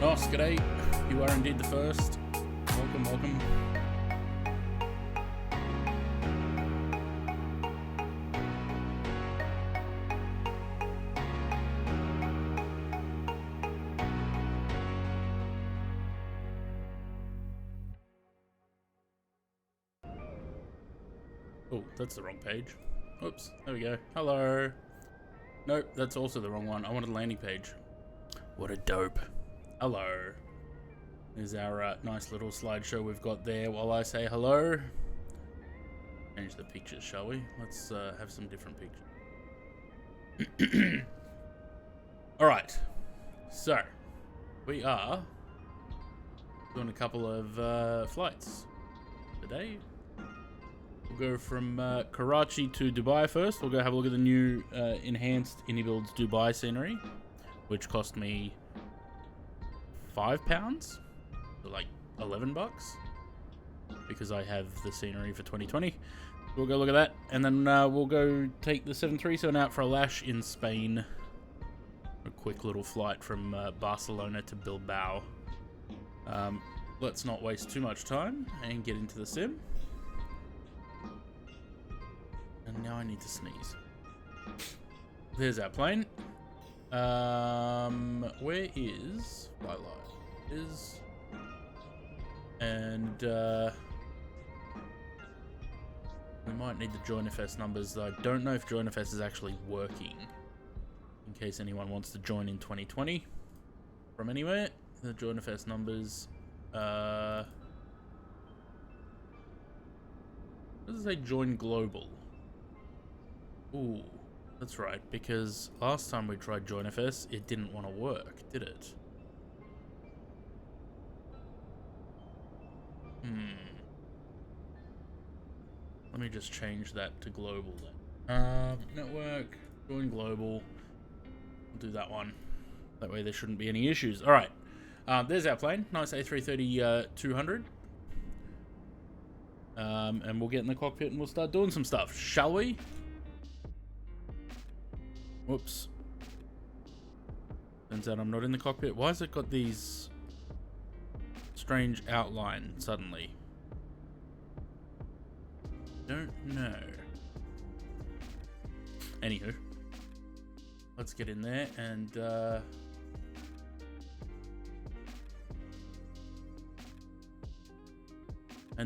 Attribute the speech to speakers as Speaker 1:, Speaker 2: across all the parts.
Speaker 1: Nos, g'day. You are indeed the first. Welcome, welcome. Oh, that's the wrong page. Oops, there we go. Hello. Nope, that's also the wrong one. I wanted a landing page. What a dope. Hello. There's our nice little slideshow we've got there while I say hello. Change the pictures, shall we? Let's have some different pictures. Alright. So, we are doing a couple of flights today. We'll go from Karachi to Dubai first. We'll go have a look at the new enhanced IndyBuilds Dubai scenery, which cost me £5, so like $11, because I have the scenery for 2020. We'll go look at that, and then we'll go take the 737 out for a lash in Spain. A quick little flight from Barcelona to Bilbao. Let's not waste too much time and get into the sim. And now I need to sneeze. There's our plane. Where is flight line? And we might need the JoinFS numbers, though I don't know if JoinFS is actually working. In case anyone wants to join in 2020 from anywhere, the JoinFS numbers. What does it say? Join global. Ooh, that's right, because last time we tried JoinFS, it didn't want to work, did it? Let me just change that to global then. Network, join global. We'll do that one. That way there shouldn't be any issues. Alright, there's our plane. Nice A330-200. And we'll get in the cockpit and we'll start doing some stuff, shall we? Whoops. Turns out I'm not in the cockpit. Why has it got these strange outline suddenly? Don't know. Anywho, let's get in there and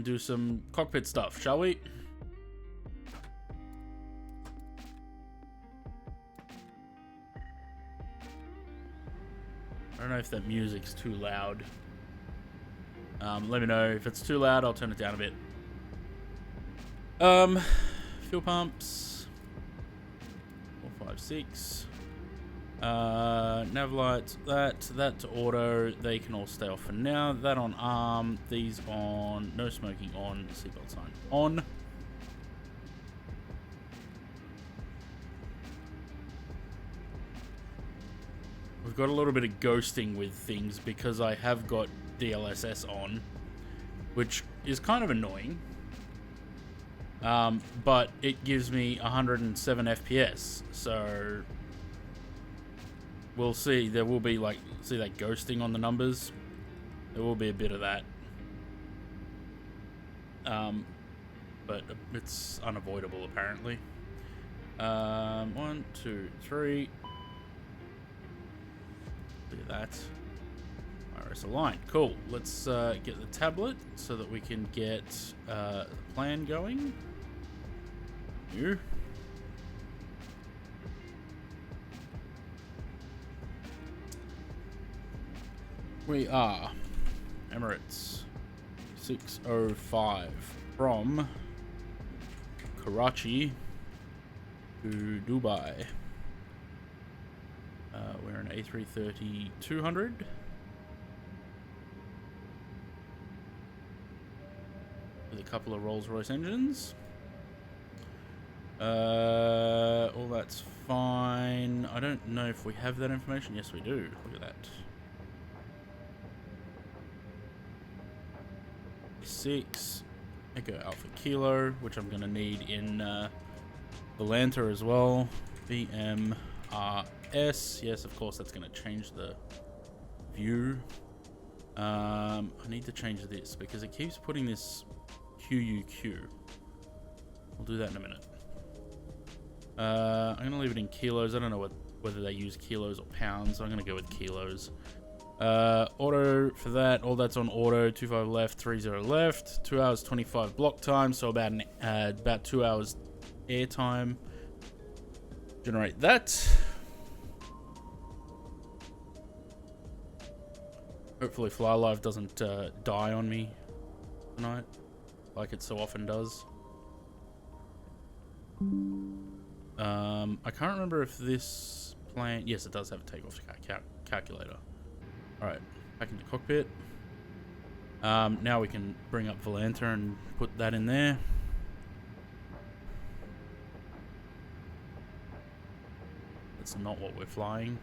Speaker 1: do some cockpit stuff, shall we? I don't know if that music's too loud. Let me know if it's too loud. I'll turn it down a bit. Fuel pumps. 456. Nav lights. That to auto. They can all stay off for now. That on arm. These on. No smoking on. Seatbelt sign on. We've got a little bit of ghosting with things because I have got DLSS on, which is kind of annoying. But it gives me 107 FPS, so we'll see. There will be see that ghosting on the numbers. There will be a bit of that. But it's unavoidable apparently. 1, 2, 3. Look at that. Iris aligned. Cool. Let's get the tablet so that we can get the plan going. Here. We are Emirates 605 from Karachi to Dubai. We're an A330-200. With a couple of Rolls-Royce engines. All that's fine. I don't know if we have that information. Yes, we do. Look at that. 6 Echo Alpha Kilo, which I'm going to need in Atlanta as well. BMRS. Yes, of course, that's going to change the view. I need to change this because it keeps putting this QUQ. We'll do that in a minute. I'm going to leave it in kilos. I don't know whether they use kilos or pounds. I'm going to go with kilos. Auto for that. All that's on auto. 25 left, 30 left. 2 hours 25 block time. So about 2 hours air time. Generate that. Hopefully Fly Live doesn't die on me tonight, like it so often does. I can't remember if this plane... Yes, it does have a takeoff calculator. Alright, back into cockpit. Now we can bring up Volanta and put that in there. That's not what we're flying.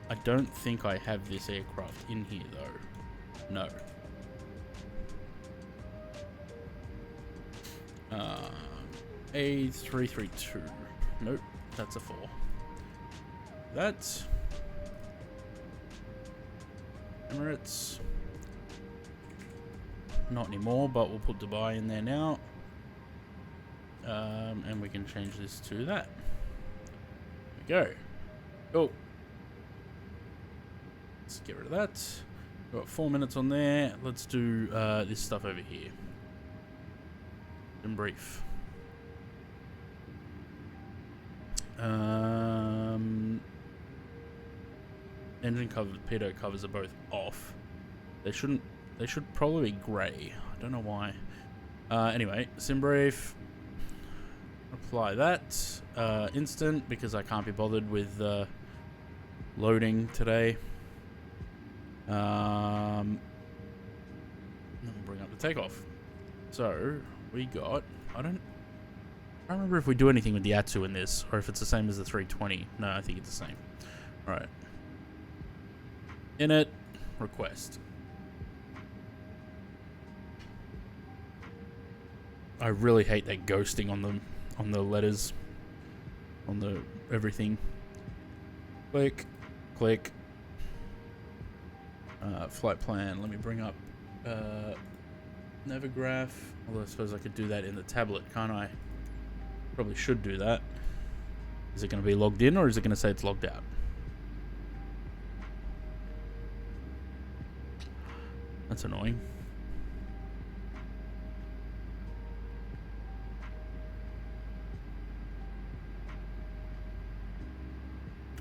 Speaker 1: I don't think I have this aircraft in here, though. No. A332. Nope, that's a 4. That's Emirates. Not anymore, but we'll put Dubai in there now. And we can change this to that. There we go. Cool. Let's get rid of that. We've got 4 minutes on there. Let's do this stuff over here. In brief. Engine covers, pitot covers are both off. They should probably be grey. I don't know why. Anyway, sim brief. Apply that. Instant, because I can't be bothered with loading today. Then we'll bring up the takeoff. So we got, I don't remember if we do anything with the Atsu in this, or if it's the same as the 320. No, I think it's the same. All right. Init request. I really hate that ghosting on the letters, on the everything. Click, click. Flight plan. Let me bring up Navigraph. Although I suppose I could do that in the tablet, can't I? Probably should do that. Is it going to be logged in, or is it going to say it's logged out? That's annoying.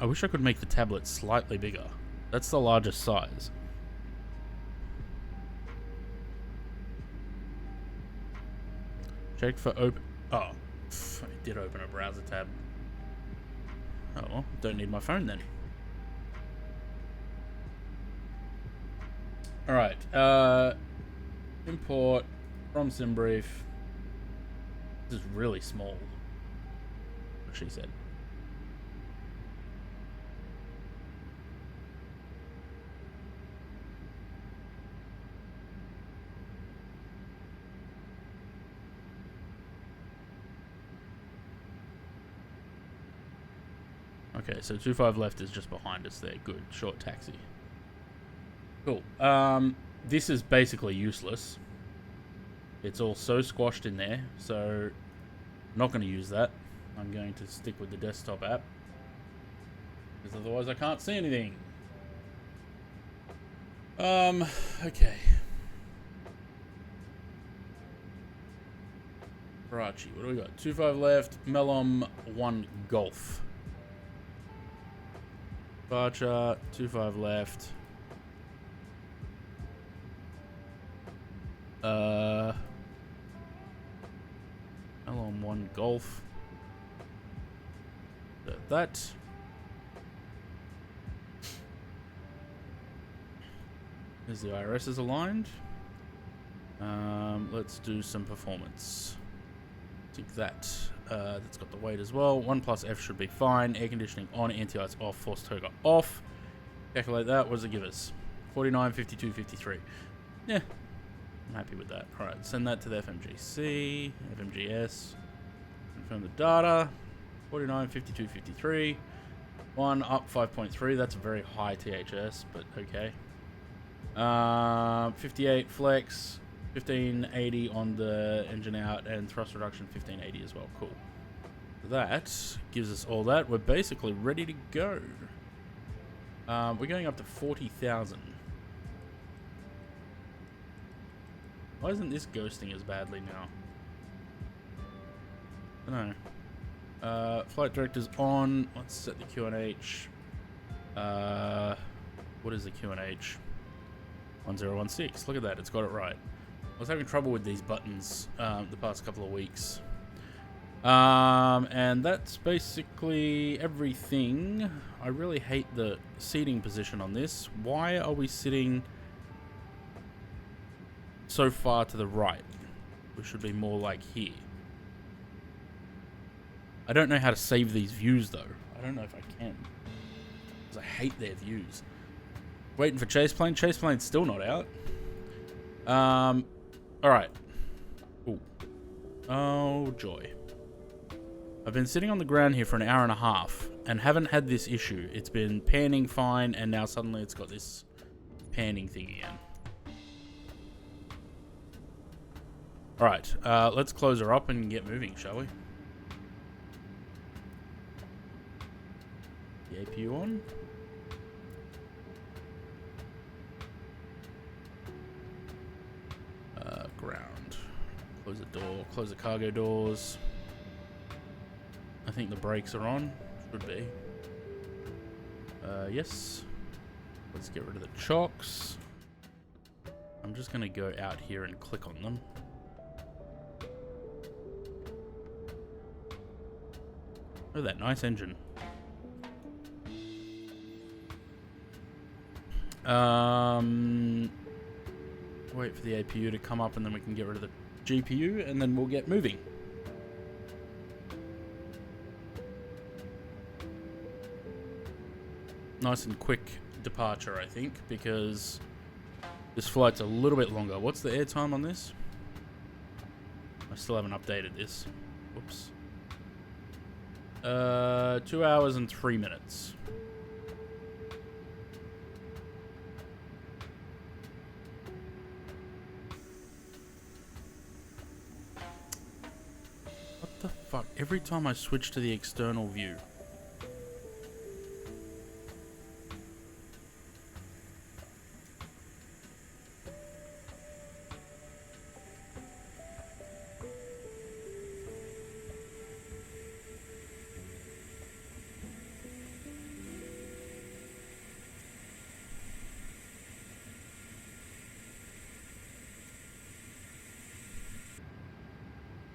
Speaker 1: I wish I could make the tablet slightly bigger. That's the largest size. Check for open... Oh, I did open a browser tab. Oh, well, don't need my phone then. Alright, import from SimBrief. This is really small, what she said. Okay, so 25 left is just behind us there. Good, short taxi. Cool. This is basically useless. It's all so squashed in there, so I'm not going to use that. I'm going to stick with the desktop app, because otherwise I can't see anything. Okay. Karachi, what do we got? 25 left, Melom 1 Golf. Departure, 25 left. Melom 1 Golf. That. As the IRS is aligned. Let's do some performance. Take that. That's got the weight as well. 1 plus F should be fine. Air conditioning on, anti-ice off, force toga off. Calculate that. What does it give us? 49, 52, 53. Yeah, I'm happy with that. Alright, send that to the FMGC, FMGS. Confirm the data. 49, 52, 53. One up 5.3. That's a very high THS, but okay. 58 flex, 1580 on the engine out, and thrust reduction 1580 as well. Cool. That gives us all that. We're basically ready to go. We're going up to 40,000. Why isn't this ghosting as badly now? I don't know. Flight director's on. Let's set the QNH. What is the QNH? 1016. Look at that. It's got it right. I was having trouble with these buttons the past couple of weeks. And that's basically everything. I really hate the seating position on this. Why are we sitting so far to the right? We should be more like here. I don't know how to save these views though. I don't know if I can, because I hate their views. Waiting for chase plane. Chase plane's still not out. Alright. Ooh. Oh joy. I've been sitting on the ground here for an hour and a half and haven't had this issue. It's been panning fine, and now suddenly it's got this panning thing again. Alright, let's close her up and get moving, shall we? The APU on. Ground. Close the door, close the cargo doors. I think the brakes are on. Should be. Yes. Let's get rid of the chocks. I'm just going to go out here and click on them. Oh, that nice engine. Wait for the APU to come up and then we can get rid of the GPU and then we'll get moving. Nice and quick departure, I think, because this flight's a little bit longer. What's the airtime on this? I still haven't updated this. Whoops. 2 hours and 3 minutes. What the fuck? Every time I switch to the external view.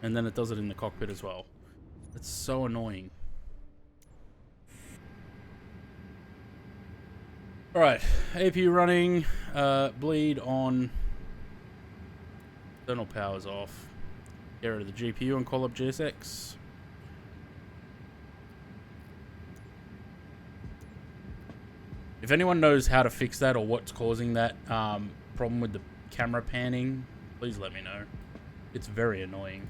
Speaker 1: And then it does it in the cockpit as well. It's so annoying. Alright, APU running, bleed on, external power's off, get rid of the GPU and call up GSX. If anyone knows how to fix that or what's causing that problem with the camera panning, please let me know. It's very annoying.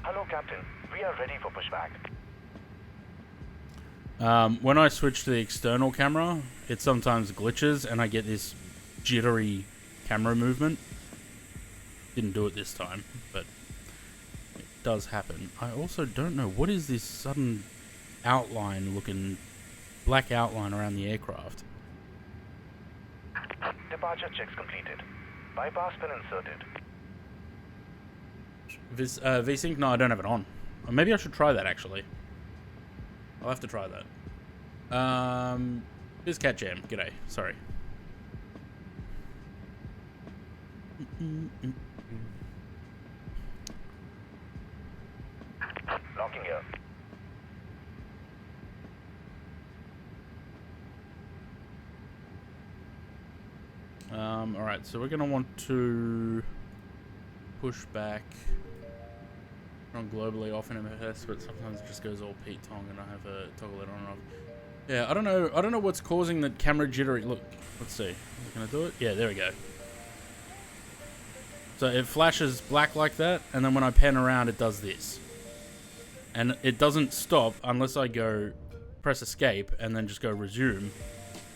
Speaker 2: Hello, Captain. We are ready for pushback.
Speaker 1: When I switch to the external camera, it sometimes glitches and I get this jittery camera movement. Didn't do it this time, but it does happen. I also don't know, what is this sudden outline looking, black outline around the aircraft?
Speaker 2: Departure checks completed. Bypass pin inserted.
Speaker 1: VSync? No, I don't have it on. Or maybe I should try that, actually. I'll have to try that. Here's Cat Jam. G'day. Sorry.
Speaker 2: Locking here.
Speaker 1: Alright, so we're going to want to push back on globally off in MFS, but sometimes it just goes all Pete Tong and I have a toggle it on and off. Yeah, I don't know what's causing the camera jittery. Look, let's see. Can I do it? Yeah, there we go. So it flashes black like that, and then when I pan around, it does this. And it doesn't stop unless I go press escape and then just go resume,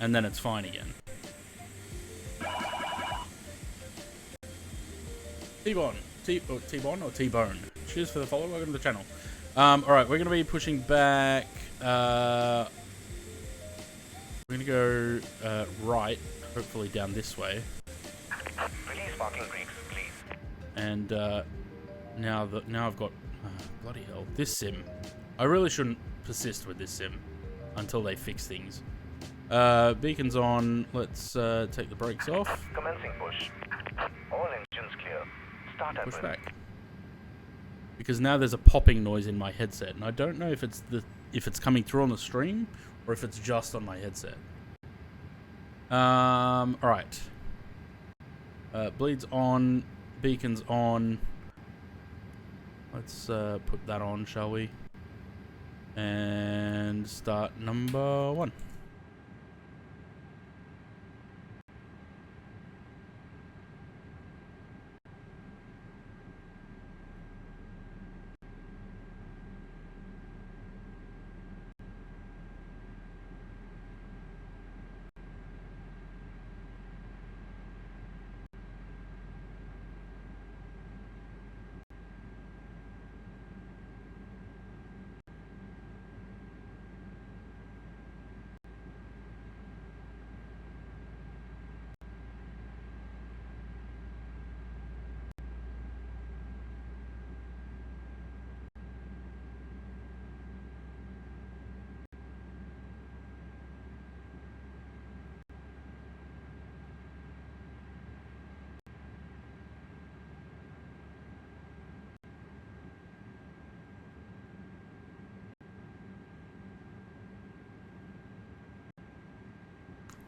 Speaker 1: and then it's fine again. T-Bone. T-Bone or T-Bone? Cheers for the follow. Welcome to the channel. Alright, we're going to be pushing back. We're going to go right, hopefully down this way.
Speaker 2: Release parking brakes, please.
Speaker 1: And now I've got bloody hell, this sim. I really shouldn't persist with this sim until they fix things. Beacon's on. Let's take the brakes off.
Speaker 2: Commencing push. All engines clear. Start
Speaker 1: Push
Speaker 2: at
Speaker 1: back. Because now there's a popping noise in my headset, and I don't know if it's coming through on the stream or if it's just on my headset. All right. Bleeds on. Beacon's on. Let's put that on, shall we? And start number 1.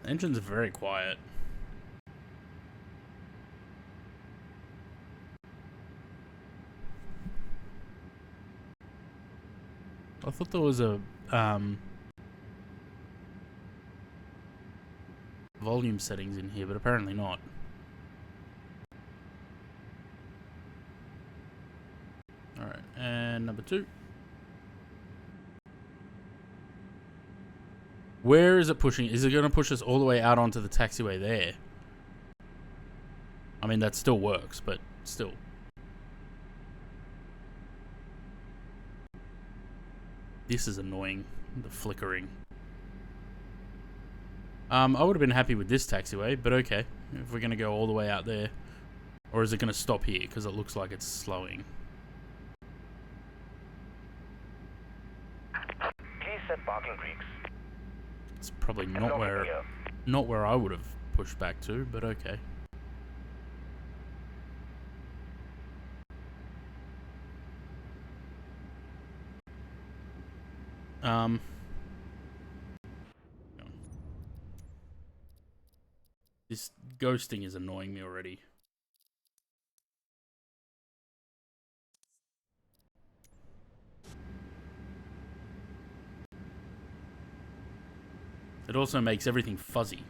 Speaker 1: The engines are very quiet. I thought there was a volume settings in here, but apparently not. Alright, and number 2. Where is it pushing? Is it going to push us all the way out onto the taxiway there? I mean, that still works, but still. This is annoying, the flickering. I would have been happy with this taxiway, but okay. If we're going to go all the way out there. Or is it going to stop here? Because it looks like it's slowing.
Speaker 2: Please set parking brakes.
Speaker 1: It's probably not where I would have pushed back to, but okay. This ghosting is annoying me already. It also makes everything fuzzy.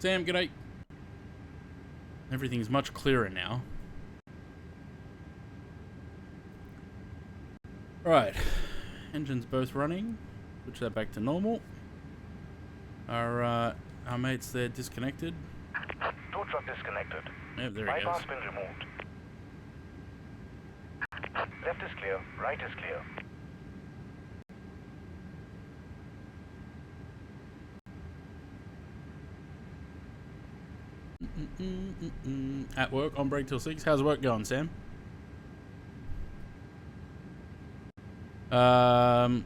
Speaker 1: Sam, g'day. Everything's much clearer now. Right. Engines both running. Switch that back to normal. Our mates there disconnected.
Speaker 2: Tow truck disconnected.
Speaker 1: Yep, there he goes.
Speaker 2: Bypass been removed. Left is clear. Right is clear.
Speaker 1: At work, on break till 6. How's work going, Sam?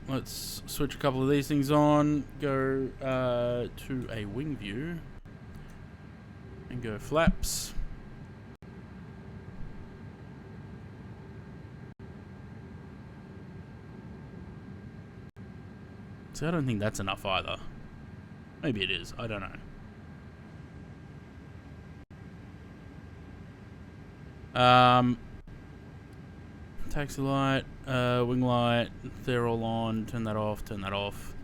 Speaker 1: Let's switch a couple of these things on. Go to a wing view. And go flaps. So I don't think that's enough either. Maybe it is. I don't know. Taxi light, wing light, they're all on. Turn that off, turn that off.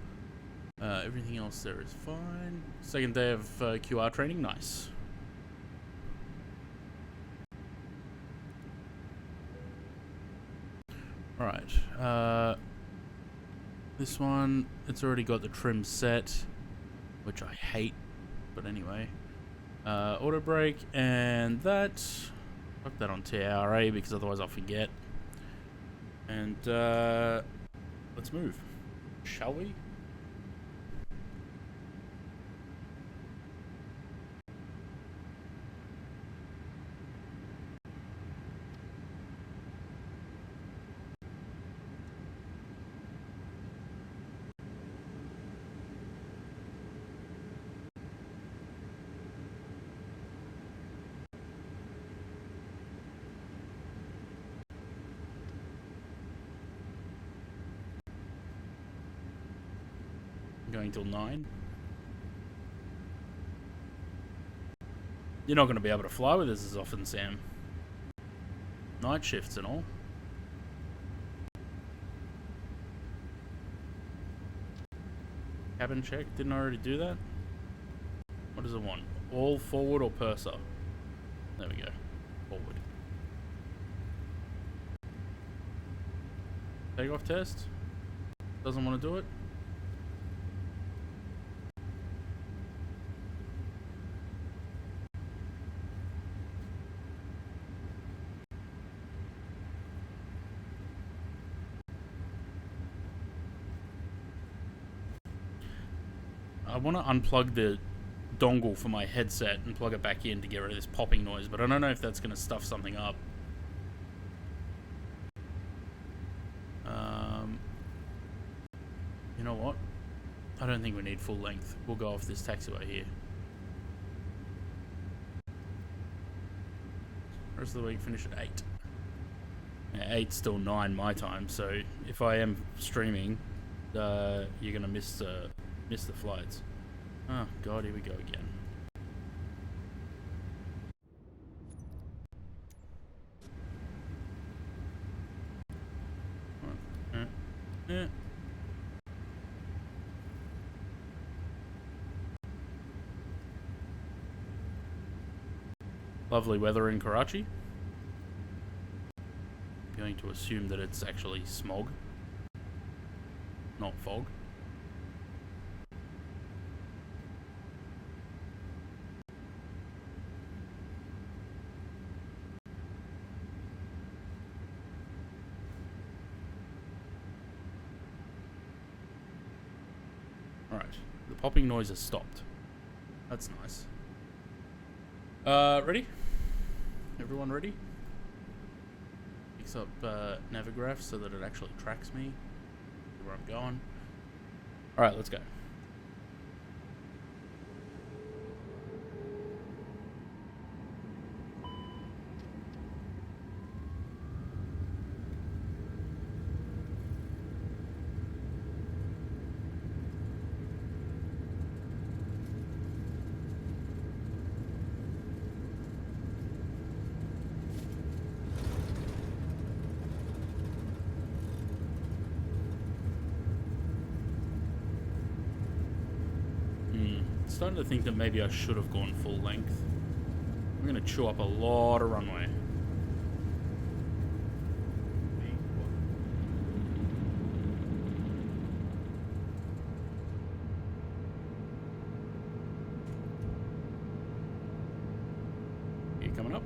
Speaker 1: Everything else there is fine. Second day of QR training, nice. Alright, this one, it's already got the trim set, which I hate, but anyway. Auto brake, and that, fuck that on TRA because otherwise I'll forget. And let's move, shall we? Going till 9. You're not going to be able to fly with this as often, Sam. Night shifts and all. Cabin check. Didn't I already do that? What does it want? All forward or purser? There we go. Forward. Takeoff test. Doesn't want to do it. I want to unplug the dongle for my headset and plug it back in to get rid of this popping noise, but I don't know if that's going to stuff something up. You know what? I don't think we need full length. We'll go off this taxiway here. Rest of the week finish at 8. Yeah, 8's still 9 my time, so if I am streaming, you're going to miss the flights. Oh god, here we go again. Lovely weather in Karachi. I'm going to assume that it's actually smog, not fog. Alright, the popping noise has stopped. That's nice. Ready? Everyone ready? Picks up Navigraph so that it actually tracks me where I'm going. Alright, let's go. Starting to think that maybe I should have gone full length. I'm going to chew up a lot of runway. Are you coming up?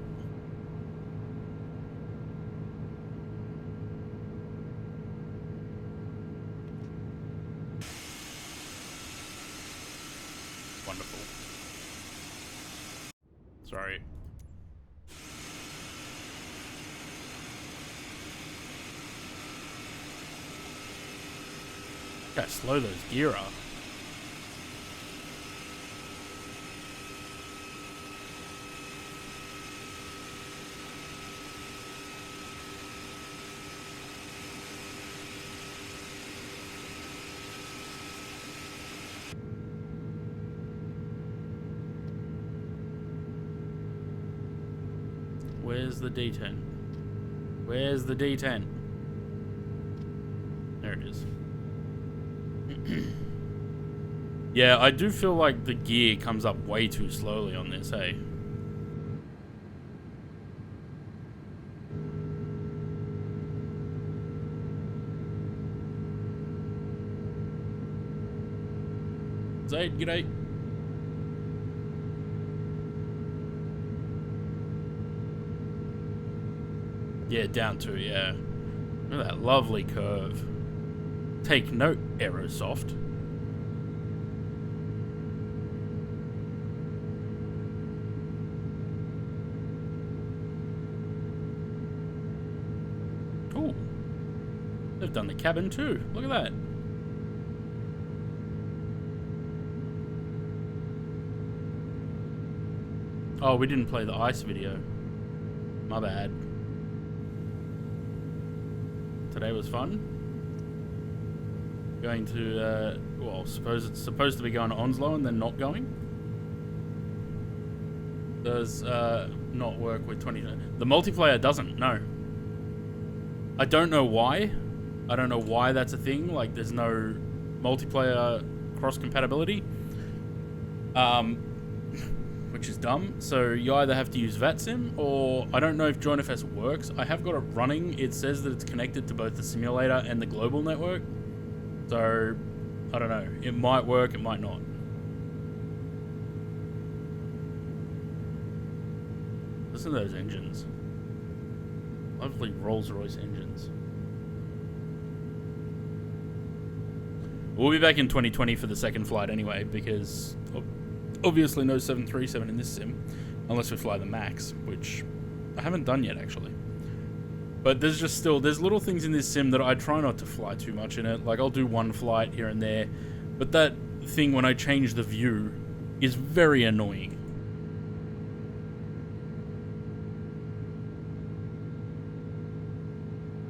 Speaker 1: Wonderful. Sorry. Gotta slow those gear up. Where's the D10? Where's the D10? There it is. Yeah, I do feel like the gear comes up way too slowly on this, hey? Zaid, g'day. Yeah, down to, yeah. Look at that lovely curve. Take note, Aerosoft. Oh, they've done the cabin too. Look at that. Oh, we didn't play the ice video. My bad. Today was fun. Going to, well, suppose it's supposed to be going to Onslow and then not going. Does not work with 20. The multiplayer doesn't, no. I don't know why. I don't know why that's a thing. Like, there's no multiplayer cross-compatibility. Which is dumb. So you either have to use VATSIM, or I don't know if JoinFS works. I have got it running. It says that it's connected to both the simulator and the global network. So, I don't know. It might work, it might not. Listen to those engines. Lovely Rolls-Royce engines. We'll be back in 2020 for the second flight anyway, because obviously no 737 in this sim, unless we fly the Max, which I haven't done yet actually. But there's just still, there's little things in this sim that I try not to fly too much in it. Like, I'll do one flight here and there, but that thing when I change the view is very annoying.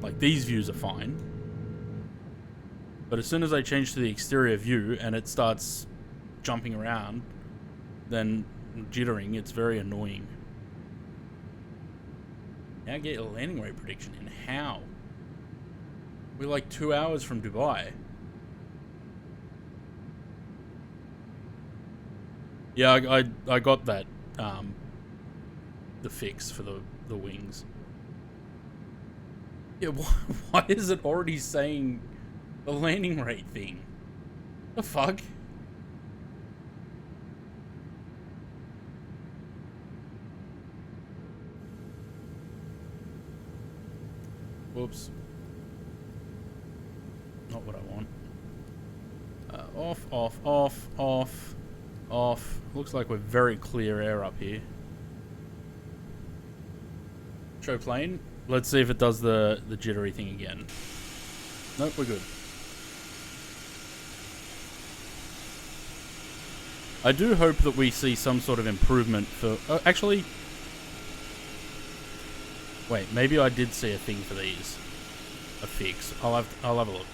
Speaker 1: Like, these views are fine, but as soon as I change to the exterior view and it starts jumping around, then jittering, it's very annoying. Now get a landing rate prediction in. How? We're like 2 hours from Dubai. Yeah, I got that, the fix for the wings. Yeah, why is it already saying the landing rate thing? The fuck? Whoops. Not what I want. Off, off, off, off, off. Looks like we're very clear air up here. Show plane. Let's see if it does the jittery thing again. Nope, we're good. I do hope that we see some sort of improvement for... Oh, actually... Wait, maybe I did see a thing for these. A fix. I'll have a look.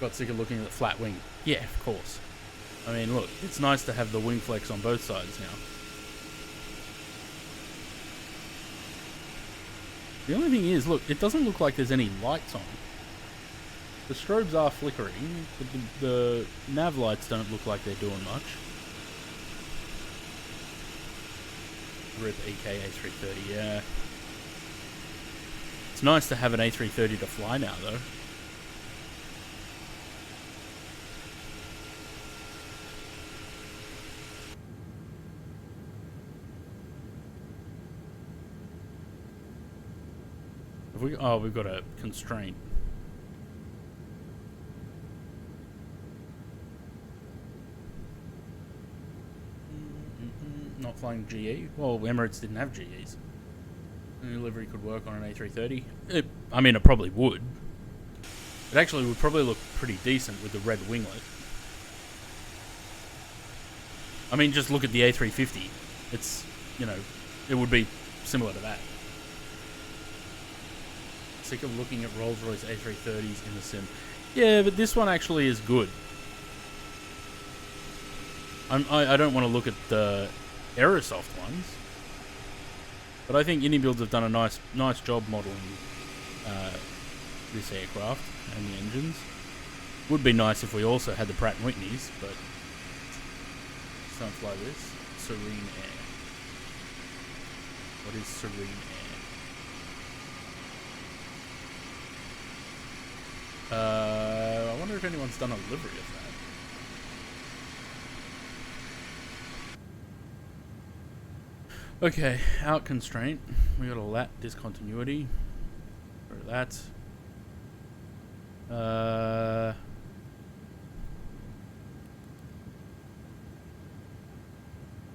Speaker 1: Got sick of looking at the flat wing. Yeah, of course. I mean, look, it's nice to have the wing flex on both sides now. The only thing is, look, it doesn't look like there's any lights on. The strobes are flickering, but the nav lights don't look like they're doing much. RIP EK A330, yeah. It's nice to have an A330 to fly now, though. We've got a constraint. Not flying GE. Well, Emirates didn't have GEs. Any livery could work on an A330. I mean, it probably would. It actually would probably look pretty decent with the red winglet. I mean, just look at the A350. It's, you know, it would be similar to that. Sick of looking at Rolls-Royce A330s in the sim. Yeah, but this one actually is good. I don't want to look at the Aerosoft ones. But I think Builds have done a nice job modelling this aircraft and the engines. Would be nice if we also had the Pratt & Whitneys, but something like this. Serene Air. What is Serene Air? I wonder if anyone's done a livery of that. Okay, out constraint. We got a lat discontinuity. For that.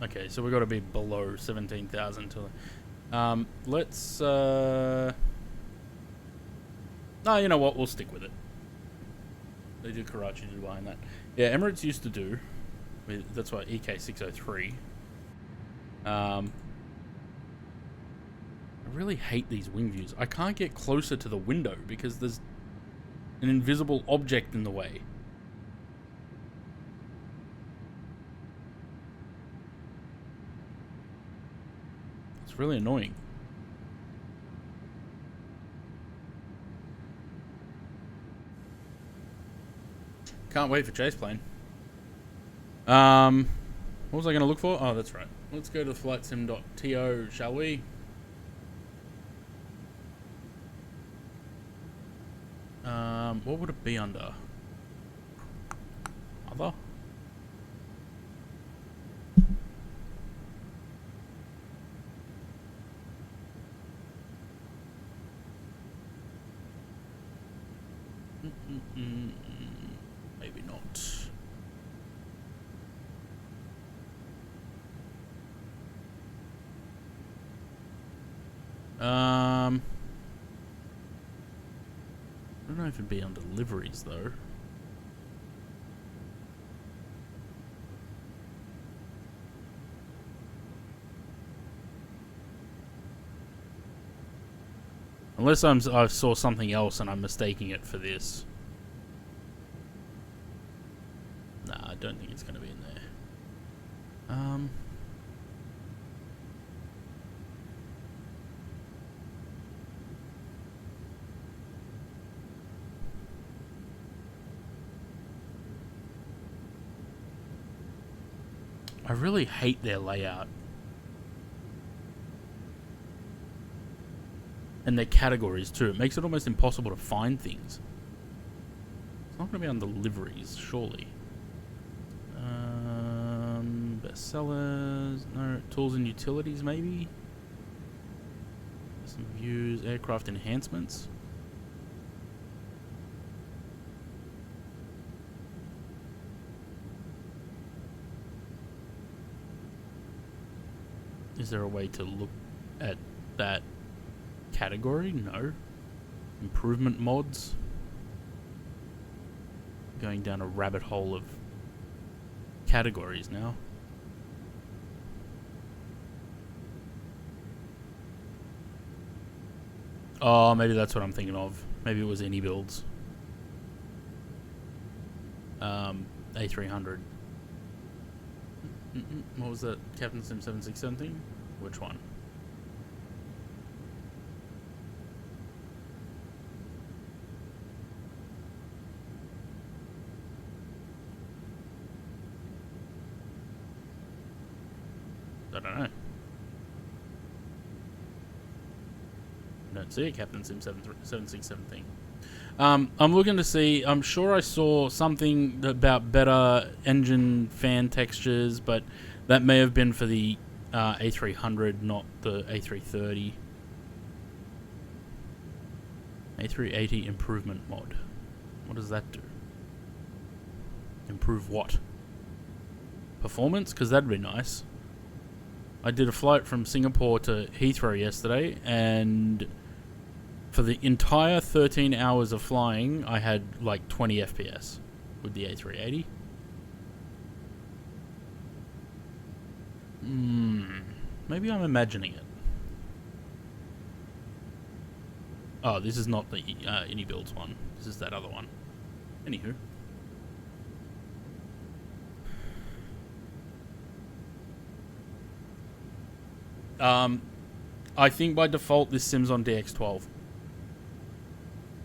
Speaker 1: Okay, so we got to be below 17,000 to. Let's. No, you know what? We'll stick with it. They do Karachi Dubai and that. Yeah, Emirates used to do. That's why EK603. I really hate these wing views. I can't get closer to the window because there's an invisible object in the way. It's really annoying. Can't wait for chase plane. What was I going to look for? Oh, that's right. Let's go to flightsim.to, shall we? What would it be under? Other? Maybe not. I don't know if it'd be under liveries though. Unless I saw something else and I'm mistaking it for this. Nah, I don't think it's going to be in there. I really hate their layout. And their categories too. It makes it almost impossible to find things. It's not going to be under liveries, surely. Bestsellers. No. Tools and utilities, maybe? Some views. Aircraft enhancements. Is there a way to look at that category? No. Improvement mods. Going down a rabbit hole of categories now. Oh, maybe that's what I'm thinking of. Maybe it was any builds. A300. What was that? Captain Sim 767 thing? Which one? I don't know. I don't see a Captain Sim 767 thing. I'm looking to see. I'm sure I saw something about better engine fan textures, but that may have been for the A300, not the A330. A380 improvement mod. What does that do? Improve what? Performance? Because that'd be nice. I did a flight from Singapore to Heathrow yesterday, and for the entire 13 hours of flying, I had like 20 FPS with the A380. Maybe I'm imagining it. Oh, this is not the Builds one. This is that other one. Anywho. I think by default this sim's on DX12.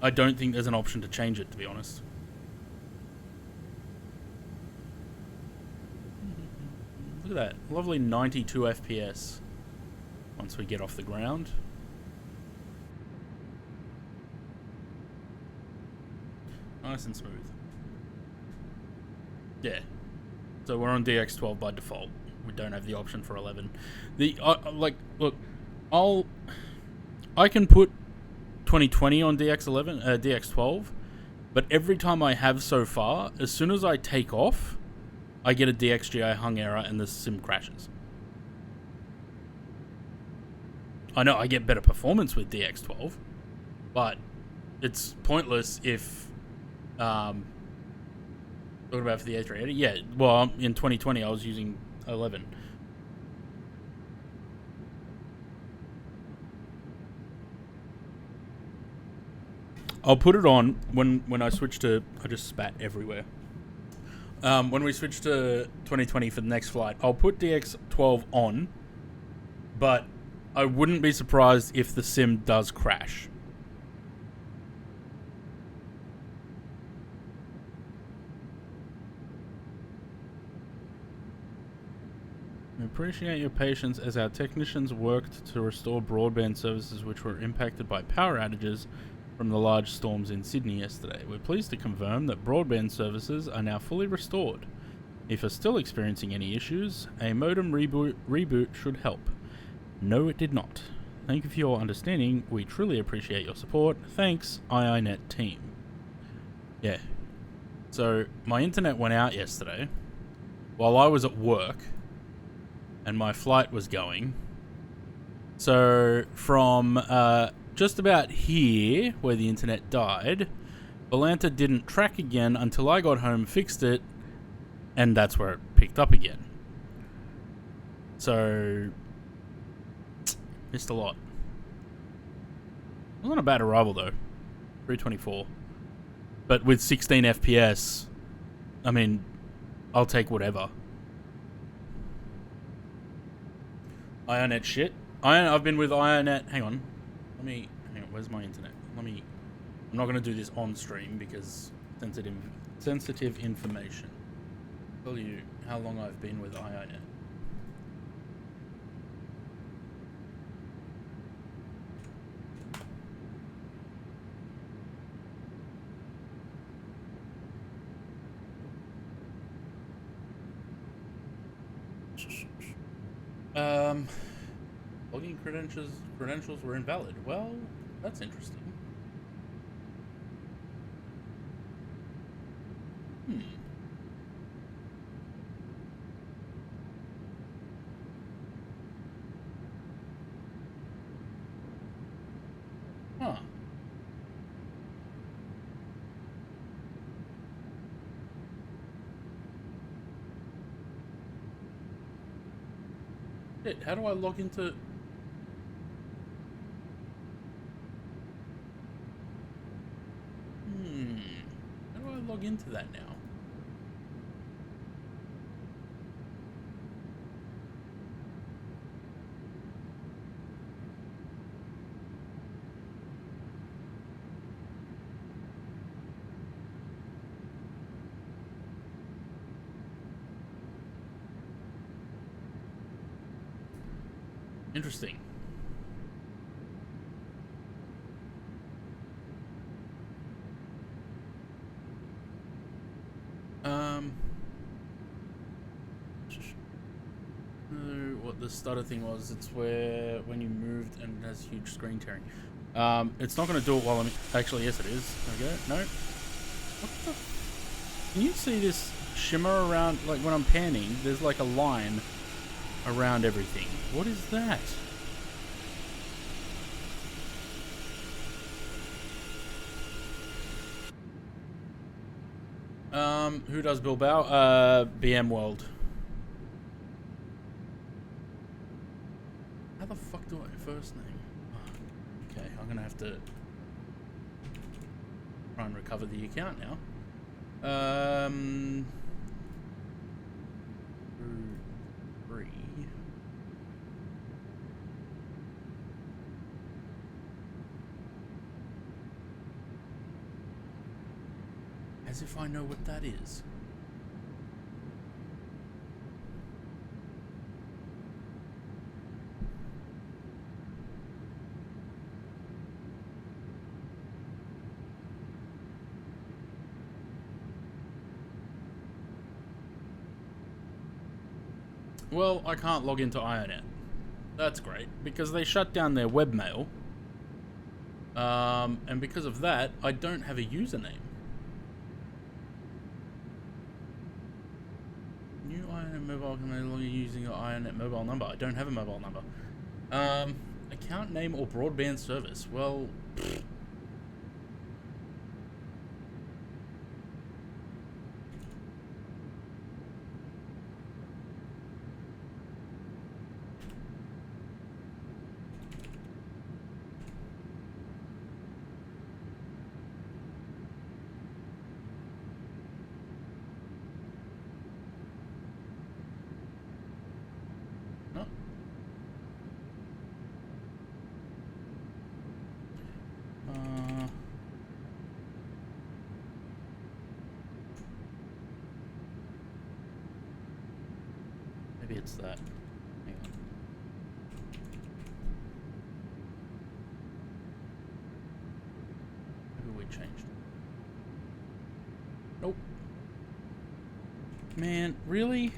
Speaker 1: I don't think there's an option to change it, to be honest. Look at that. Lovely 92 FPS once we get off the ground. Nice and smooth. Yeah. So we're on DX12 by default. We don't have the option for 11. Look, I can put 2020 on DX12, but every time I have so far, as soon as I take off, I get a DXGI hung error and the sim crashes. I know I get better performance with DX12, but it's pointless if talking about for the A380. Yeah, well, in 2020 I was using 11. I'll put it on when I switch to... I just spat everywhere. When we switch to 2020 for the next flight, I'll put DX12 on, but I wouldn't be surprised if the sim does crash. We appreciate your patience as our technicians worked to restore broadband services which were impacted by power outages from the large storms in Sydney yesterday. We're pleased to confirm that broadband services are now fully restored. If you're still experiencing any issues, a modem reboot should help. No, it did not. Thank you for your understanding. We truly appreciate your support. Thanks, IINet team. Yeah. So, my internet went out yesterday while I was at work and my flight was going. So, from just about here, where the internet died, Volanta didn't track again until I got home, fixed it, and that's where it picked up again. So, missed a lot. Wasn't a bad arrival though. 324. But with 16 FPS, I mean, I'll take whatever. IONET shit. I've been with IONET. Hang on. Where's my internet? I'm not going to do this on stream because sensitive information. I'll tell you how long I've been with IONET. Login credentials were invalid. Well, that's interesting. Huh. Shit, how do I log into... How do I log into that now? Interesting. What the stutter thing was, it's where when you moved and it has huge screen tearing. It's not going to do it while I'm... Actually, yes it is. Okay, no. What the... Can you see this shimmer around, like when I'm panning, there's like a line around everything. What is that? Who does Bilbao? BM World. How the fuck do I first name? Oh, okay, I'm gonna have to try and recover the account now. As if I know what that is. Well, I can't log into IONET. That's great, because they shut down their webmail. And because of that, I don't have a username. New IONET mobile can no longer using your IONET mobile number. I don't have a mobile number. Account name or broadband service. Well, no. Maybe it's that. Hang on. Maybe we changed. Nope. Man, really?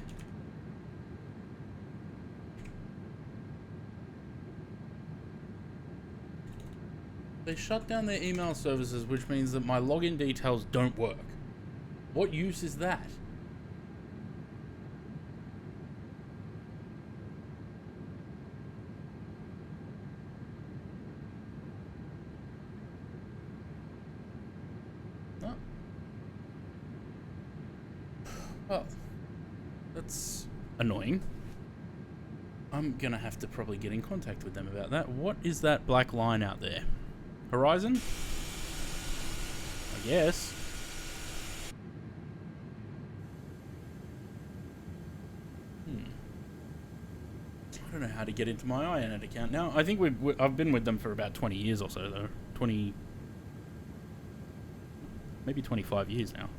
Speaker 1: They shut down their email services, which means that my login details don't work. What use is that? Oh. Well, that's annoying. I'm gonna have to probably get in contact with them about that. What is that black line out there? Horizon? I guess. I don't know how to get into my IONET account now. I think I've been with them for about 20 years or so, though. 20... maybe 25 years now.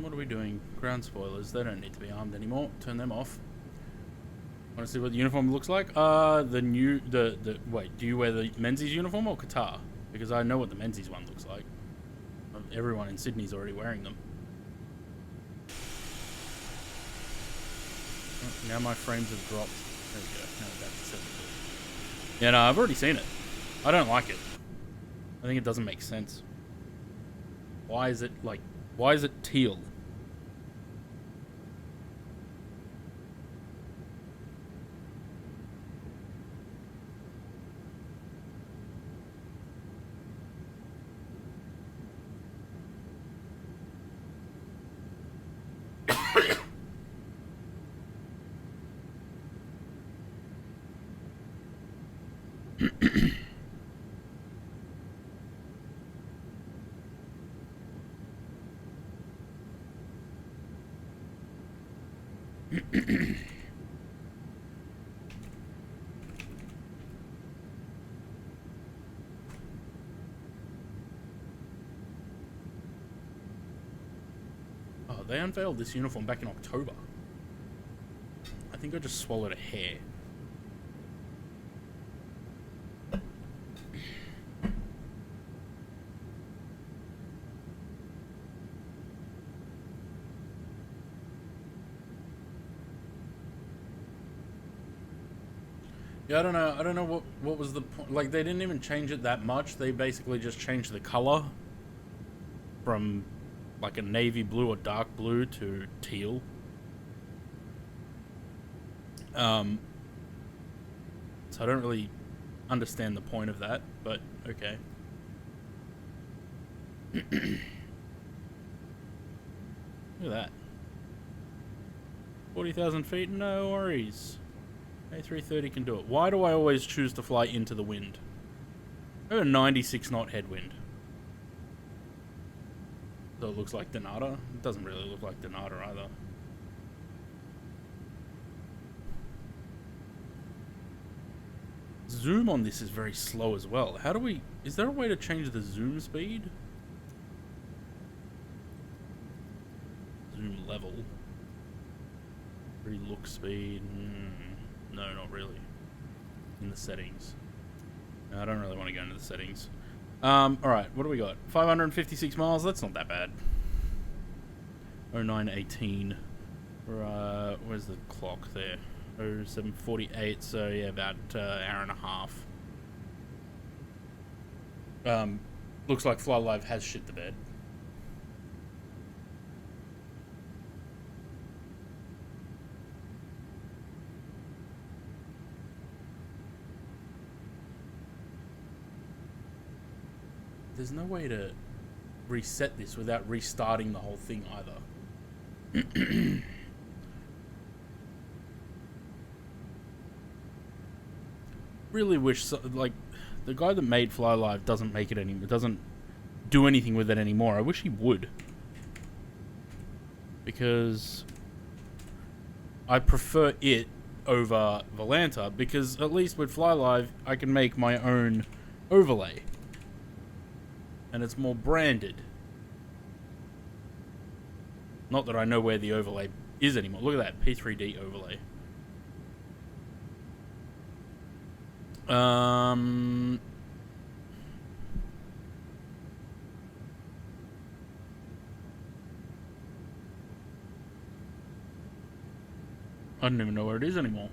Speaker 1: What are we doing? Ground spoilers. They don't need to be armed anymore. Turn them off. Want to see what the uniform looks like? Wait, do you wear the Menzies uniform or Qatar? Because I know what the Menzies one looks like. Everyone in Sydney's already wearing them. Oh, now my frames have dropped. There we go. Now we're back to 7. Yeah, no, I've already seen it. I don't like it. I think it doesn't make sense. Why is it teal? Oh, they unveiled this uniform back in October. I think I just swallowed a hair. Yeah, I don't know what was the point. Like, they didn't even change it that much. They basically just changed the color from like a navy blue or dark blue to teal. So I don't really understand the point of that, but okay. Look at that. 40,000 feet, no worries. A330 can do it. Why do I always choose to fly into the wind? I have a 96 knot headwind. So it looks like Donata. It doesn't really look like Donata either. Zoom on this is very slow as well. How do we... Is there a way to change the zoom speed? Zoom level. Relook speed. No, not really. In the settings. No, I don't really want to go into the settings. Alright, what do we got? 556 miles, that's not that bad. 0918. Where's the clock there? 0748, so yeah, about hour and a half. Looks like Fly Live has shit the bed. There's no way to reset this without restarting the whole thing either. Really wish, like, the guy that made Fly Live doesn't make it anymore. Doesn't do anything with it anymore. I wish he would, because I prefer it over Volanta. Because at least with Fly Live, I can make my own overlay, and it's more branded. Not that I know where the overlay is anymore. Look at that P3D overlay. I don't even know where it is anymore.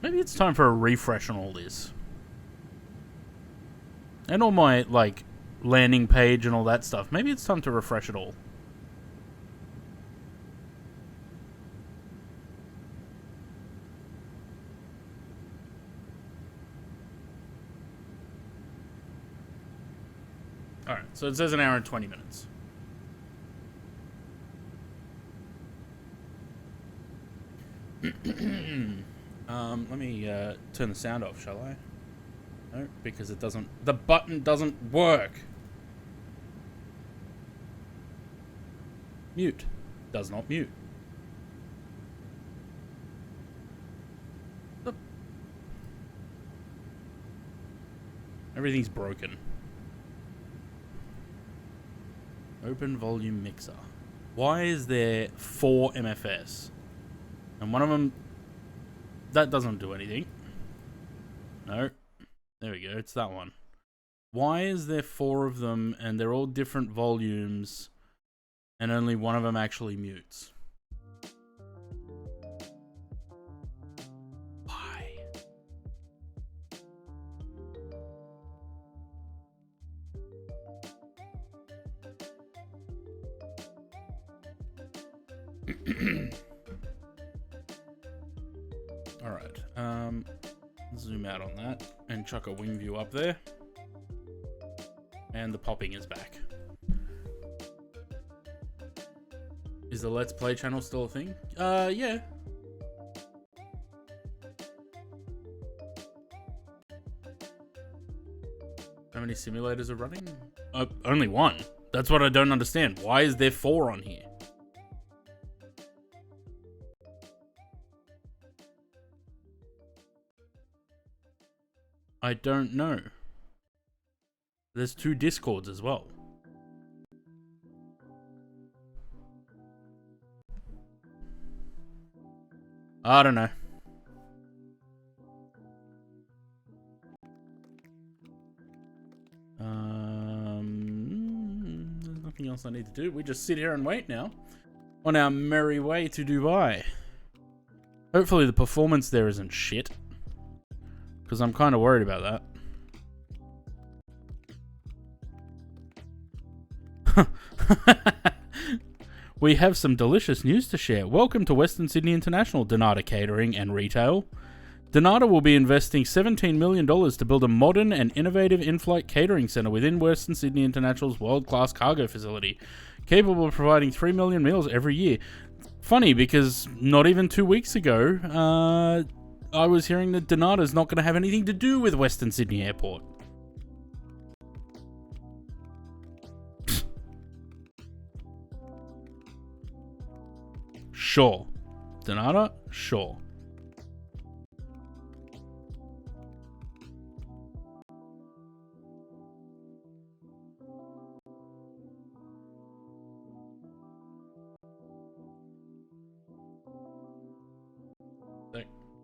Speaker 1: Maybe it's time for a refresh on all this. And all my, like, landing page and all that stuff. Maybe it's time to refresh it all. Alright, so it says an hour and 20 minutes. Let me turn the sound off, shall I? No, because it doesn't... The button doesn't work! Mute. Does not mute. Everything's broken. Open volume mixer. Why is there 4 MFS? And one of them... That doesn't do anything. No. There we go, it's that one. Why is there 4 of them and they're all different volumes and only one of them actually mutes? Why? Alright, zoom out on that and chuck a wing view up there. And the popping is back. Is the Let's Play channel still a thing? Yeah. How many simulators are running? Only one. That's what I don't understand. Why is there 4 on here? I don't know. There's 2 Discords as well. I don't know. There's nothing else I need to do. We just sit here and wait now. On our merry way to Dubai. Hopefully the performance there isn't shit. Because I'm kind of worried about that. We have some delicious news to share. Welcome to Western Sydney International, Donata Catering and Retail. Donata will be investing $17 million to build a modern and innovative in-flight catering centre within Western Sydney International's world-class cargo facility, capable of providing 3 million meals every year. Funny, because not even 2 weeks ago, I was hearing that Donata's not going to have anything to do with Western Sydney Airport. Sure. Donata? Sure.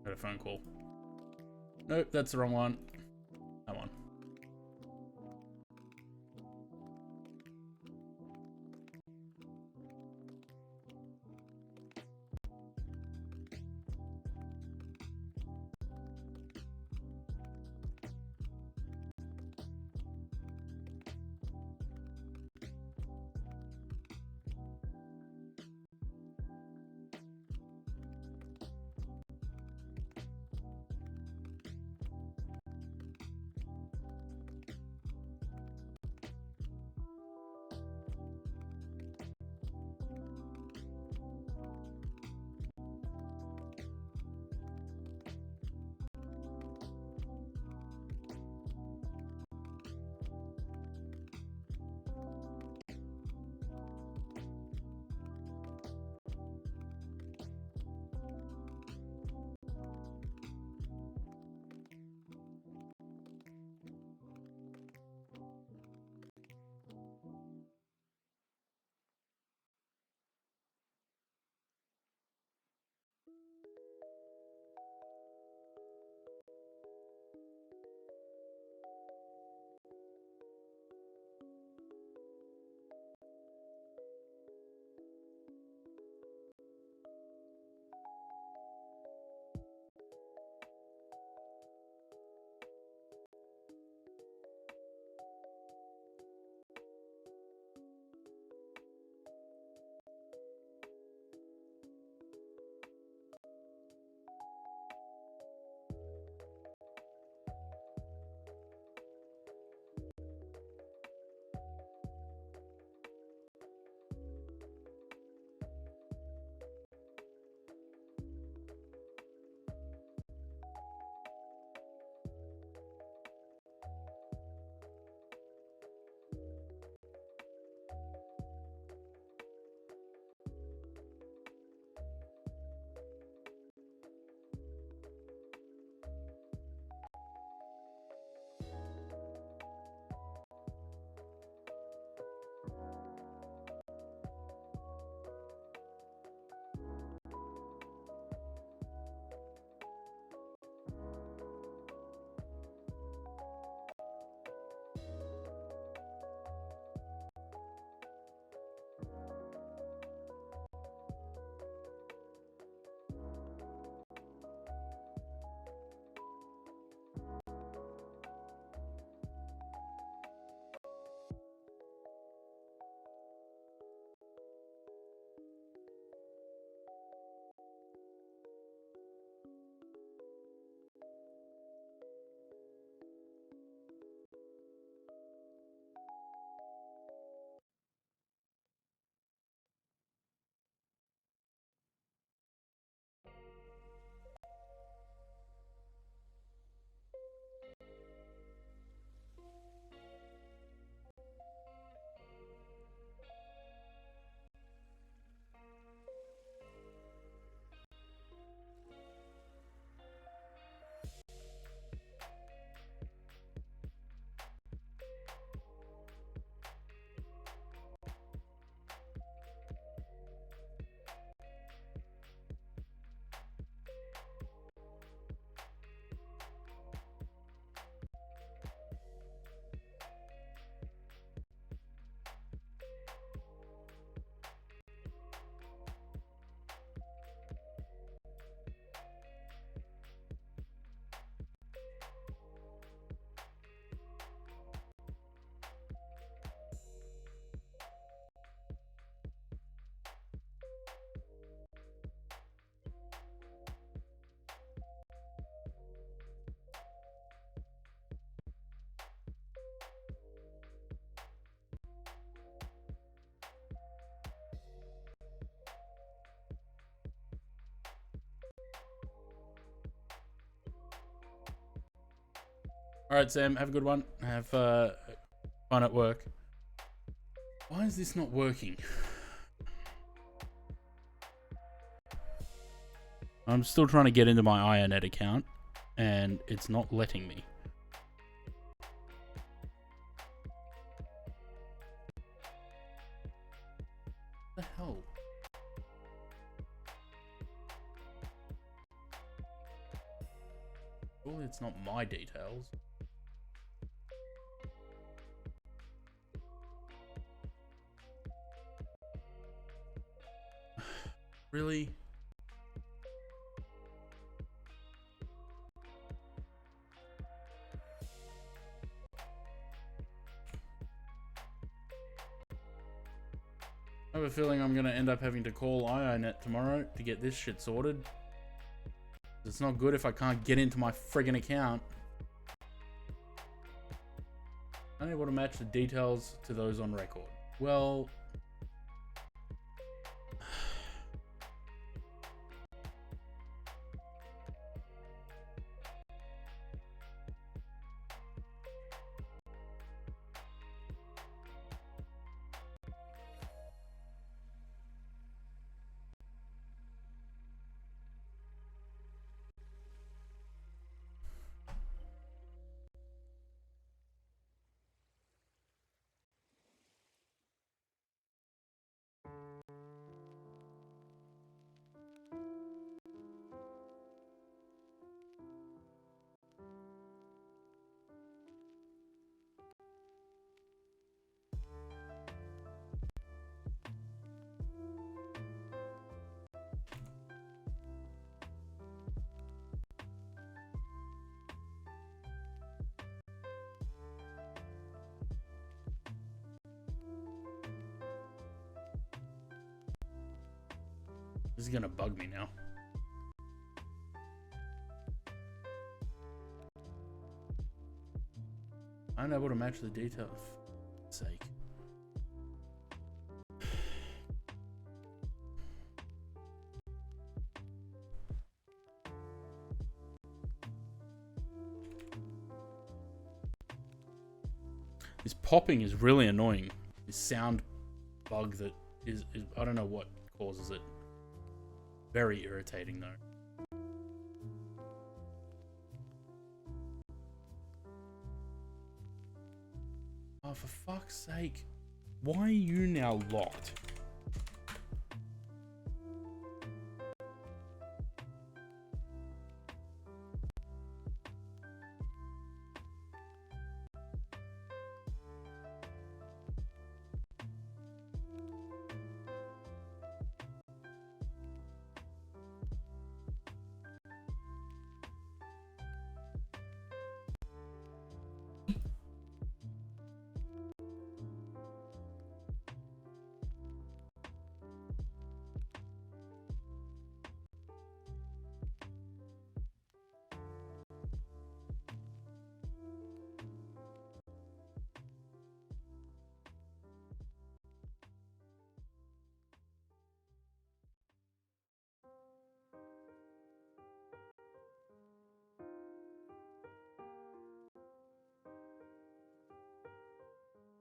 Speaker 1: Got a phone call. Nope, that's the wrong one. That one. Alright, Sam, have a good one. Have fun at work. Why is this not working? I'm still trying to get into my IONET account, and it's not letting me. What the hell? Surely it's not my details. Really? I have a feeling I'm going to end up having to call IONET tomorrow to get this shit sorted. It's not good if I can't get into my friggin' account. Unable to match the details to those on record. Well... This is gonna bug me now. Unable to match the details. For sake. This popping is really annoying. This sound bug that is I don't know what causes it. Very irritating though. Oh, for fuck's sake. Why are you now locked?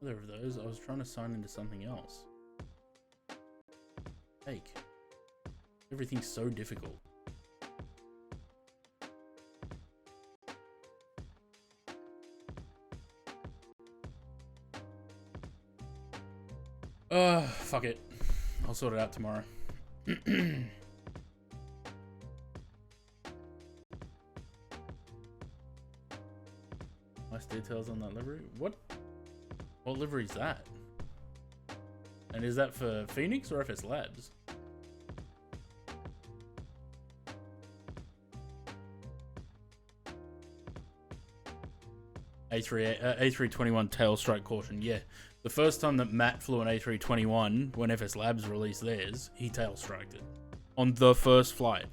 Speaker 1: Either of those, I was trying to sign into something else. Fake. Everything's so difficult. Fuck it. I'll sort it out tomorrow. Nice details on that livery. What livery is that? And is that for Phoenix or FS Labs? A321 tail strike caution. Yeah, the first time that Matt flew an A321 when FS Labs released theirs, he tail striked it on the first flight.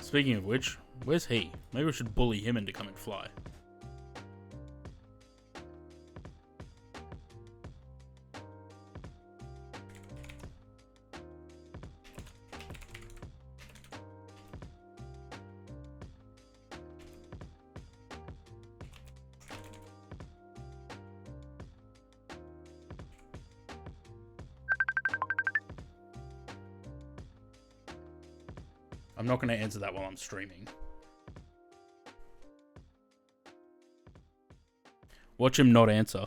Speaker 1: Speaking of which, where's he? Maybe we should bully him into coming fly. I'm not going to answer that while I'm streaming. Watch him not answer.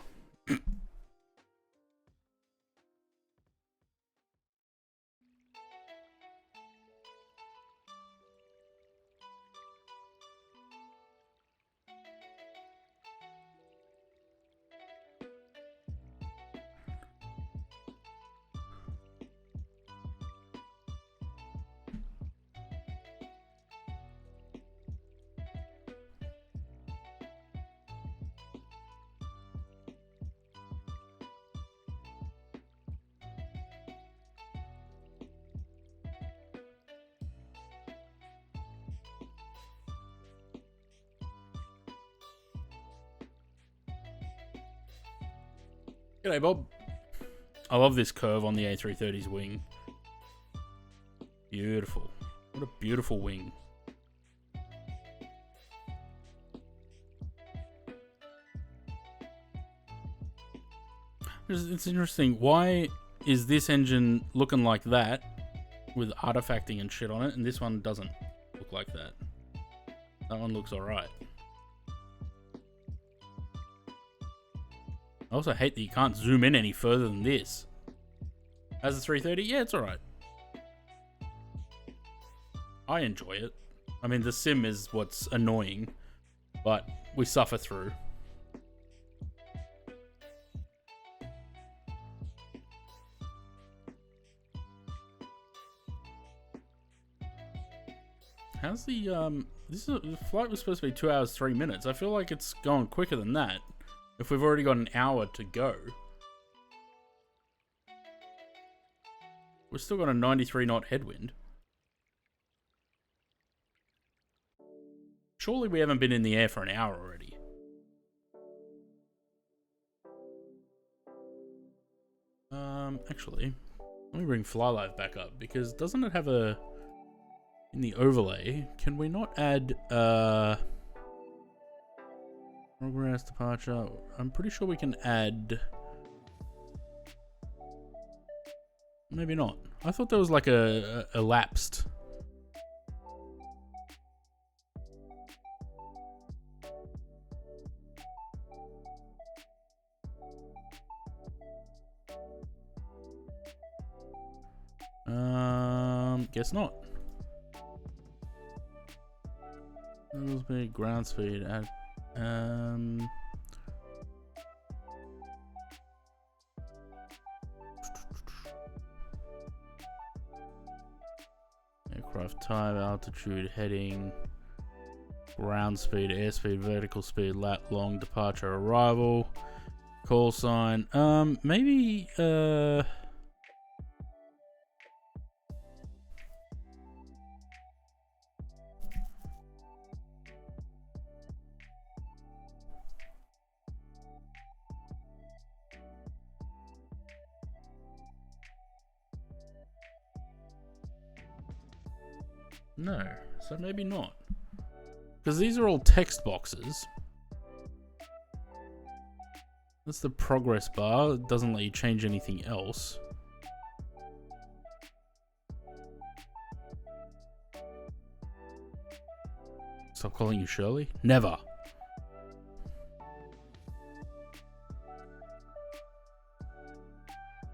Speaker 1: G'day, Bob. I love this curve on the A330's wing. Beautiful. What a beautiful wing. It's interesting. Why is this engine looking like that with artifacting and shit on it, and this one doesn't look like that? That one looks alright. I also hate that you can't zoom in any further than this. As a 330, yeah, it's alright. I enjoy it. I mean, the sim is what's annoying, but we suffer through. How's the, the flight was supposed to be 2 hours, 3 minutes. I feel like it's going quicker than that. If we've already got an hour to go. We've still got a 93 knot headwind. Surely we haven't been in the air for an hour already. Actually, let me bring FlyLive back up, because doesn't it have a... In the overlay, can we not add, progress, departure? I'm pretty sure we can add... Maybe not. I thought there was like a elapsed. Guess not. Level speed, ground speed, add, aircraft type, altitude, heading, ground speed, airspeed, vertical speed, lat long, departure, arrival, call sign. Maybe no, so maybe not. Because these are all text boxes. That's the progress bar. It doesn't let you change anything else. Stop calling you Shirley? Never.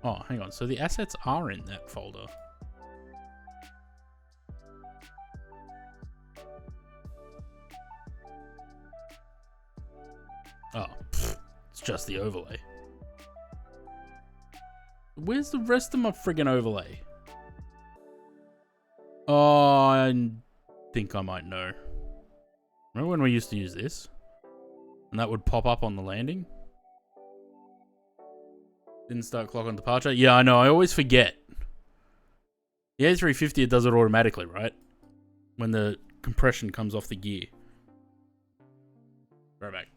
Speaker 1: Oh, hang on. So the assets are in that folder. Oh, it's just the overlay. Where's the rest of my friggin' overlay? Oh, I think I might know. Remember when we used to use this? And that would pop up on the landing? Didn't start clock on departure? Yeah, I know. I always forget. The A350, it does it automatically, right? When the compression comes off the gear. Right back.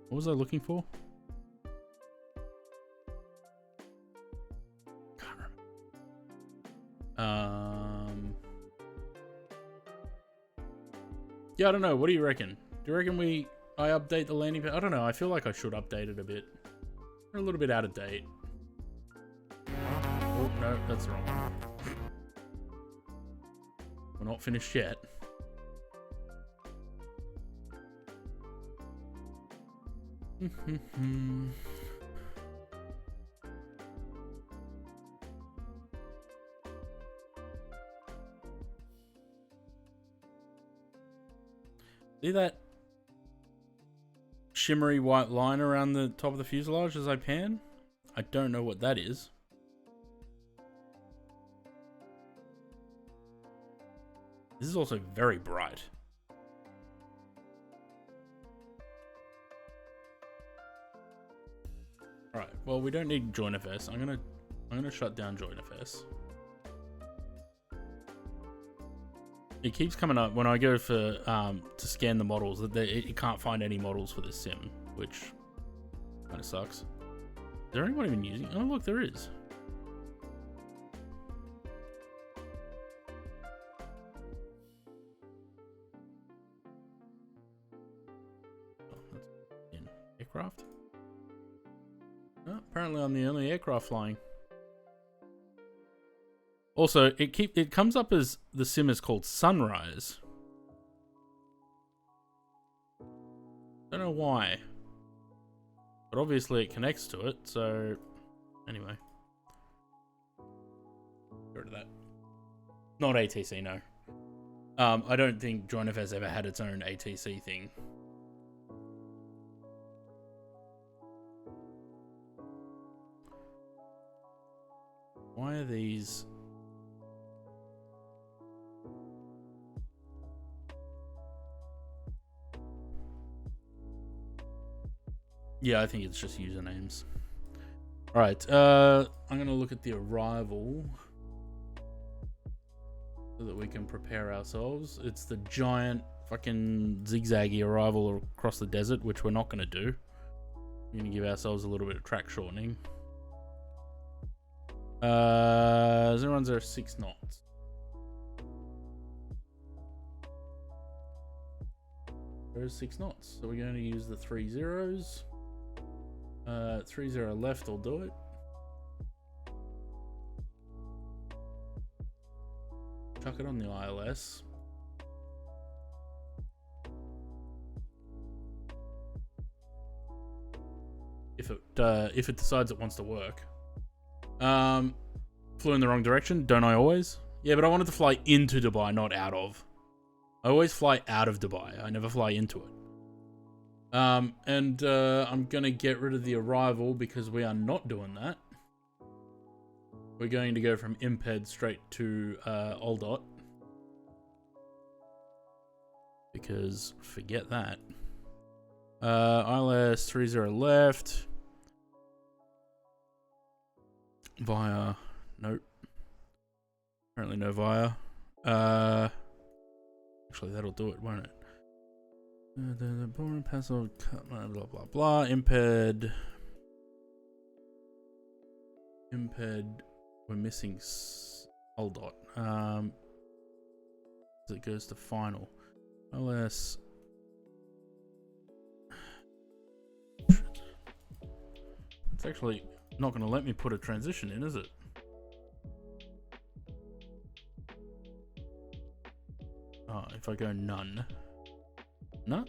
Speaker 1: What was I looking for? Yeah, I don't know. What do you reckon? Do you reckon I update the landing page? I don't know. I feel like I should update it a bit. We're a little bit out of date. Oh, no, that's the wrong one. We're not finished yet. See that shimmery white line around the top of the fuselage as I pan? I don't know what that is. This is also very bright. Alright, well we don't need join FS. I'm gonna shut down join FS. It keeps coming up when I go for to scan the models that it can't find any models for this sim, which kind of sucks. Is there anyone even using? Oh look, there is. Oh, that's in aircraft. Oh, apparently, I'm the only aircraft flying. Also, it comes up as the sim is called Sunrise. Don't know why, but obviously it connects to it. So, anyway, get rid of that. Not ATC, no. I don't think JoinF has ever had its own ATC thing. Why are these? Yeah, I think it's just usernames. Alright, I'm gonna look at the arrival so that we can prepare ourselves. It's the giant fucking zigzaggy arrival across the desert, which we're not gonna do. We're gonna give ourselves a little bit of track shortening. 0106 knots. There's 6 knots. So we're going to use the 3 zeros. 30 left will do it. Chuck it on the ILS. If it decides it wants to work. Flew in the wrong direction, don't I always? Yeah, but I wanted to fly into Dubai, not out of. I always fly out of Dubai. I never fly into it. I'm gonna get rid of the arrival because we are not doing that. We're going to go from Imped straight to Oldot. Because forget that. ILS 30 left. Via. Nope. Apparently no via. Actually, that'll do it, won't it? The boring passive blah blah blah. Imped. We're missing Oldot. It goes to final. LS. It's actually not going to let me put a transition in, is it? Oh, if I go none. No?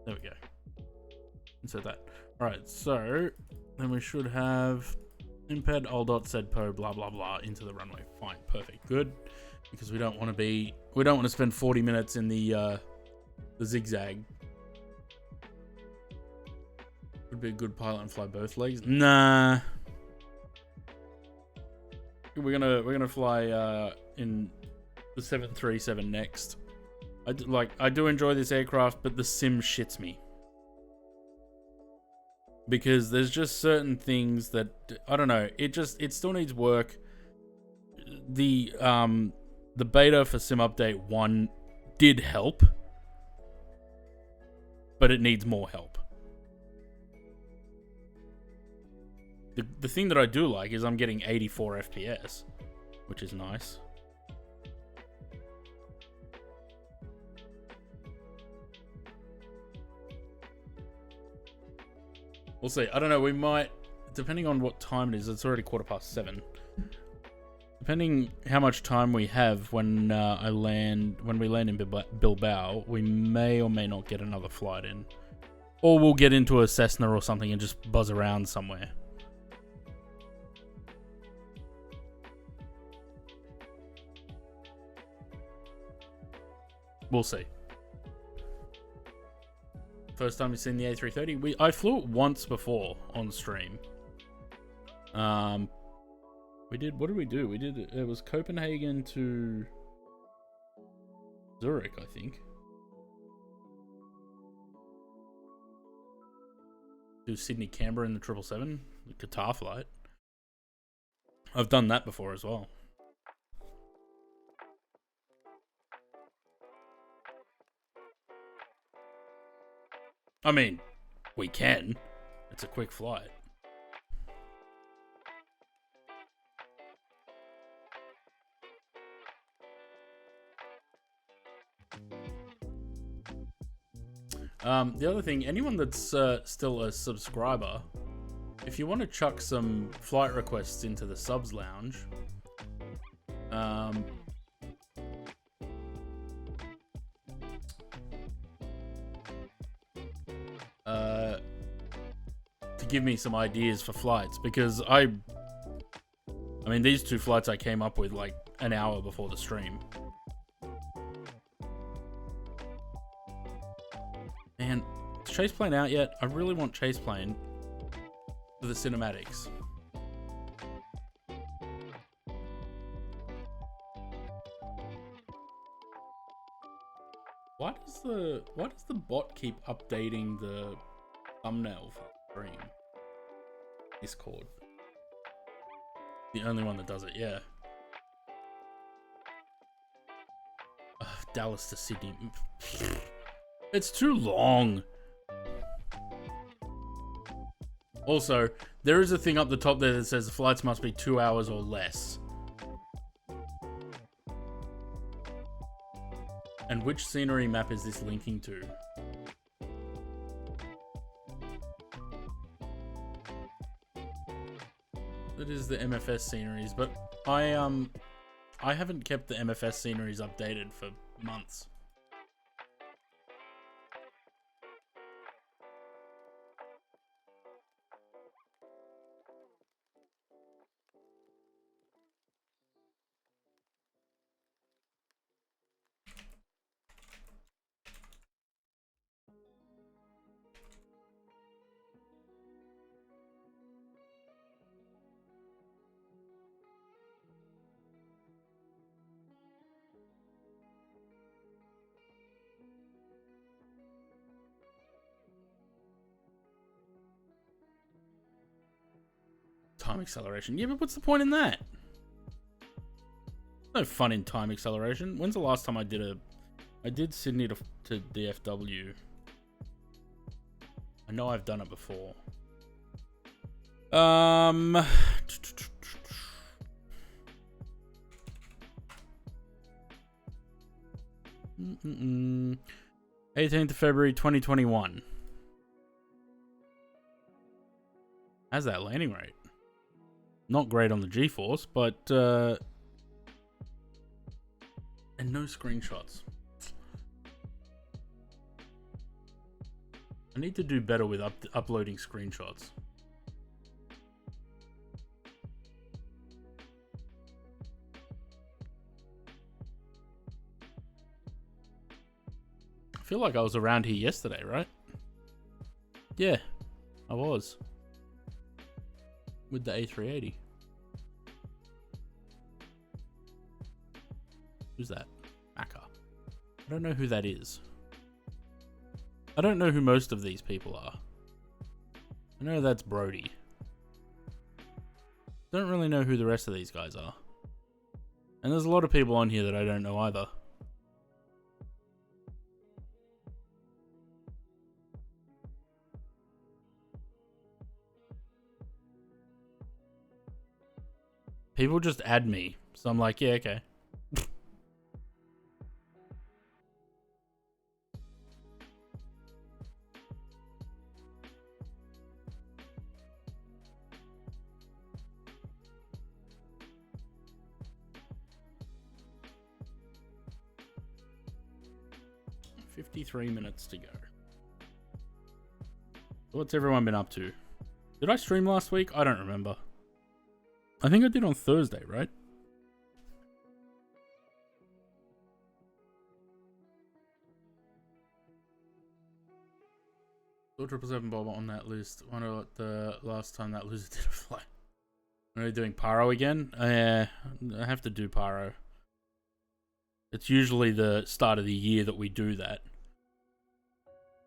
Speaker 1: There we go. Insert that. Alright, so then we should have Imped, Oldot, Sedpo, blah blah blah into the runway. Fine, perfect, good. Because we don't want to spend 40 minutes in the zigzag. Would be a good pilot and fly both legs. Nah. We're gonna fly in the 737 next. I do enjoy this aircraft, but the sim shits me. Because there's just certain things that I don't know. It still needs work. The beta for Sim Update 1 did help, but it needs more help. The thing that I do like is I'm getting 84 FPS, which is nice. We'll see. I don't know. We might, depending on what time it is. It's already 7:15. Depending how much time we have when we land in Bilbao, we may or may not get another flight in, or we'll get into a Cessna or something and just buzz around somewhere. We'll see. First time you've seen the A330. I flew it once before on stream. We did. What did we do? It was Copenhagen to Zurich, I think. To Sydney, Canberra in the 777, the Qatar flight. I've done that before as well. I mean, we can. It's a quick flight. The other thing, anyone that's still a subscriber, if you want to chuck some flight requests into the subs lounge, to give me some ideas for flights, because I mean, these two flights I came up with like an hour before the stream. Man, is Chase Plane out yet? I really want Chase Plane for the cinematics. Why does the bot keep updating the thumbnail for the stream? Discord. The only one that does it, yeah. Dallas to Sydney. It's too long. Also, there is a thing up the top there that says the flights must be 2 hours or less. And which scenery map is this linking to? That is the MFS sceneries, but I haven't kept the MFS sceneries updated for months. Time acceleration. Yeah, but what's the point in that? No fun in time acceleration. When's the last time I did Sydney to DFW? I know I've done it before. 18th of February 2021. How's that landing rate? Not great on the G-force, but and no screenshots. I need to do better with uploading screenshots. I feel like I was around here yesterday, right? Yeah, I was. With the A380. Who's that? Macca. I don't know who that is. I don't know who most of these people are. I know that's Brody. Don't really know who the rest of these guys are. And there's a lot of people on here that I don't know either. People just add me, so I'm like, yeah, okay. 53 minutes to go. What's everyone been up to? Did I stream last week? I don't remember. I think I did on Thursday, right? Saw 777 Bob on that list. Wonder what the last time that loser did a flight. Are we doing Pyro again? I have to do Pyro. It's usually the start of the year that we do that.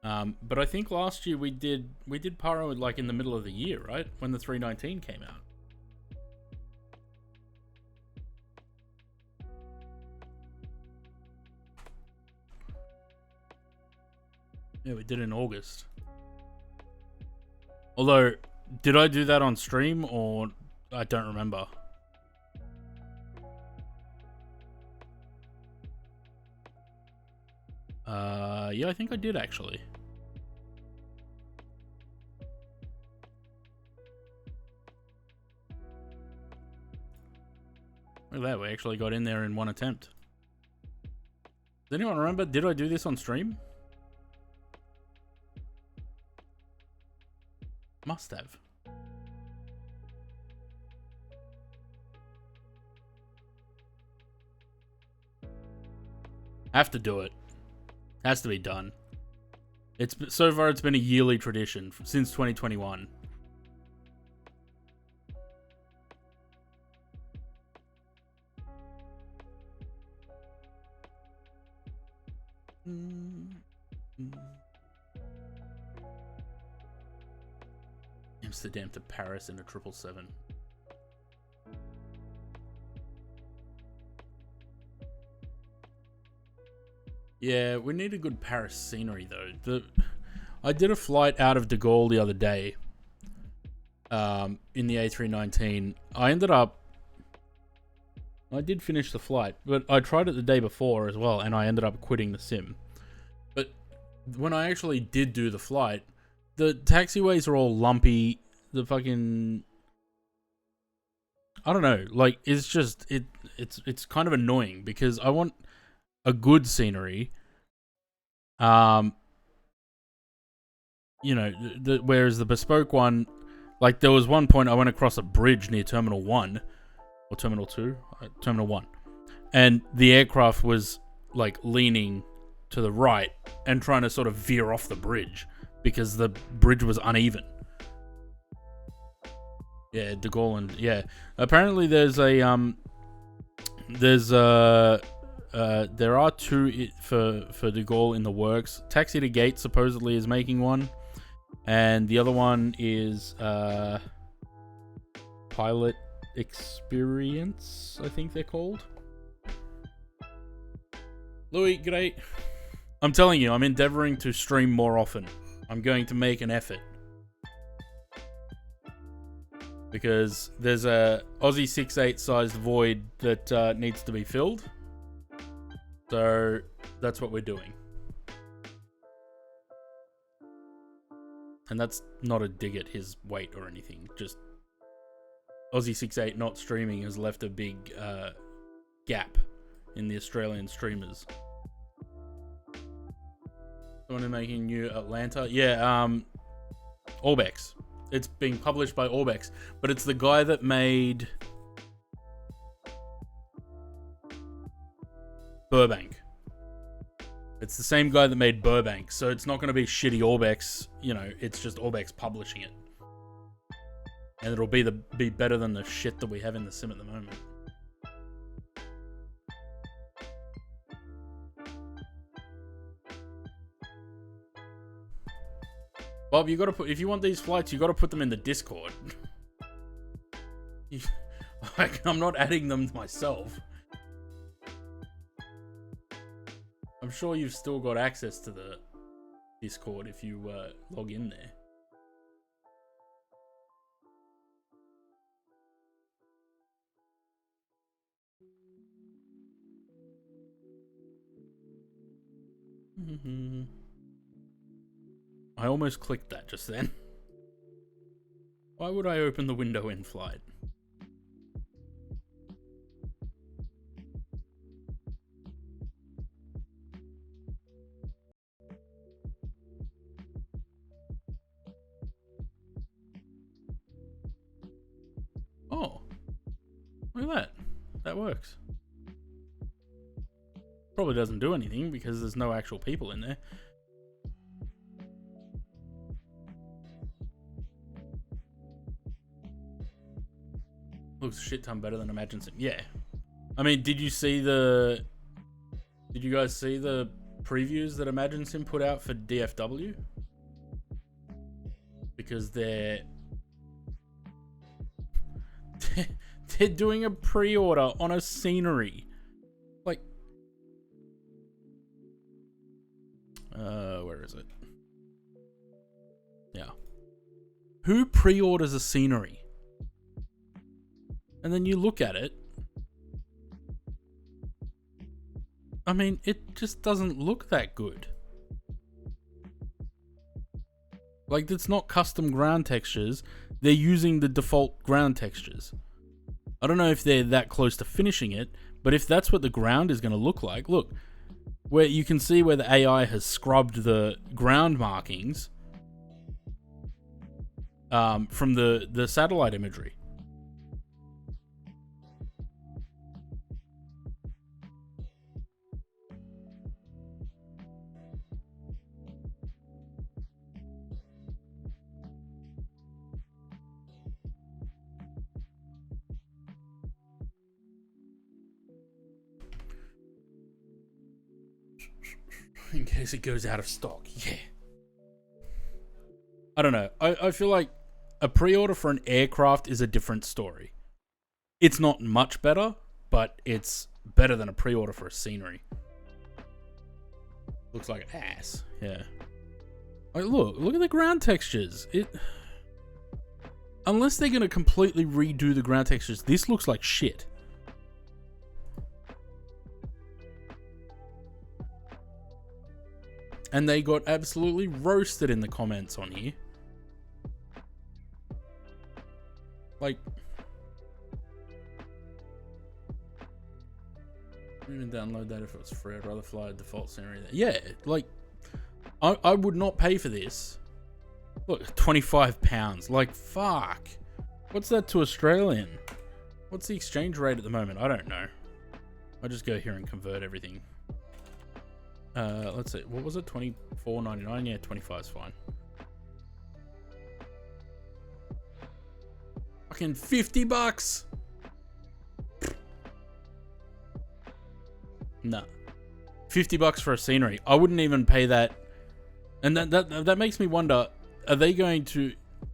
Speaker 1: But I think last year we did Pyro like in the middle of the year, right? When the 319 came out. Yeah, we did in August. Although, did I do that on stream or I don't remember? Yeah, I think I did actually. Look at that, we actually got in there in one attempt. Does anyone remember? Did I do this on stream? Must have. Have to do it. Has to be done. It's so far it's been a yearly tradition since 2021. Amsterdam to Paris in a 777. Yeah, we need a good Paris scenery though. I did a flight out of De Gaulle the other day. In the A319. I did finish the flight, but I tried it the day before as well, and I ended up quitting the sim. But when I actually did do the flight, the taxiways are all lumpy. The fucking, I don't know, like it's just it's kind of annoying because I want a good scenery. You know, whereas the bespoke one, like there was one point I went across a bridge near Terminal 1 or Terminal 2, Terminal 1, and the aircraft was like leaning to the right and trying to sort of veer off the bridge because the bridge was uneven. Yeah, De Gaulle and yeah. Apparently, there are two for De Gaulle in the works. Taxi to Gate supposedly is making one, and the other one is Pilot Experience, I think they're called. Louis, g'day. I'm telling you, I'm endeavoring to stream more often. I'm going to make an effort. Because there's a Aussie 6'8" sized void that needs to be filled. So that's what we're doing. And that's not a dig at his weight or anything. Just Aussie 6'8" not streaming has left a big gap in the Australian streamers. Someone making new Atlanta? Yeah, Orbex. It's being published by Orbex, but it's the guy that made Burbank. It's the same guy that made Burbank, so it's not going to be shitty Orbex. You know, it's just Orbex publishing it, and it'll be better than the shit that we have in the sim at the moment. Bob, you gotta put, if you want these flights, you gotta put them in the Discord. Like, I'm not adding them myself. I'm sure you've still got access to the Discord if you log in there. I almost clicked that just then. Why would I open the window in flight? Look at that. That works. Probably doesn't do anything because there's no actual people in there. Looks a shit ton better than Imagine Sim. Yeah. I mean, did you guys see the previews that Imagine Sim put out for DFW? Because they're doing a pre-order on a scenery. Like, where is it? Yeah. Who pre-orders a scenery? And then you look at it. I mean, it just doesn't look that good. Like, it's not custom ground textures. They're using the default ground textures. I don't know if they're that close to finishing it, but if that's what the ground is going to look like, look, where you can see where the AI has scrubbed the ground markings from the satellite imagery. In case it goes out of stock. Yeah. I don't know. I feel like a pre-order for an aircraft is a different story. It's not much better, but it's better than a pre-order for a scenery. Looks like ass. Yeah. Like, look at the ground textures. Unless they're going to completely redo the ground textures, this looks like shit. And they got absolutely roasted in the comments on here. Like, I wouldn't even download that if it was free. I'd rather fly a default scenery there. Yeah, like, I would not pay for this. Look, £25. Like, fuck. What's that to Australian? What's the exchange rate at the moment? I don't know. I'll just go here and convert everything. Let's see. What was it? $24.99? Yeah, 25 is fine. Fucking $50. Nah. $50 for a scenery. I wouldn't even pay that. And that makes me wonder, are they going to,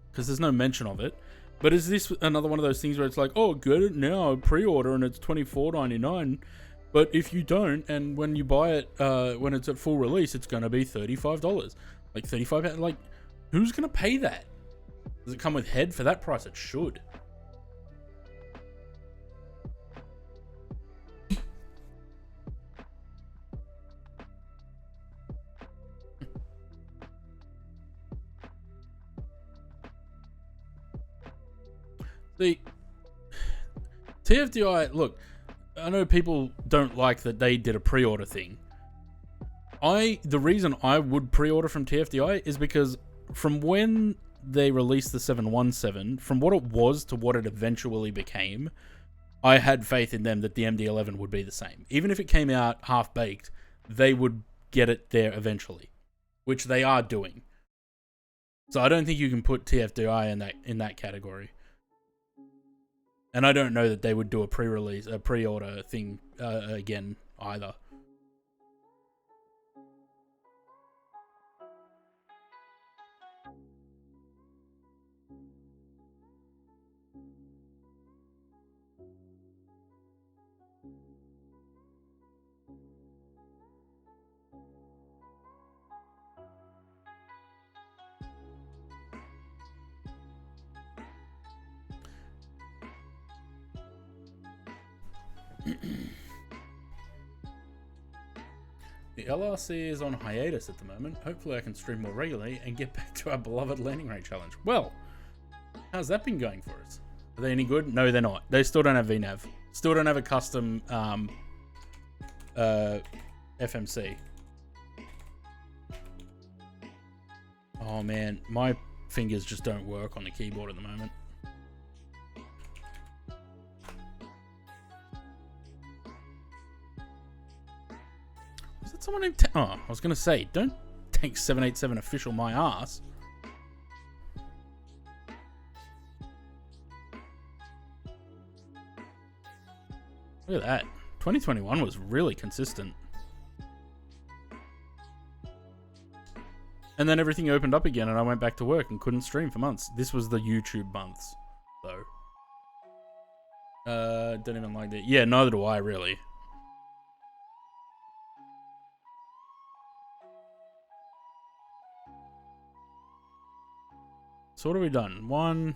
Speaker 1: because there's no mention of it, but is this another one of those things where it's like, oh, get it now, pre-order, and it's $24.99. But if you don't, and when you buy it, when it's at full release, it's going to be $35. Like $35, like, who's going to pay that? Does it come with head? For that price, it should. See, TFDI, look, I know people don't like that they did a pre-order thing. The reason I would pre-order from TFDI is because from when they released the 717, from what it was to what it eventually became, I had faith in them that the MD-11 would be the same. Even if it came out half-baked, they would get it there eventually, which they are doing. So I don't think you can put TFDI in that category. And I don't know that they would do a pre-order thing again either. The LRC is on hiatus at the moment. Hopefully I can stream more regularly and get back to our beloved landing rate challenge. Well, how's that been going for us? Are they any good? No, they're not. They still don't have VNAV. Still don't have a custom FMC. Oh man, my fingers just don't work on the keyboard at the moment. Was that someone named... Oh, I was going to say, don't take 787 official my ass. Look at that. 2021 was really consistent. And then everything opened up again and I went back to work and couldn't stream for months. This was the YouTube months, though. Don't even like that. Yeah, neither do I, really. So what have we done? 1,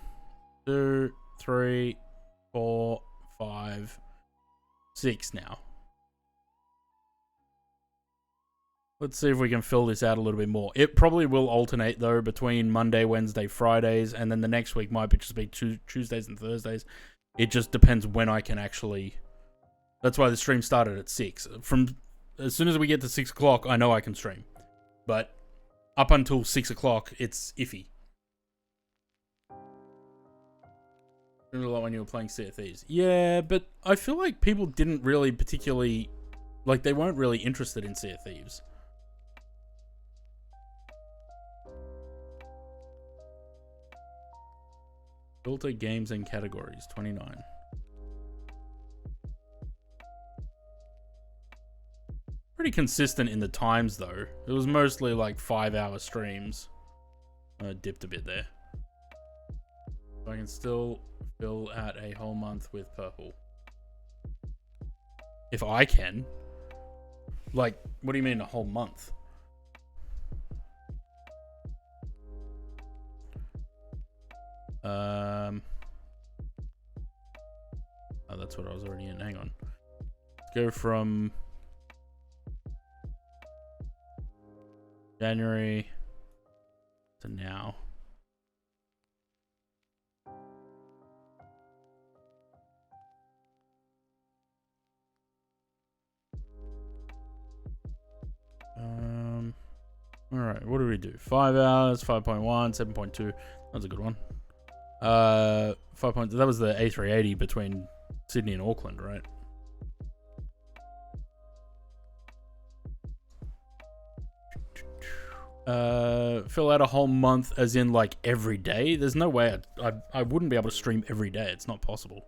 Speaker 1: 2, 3, 4, 5, 6 now. Let's see if we can fill this out a little bit more. It probably will alternate, though, between Monday, Wednesday, Fridays, and then the next week might just be Tuesdays and Thursdays. It just depends when I can actually... That's why the stream started at 6. From as soon as we get to 6 o'clock, I know I can stream. But up until 6 o'clock, it's iffy. A lot when you were playing Sea of Thieves. Yeah, but I feel like people didn't really particularly... Like, they weren't really interested in Sea of Thieves. Filter games and categories, 29. Pretty consistent in the times, though. It was mostly like 5-hour streams. I dipped a bit there. I can still fill out a whole month with purple. If I can. Like, what do you mean a whole month? Oh, that's what I was already in. Hang on. Let's go from January to now. All right, what do we do? 5 hours, 5.1, 7.2. That's a good one. 5 points. That was the A380 between Sydney and Auckland, right? Fill out a whole month as in like every day. There's no way I wouldn't be able to stream every day. It's not possible.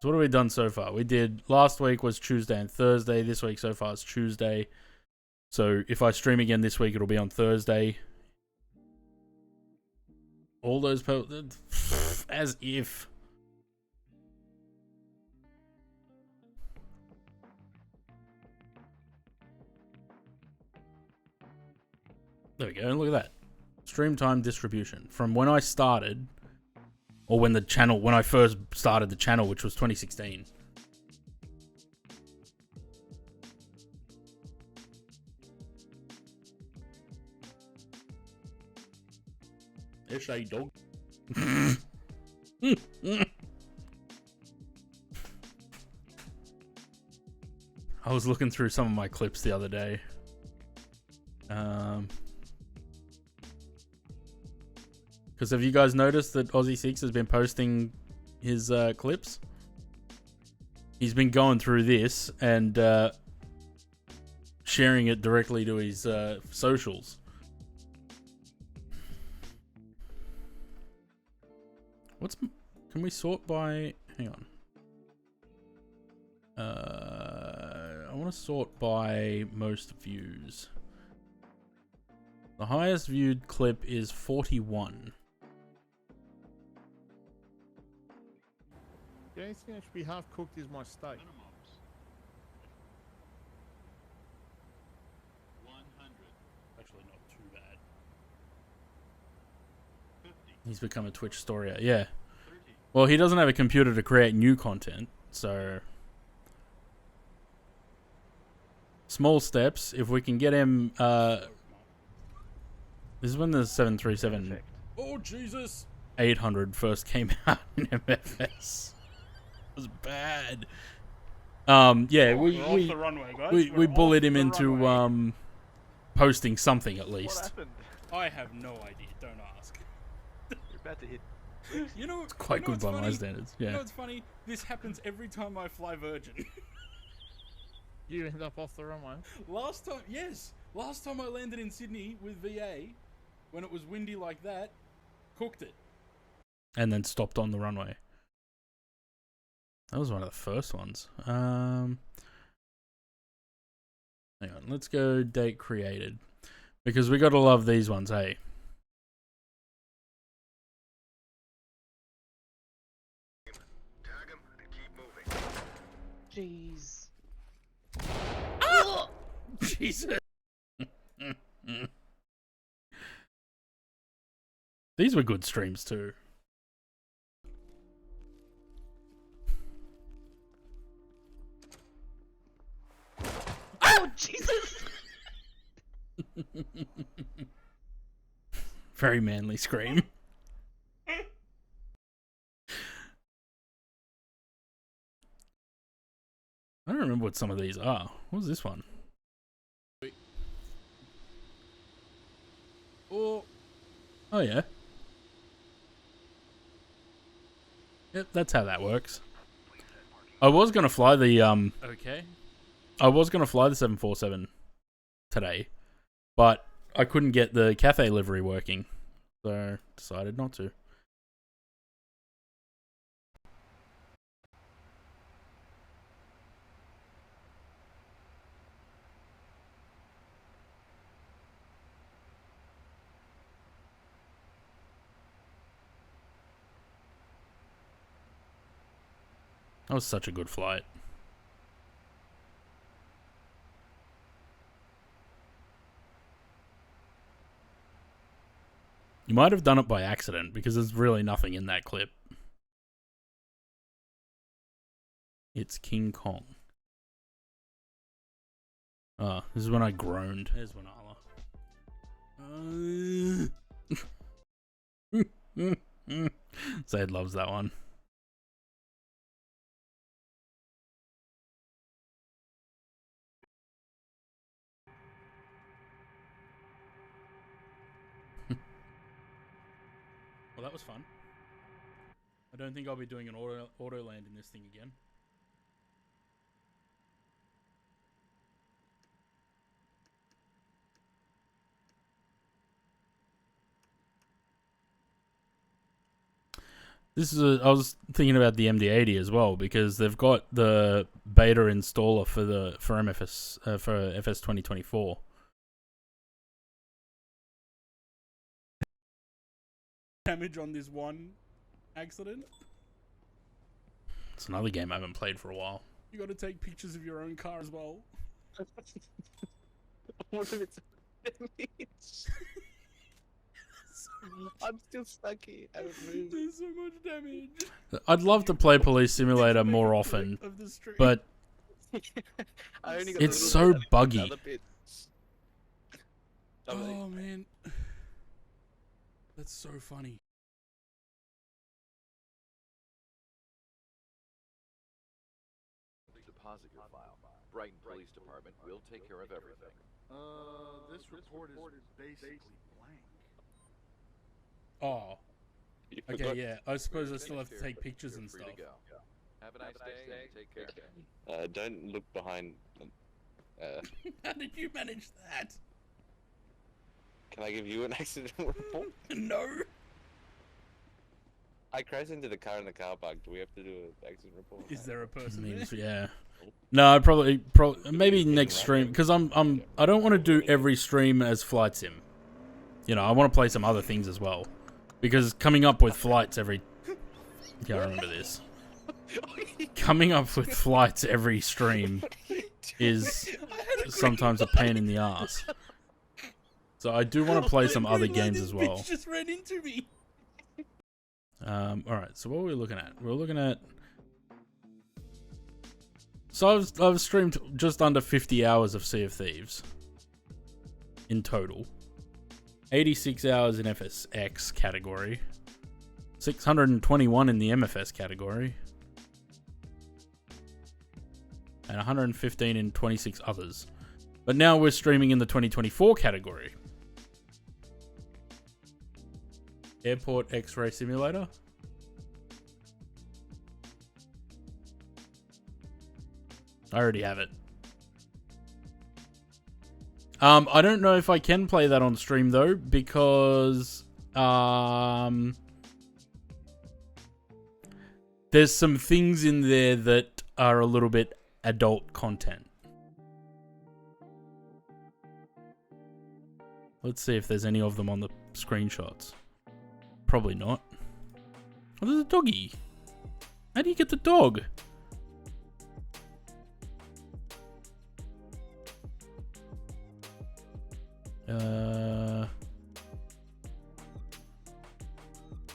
Speaker 1: So what have we done so far? We did last week was Tuesday and Thursday. This week so far is Tuesday. So if I stream again this week, it'll be on Thursday. All those as if. There we go. Look at that. Stream time distribution from when I started, or when I first started the channel, which was 2016. It's a dog. I was looking through some of my clips the other day. Because have you guys noticed that Aussie Six has been posting his clips? He's been going through this and sharing it directly to his socials. Can we sort by... Hang on. I want to sort by most views. The highest viewed clip is 41.
Speaker 3: The only thing that should be half cooked is my steak.
Speaker 1: 100. Actually, not too bad. 50. He's become a Twitch story. Yeah. 30. Well, he doesn't have a computer to create new content, so small steps. If we can get him, this is when the 737.
Speaker 2: Perfect.
Speaker 1: Oh Jesus! 800 first came out in MFS. It was bad. Yeah, we
Speaker 3: the runway, guys.
Speaker 1: we bullied him into posting something at least.
Speaker 2: What happened?
Speaker 1: I have no idea. Don't ask.
Speaker 2: You're about to hit
Speaker 1: You know, it's
Speaker 4: quite good by my standards. Yeah.
Speaker 1: You know what's funny? This happens every time I fly Virgin.
Speaker 3: You end up off the runway.
Speaker 1: Last time I landed in Sydney with VA, when it was windy like that, cooked it.
Speaker 4: And then stopped on the runway. That was one of the first ones. Hang on, let's go date created. Because we gotta love these ones, hey?
Speaker 2: Tag him and keep moving.
Speaker 5: Jeez.
Speaker 1: Ah! Jesus.
Speaker 4: These were good streams too.
Speaker 5: Oh, Jesus!
Speaker 4: Very manly scream. I don't remember what some of these are. What was this one? Oh yeah. Yep, that's how that works. I was gonna fly the
Speaker 1: Okay.
Speaker 4: I was gonna fly the 747 today, but I couldn't get the cafe livery working, so decided not to. That was such a good flight. You might have done it by accident because there's really nothing in that clip. It's King Kong. Oh, this is when I groaned. There's Wanala. Zaid loves that one. Well, that was fun. I don't think I'll be doing an auto land in this thing again. I was thinking about the MD-80 as well because they've got the beta installer for MFS for FS 2024.
Speaker 1: Damage on this one accident.
Speaker 4: It's another game I haven't played for a while.
Speaker 1: You got to take pictures of your own car as well.
Speaker 5: What if it's damage? I'm still stuck here. I haven't moved.
Speaker 1: There's so much damage.
Speaker 4: I'd love to play Police Simulator more often, but
Speaker 5: I only got
Speaker 4: it's
Speaker 5: the
Speaker 4: so
Speaker 5: little bit,
Speaker 4: buggy.
Speaker 5: other bits.
Speaker 1: Oh man, that's so funny.
Speaker 6: Deposit your file. Brighton Police Department will take care of everything.
Speaker 3: This report is basically blank.
Speaker 1: Oh,
Speaker 5: You
Speaker 1: okay,
Speaker 5: forgot-
Speaker 1: yeah. I suppose I still have to take pictures and
Speaker 6: Free
Speaker 1: stuff.
Speaker 6: to go. Have a nice day. Take care.
Speaker 5: Don't look behind.
Speaker 1: How did you manage that?
Speaker 5: Can I give you an accident report?
Speaker 1: No.
Speaker 5: I crashed into the car in the car park. Do we have to do an accident report?
Speaker 1: Is there a person
Speaker 4: Means,
Speaker 1: there?
Speaker 4: yeah. No, I'd probably maybe next stream because I don't want to do every stream as flight sim. You know, I want to play some other things as well because coming up with flights every. Yeah, I remember this. Coming up with flights every stream is sometimes a pain in the ass. So I do want to play some other games as well.
Speaker 1: Bitch just ran into me.
Speaker 4: Alright, so what were we looking at? We're looking at... So I've streamed just under 50 hours of Sea of Thieves. In total. 86 hours in FSX category. 621 in the MFS category. And 115 in 26 others. But now we're streaming in the 2024 category. Airport X-Ray Simulator. I already have it. I don't know if I can play that on stream though, because there's some things in there that are a little bit adult content. Let's see if there's any of them on the screenshots. Probably not. Oh, there's a doggy. How do you get the dog?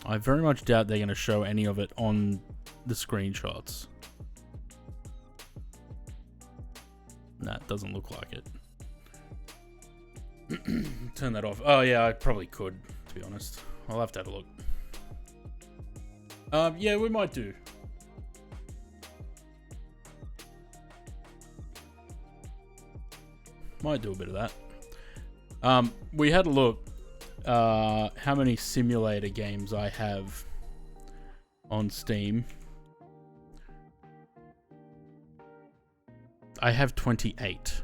Speaker 4: I very much doubt they're going to show any of it on the screenshots. Nah, it doesn't look like it. Turn that off. Oh yeah, I probably could, to be honest. I'll have to have a look. Yeah, we might do. Might do a bit of that. We had a look how many simulator games I have on Steam. I have 28.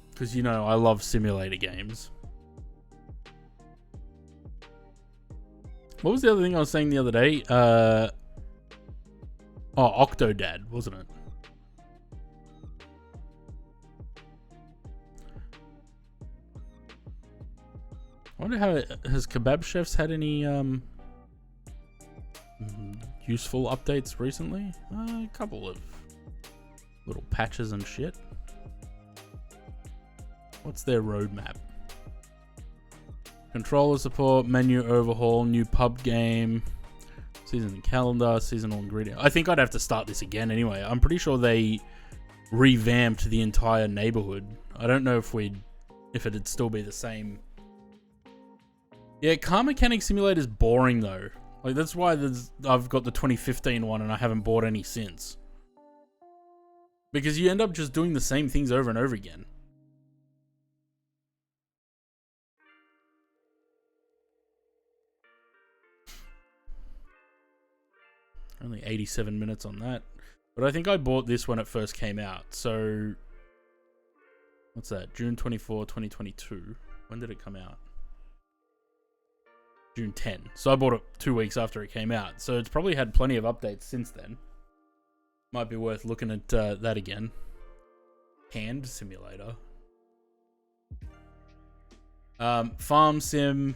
Speaker 4: Because, you know, I love simulator games. What was the other thing I was saying the other day? Octodad, wasn't it? I wonder how has Kebab Chefs had any useful updates recently? A couple of little patches and shit. What's their roadmap? Controller support, menu overhaul, new pub game, season calendar, seasonal ingredient. I think I'd have to start this again anyway. I'm pretty sure they revamped the entire neighborhood. I don't know if it'd still be the same. Yeah, Car Mechanic Simulator's boring though. Like that's why I've got the 2015 one and I haven't bought any since. Because you end up just doing the same things over and over again. Only 87 minutes on that. But I think I bought this when it first came out. So, what's that? June 24, 2022. When did it come out? June 10. So I bought it 2 weeks after it came out. So it's probably had plenty of updates since then. Might be worth looking at that again. Hand Simulator. Farm Sim.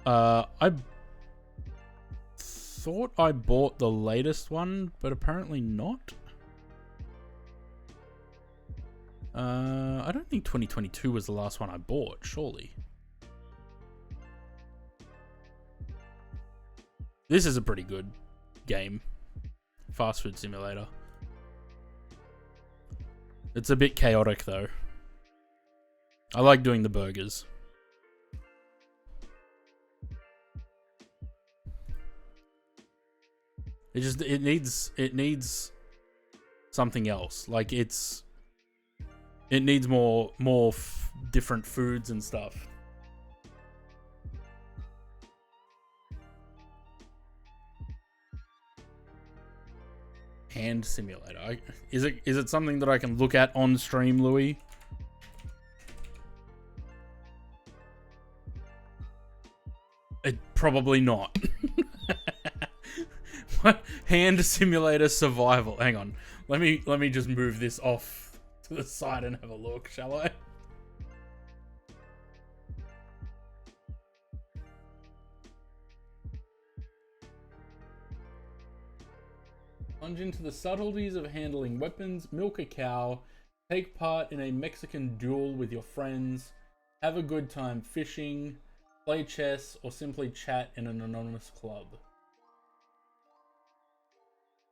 Speaker 4: I thought I bought the latest one, but apparently not. I don't think 2022 was the last one I bought, surely. This is a pretty good game. Fast food simulator. It's a bit chaotic though. I like doing the burgers. It needs something else. Like it needs more different foods and stuff. Hand simulator. Is it something that I can look at on stream, Louis? Probably not. What? Hand simulator survival. Hang on. Let me just move this off to the side and have a look, shall I? Plunge into the subtleties of handling weapons, milk a cow, take part in a Mexican duel with your friends, have a good time fishing, play chess, or simply chat in an anonymous club.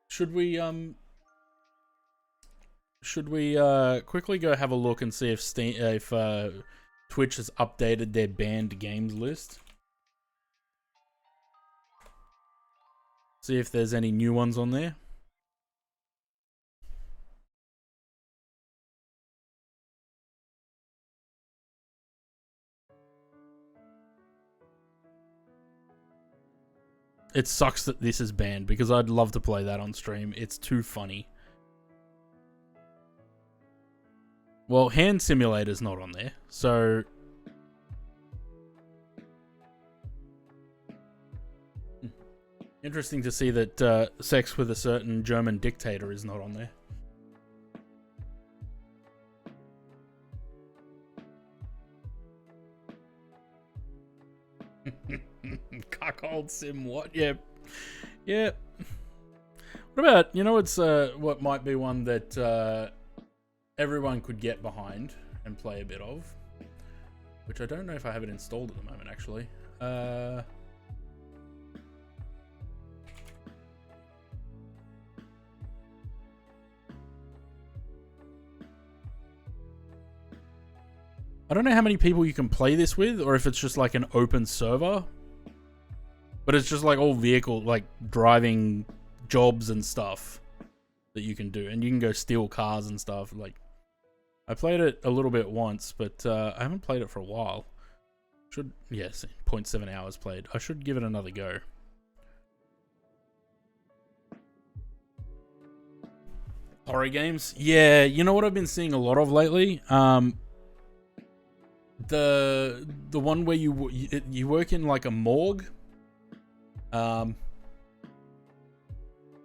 Speaker 4: Should we quickly go have a look and see if Twitch has updated their banned games list? See if there's any new ones on there. it sucks that this is banned because I'd love to play that on stream. It's too funny. Well, Hand Simulator's not on there, so... Interesting to see that Sex with a Certain German Dictator is not on there. Cuckold sim, what? Yeah. Yeah. What about, you know, it's what might be one that everyone could get behind and play a bit of, which I don't know if I have it installed at the moment, actually. I don't know how many people you can play this with, or if it's just like an open server. But it's just like all vehicle, like driving jobs and stuff that you can do. And you can go steal cars and stuff. Like, I played it a little bit once, but I haven't played it for a while. Yes, 0.7 hours played. I should give it another go. Horror games? Yeah, you know what I've been seeing a lot of lately? The one where you work in like a morgue. I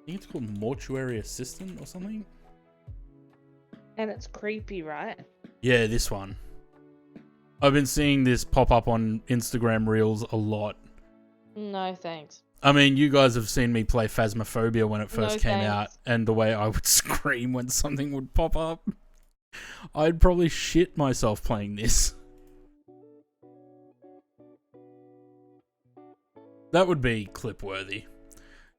Speaker 4: think it's called Mortuary Assistant or something.
Speaker 7: And it's creepy, right?
Speaker 4: Yeah, this one. I've been seeing this pop up on Instagram Reels a lot.
Speaker 7: No, thanks.
Speaker 4: I mean, you guys have seen me play Phasmophobia when it first came out, and the way I would scream when something would pop up. I'd probably shit myself playing this. That would be clip worthy.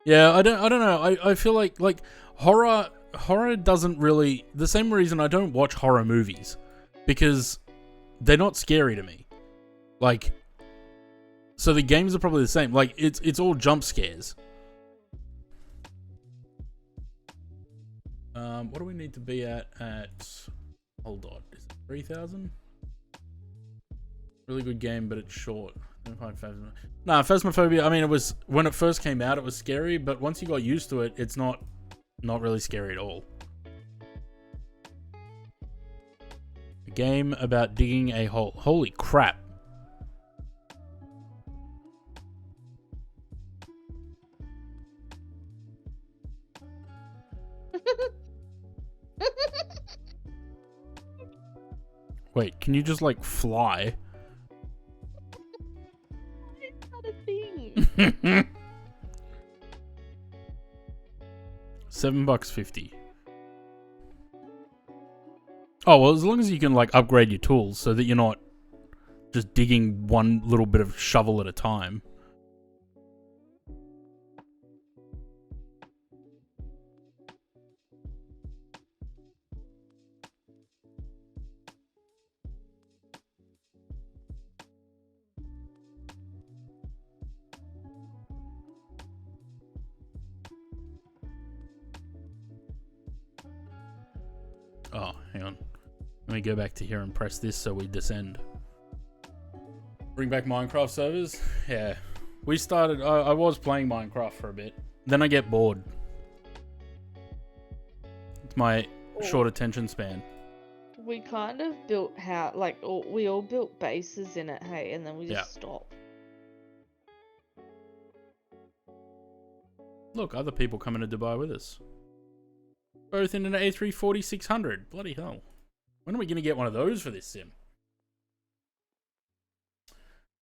Speaker 4: Yeah, I don't know. I feel like horror doesn't really, the same reason I don't watch horror movies, because they're not scary to me. Like, so the games are probably the same. Like, it's all jump scares. What do we need to be at hold on, is it 3,000? Really good game, but it's short. Nah, Phasmophobia, I mean, it was, when it first came out, it was scary, but once you got used to it, it's not really scary at all. A game about digging a hole. Holy crap. Wait, can you just, like, fly? $7.50. Oh, well, as long as you can, like, upgrade your tools so that you're not just digging one little bit of shovel at a time. Oh, hang on. Let me go back to here and press this so we descend. Bring back Minecraft servers? Yeah. We started... I was playing Minecraft for a bit. Then I get bored. It's my short attention span.
Speaker 7: We kind of built we all built bases in it, hey, and then we just stopped.
Speaker 4: Look, other people coming to Dubai with us. Both in an A340-600. Bloody hell. When are we going to get one of those for this sim?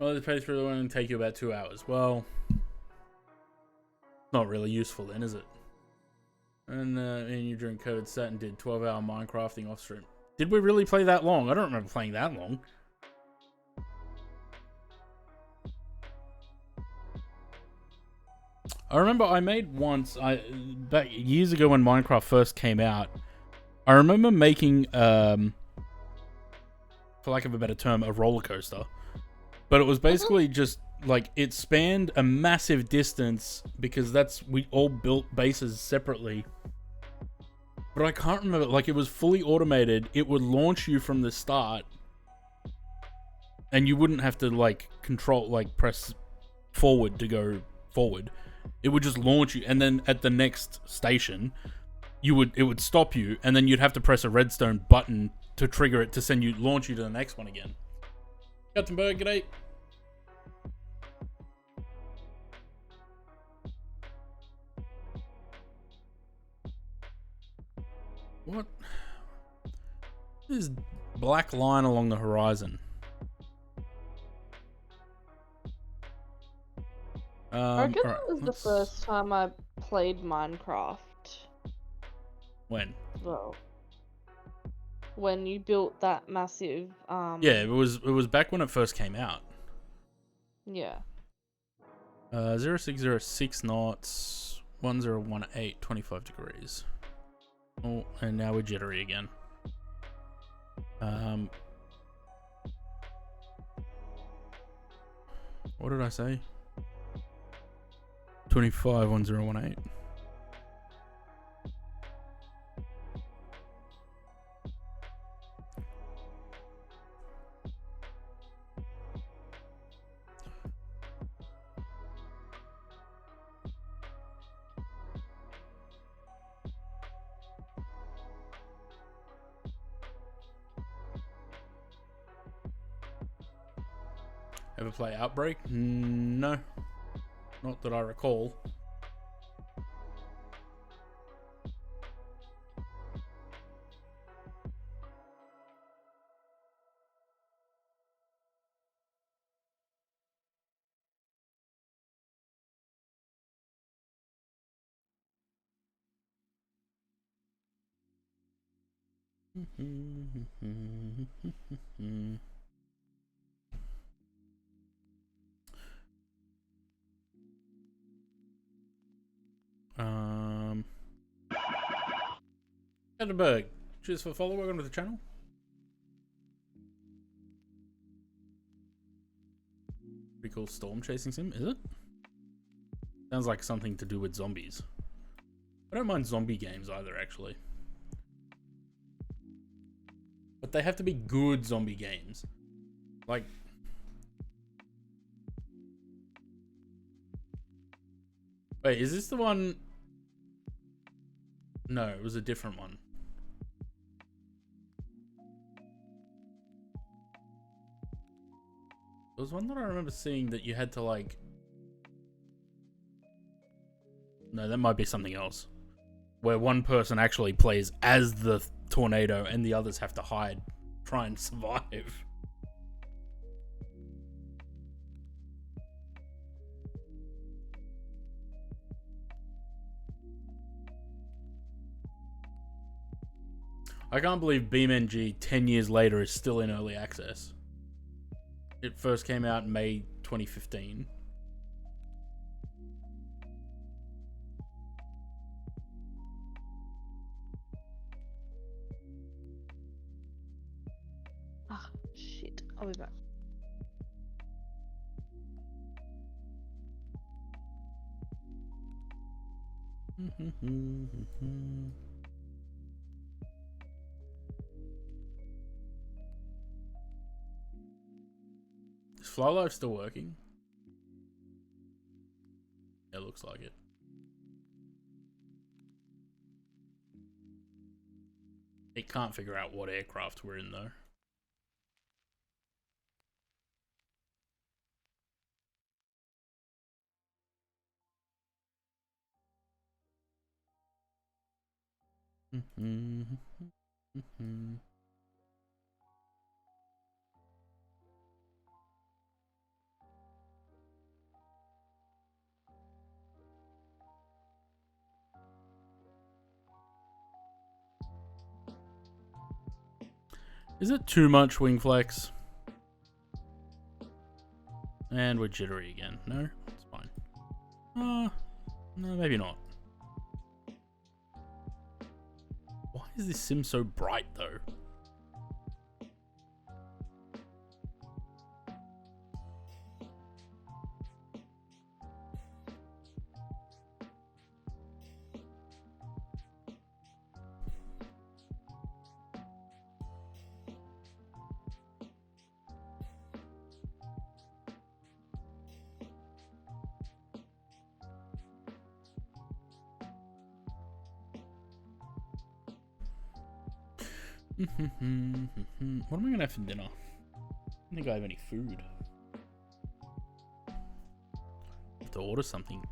Speaker 4: Well, the pay through the one and take you about 2 hours. Well, not really useful then, is it? And you during COVID sat and did 12-hour Minecrafting off stream. Did we really play that long? I don't remember playing that long. I remember I made once, back years ago when Minecraft first came out, I remember making, for lack of a better term, a roller coaster. But it was basically just, like, it spanned a massive distance because we all built bases separately. But I can't remember, like, it was fully automated. It would launch you from the start. And you wouldn't have to, like, press forward to go forward, it would just launch you, and then at the next station, it would stop you, and then you'd have to press a redstone button to trigger it to launch you to the next one again. Captain Berg, g'day. What? This black line along the horizon.
Speaker 7: I reckon
Speaker 4: alright,
Speaker 7: that was the first time I played Minecraft.
Speaker 4: When?
Speaker 7: Well, when you built that massive,
Speaker 4: Yeah, it was back when it first came out.
Speaker 7: Yeah.
Speaker 4: 0606 knots, 1018, 25 degrees. Oh, and now we're jittery again. What did I say? 25, 1018. Ever play Outbreak? No. Not that I recall. Edinburgh, cheers for the follow. Welcome to the channel. Pretty cool storm chasing sim, is it? Sounds like something to do with zombies. I don't mind zombie games either, actually. But they have to be good zombie games. Like... Wait, is this the one... No, it was a different one. There was one that I remember seeing that you had to like... No, that might be something else. Where one person actually plays as the tornado and the others have to hide, try and survive. I can't believe BeamNG 10 years later is still in early access. It first came out in May 2015.
Speaker 7: Ah, shit. I'll be back.
Speaker 4: Is Flylife still working? It looks like it. It can't figure out what aircraft we're in though. Is it too much wing flex? And we're jittery again. No, it's fine. No, maybe not. Why is this sim so bright though? What am I gonna have for dinner? I don't think I have any food. Have to order something.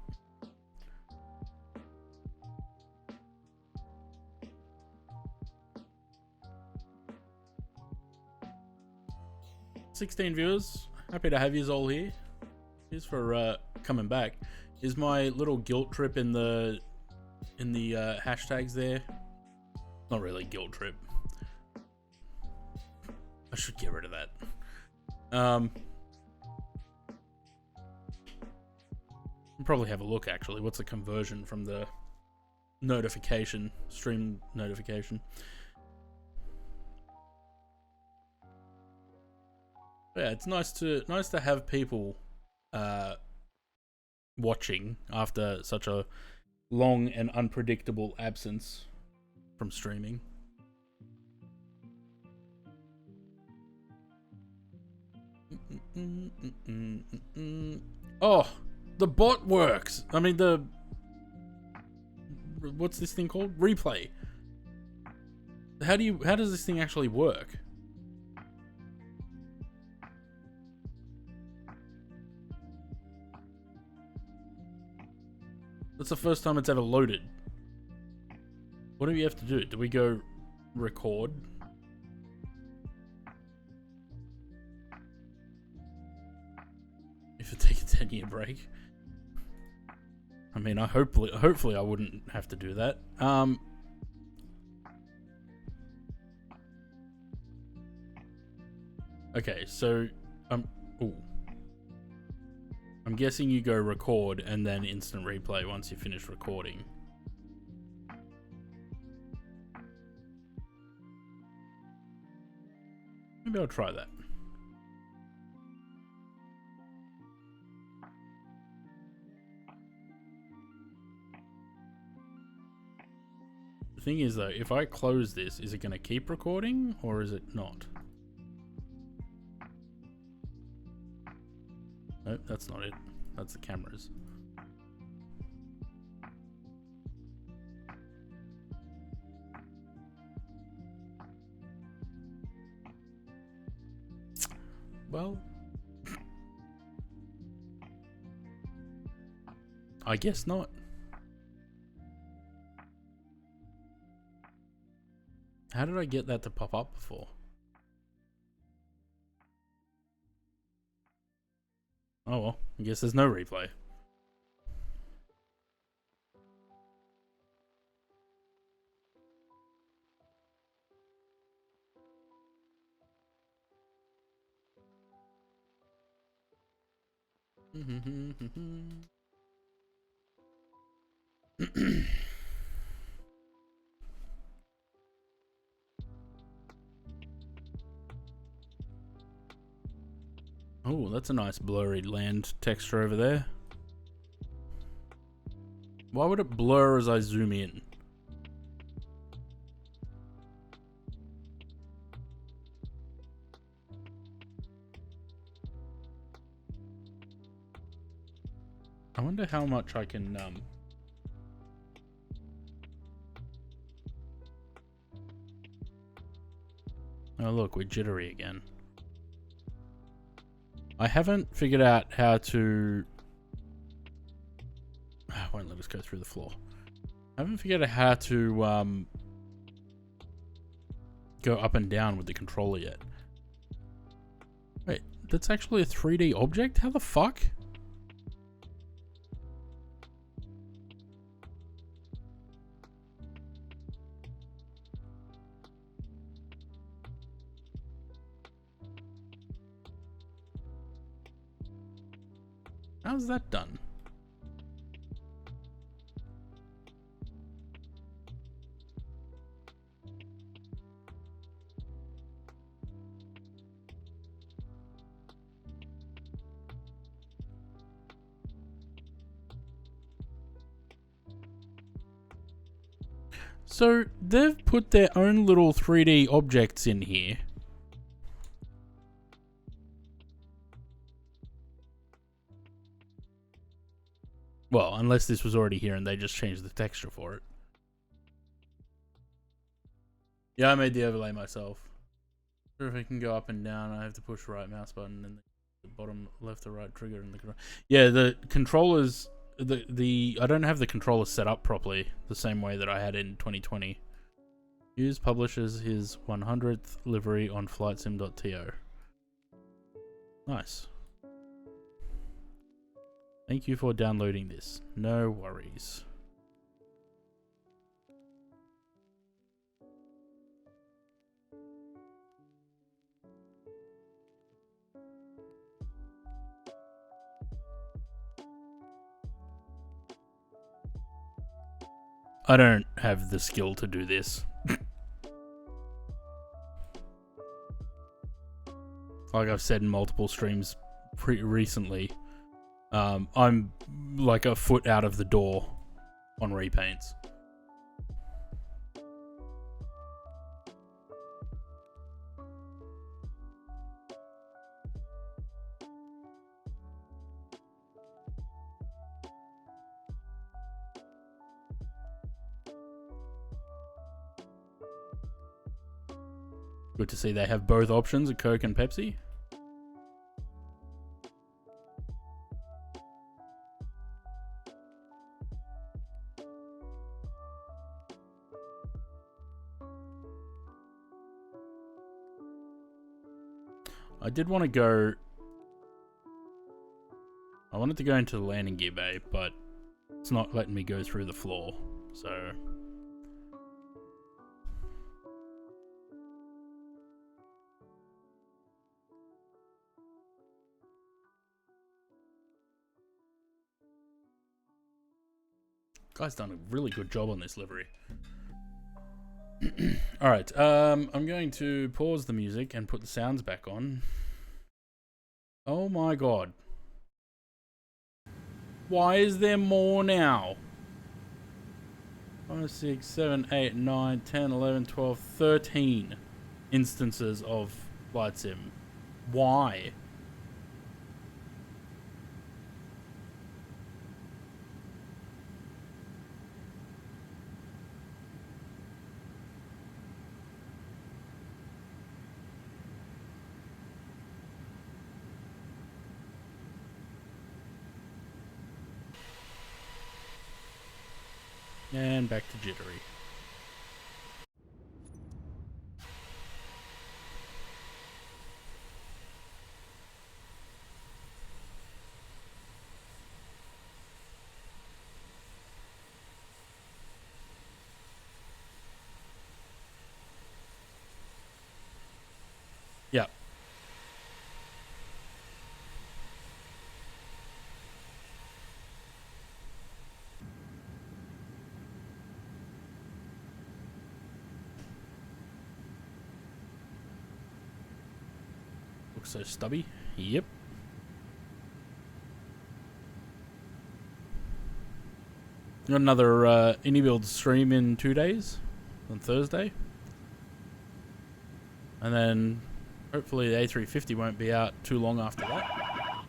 Speaker 4: $16 viewers. Happy to have yous all here. Here's for coming back. Is my little guilt trip in the hashtags there? Not really guilt trip. I should get rid of that. I'll probably have a look actually. What's the conversion from the notification, stream notification? Yeah, it's nice to have people watching after such a long and unpredictable absence from streaming. Oh, the bot works. I mean, what's this thing called? Replay. How does this thing actually work? That's the first time it's ever loaded. What do we have to do? Do we go record? If it takes a 10-year break. I mean, hopefully I wouldn't have to do that. Okay, so ooh. I'm guessing you go record and then instant replay once you finish recording. Maybe I'll try that. The thing is though, if I close this, is it going to keep recording or is it not? Nope, that's not it. That's the cameras. Well, I guess not. How did I get that to pop up before? Oh well, I guess there's no replay. Oh, that's a nice blurry land texture over there. Why would it blur as I zoom in? I wonder how much I can oh look, we're jittery again. I haven't figured out how to won't let us go through the floor. I haven't figured out how to go up and down with the controller yet. Wait, that's actually a 3D object? How the fuck? How's that done? So they've put their own little 3D objects in here. Well, unless this was already here and they just changed the texture for it. Yeah, I made the overlay myself. Sure, if I can go up and down, I have to push right mouse button and the bottom left or right trigger in the control. Yeah, the controllers, I don't have the controller set up properly the same way that I had in 2020. Hughes publishes his 100th livery on flightsim.to. Nice. Thank you for downloading this. No worries. I don't have the skill to do this. Like I've said in multiple streams recently, I'm like a foot out of the door on repaints. Good to see they have both options, a Coke and Pepsi. I did want to go... I wanted to go into the landing gear bay, but it's not letting me go through the floor, so... Guy's done a really good job on this livery. Alright, I'm going to pause the music and put the sounds back on. Oh my god. Why is there more now? 5, 6, 7, 8, 9, 10, 11, 12, 13 instances of Flight Sim. Why? And back to jittery. Yeah. Looks so stubby. Yep. Got another indie build stream in 2 days on Thursday. And then hopefully the A350 won't be out too long after that.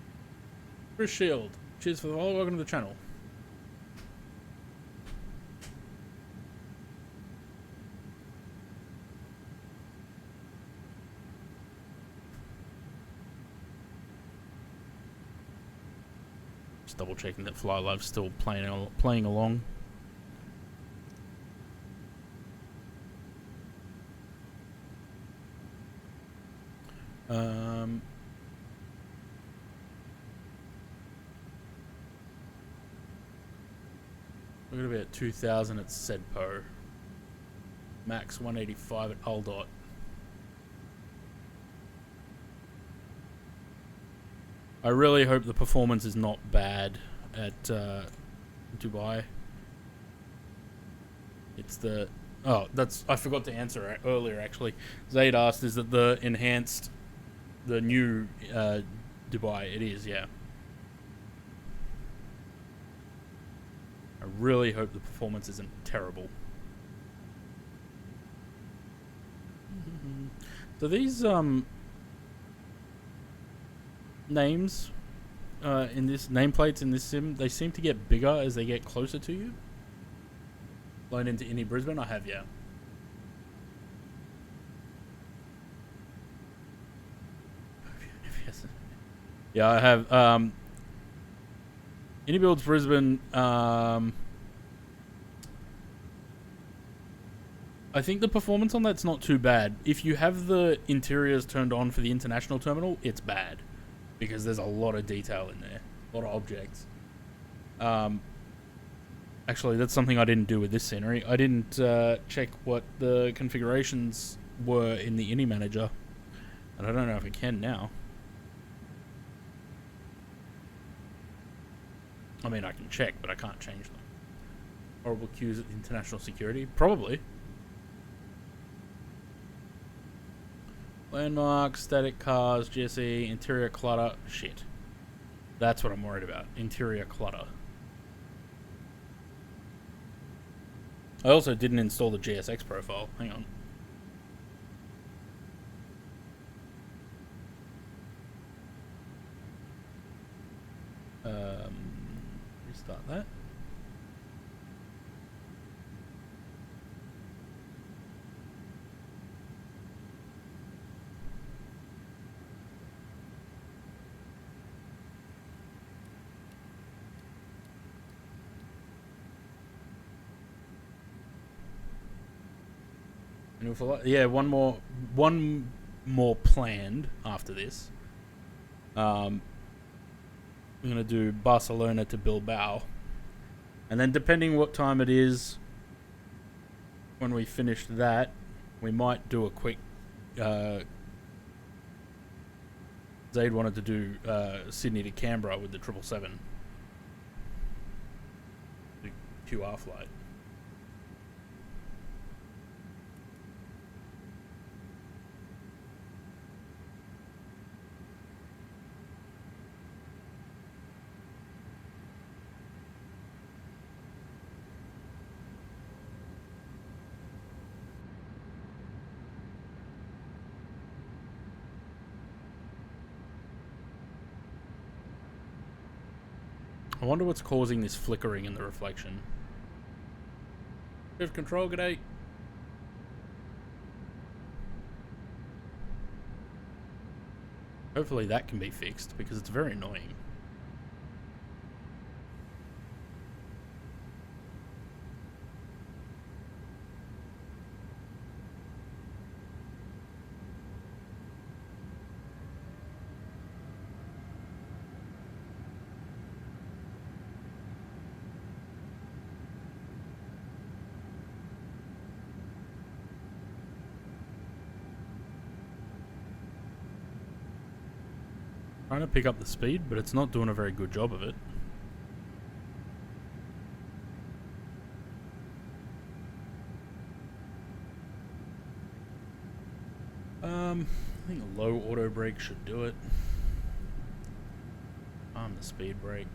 Speaker 4: Chris Shield, cheers for the follow. Welcome to the channel. Just double checking that Fly Live's still playing along. We're gonna be at 2,000 at Sedpo. Max 185 at Aldot. I really hope the performance is not bad at Dubai. It's the... Oh, that's... I forgot to answer earlier, actually. Zaid asked, is it the enhanced... The new Dubai? It is, yeah. I really hope the performance isn't terrible. So these names in this nameplates in this sim, they seem to get bigger as they get closer to you. Flown into Indy Brisbane, I have, yeah. Yeah, I have. Any builds Brisbane. I think the performance on that's not too bad. If you have the interiors turned on for the international terminal, it's bad. Because there's a lot of detail in there. A lot of objects. Actually, that's something I didn't do with this scenery. I didn't check what the configurations were in the Innie Manager. And I don't know if I can now. I mean, I can check, but I can't change them. Horrible queues at international security? Probably. Landmarks, static cars, GSE, interior clutter. Shit. That's what I'm worried about. Interior clutter. I also didn't install the GSX profile. Hang on. Restart that. Yeah, one more planned after this. I'm gonna do Barcelona to Bilbao, and then depending what time it is when we finish that, we might do a quick. Zaid wanted to do Sydney to Canberra with the 777, the QR flight. I wonder what's causing this flickering in the reflection. Bit of control, g'day. Hopefully that can be fixed, because it's very annoying. Trying to pick up the speed, but it's not doing a very good job of it. I think a low auto brake should do it. Arm the speed brake.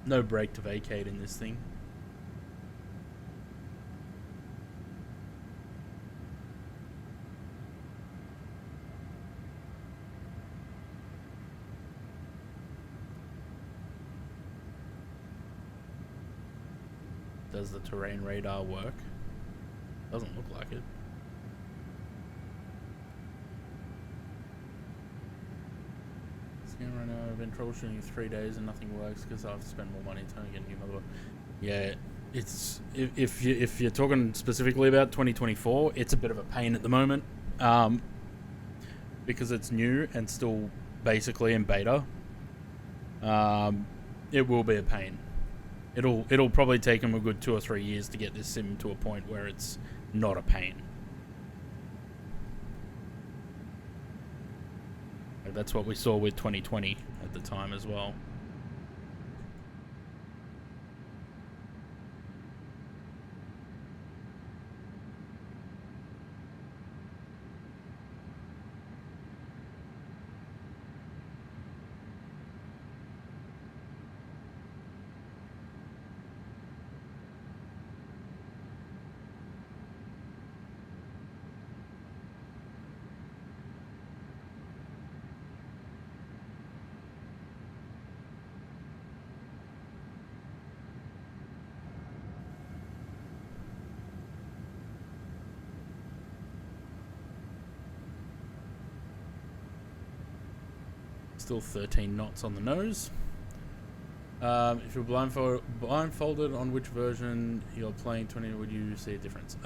Speaker 4: No brake to vacate in this thing. Does the terrain radar work? Doesn't look like it. Scan right now, I've been troubleshooting 3 days and nothing works because I've spent more money trying to get a new motherboard. Yeah, it's if you're talking specifically about 2024, it's a bit of a pain at the moment, because it's new and still basically in beta. It will be a pain. It'll probably take them a good 2 or 3 years to get this sim to a point where it's not a pain. That's what we saw with 2020 at the time as well. Still 13 knots on the nose. If you're blindfolded on which version you're playing 20, would you see a difference?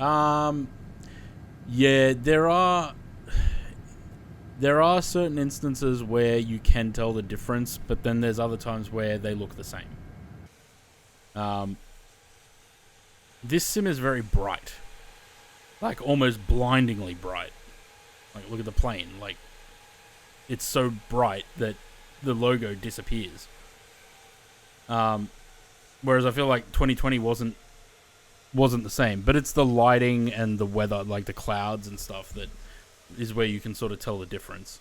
Speaker 4: Yeah, there are certain instances where you can tell the difference, but then there's other times where they look the same. This sim is very bright. Like, almost blindingly bright. Like, look at the plane. Like, it's so bright that the logo disappears. Whereas I feel like 2020 wasn't the same. But it's the lighting and the weather, like the clouds and stuff, that is where you can sort of tell the difference.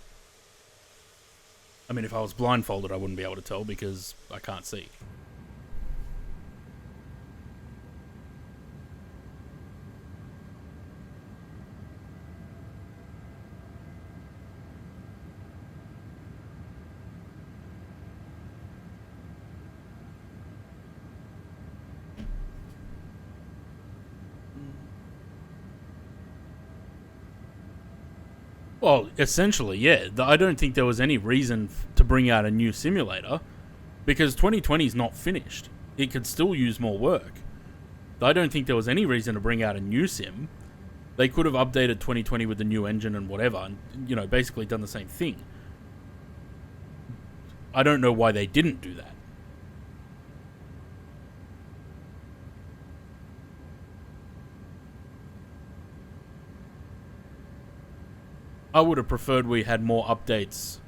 Speaker 4: I mean, if I was blindfolded, I wouldn't be able to tell because I can't see. Well, essentially, yeah. I don't think there was any reason to bring out a new simulator because 2020 is not finished. It could still use more work. I don't think there was any reason to bring out a new sim. They could have updated 2020 with the new engine and whatever and, you know, basically done the same thing. I don't know why they didn't do that. I would have preferred we had more updates.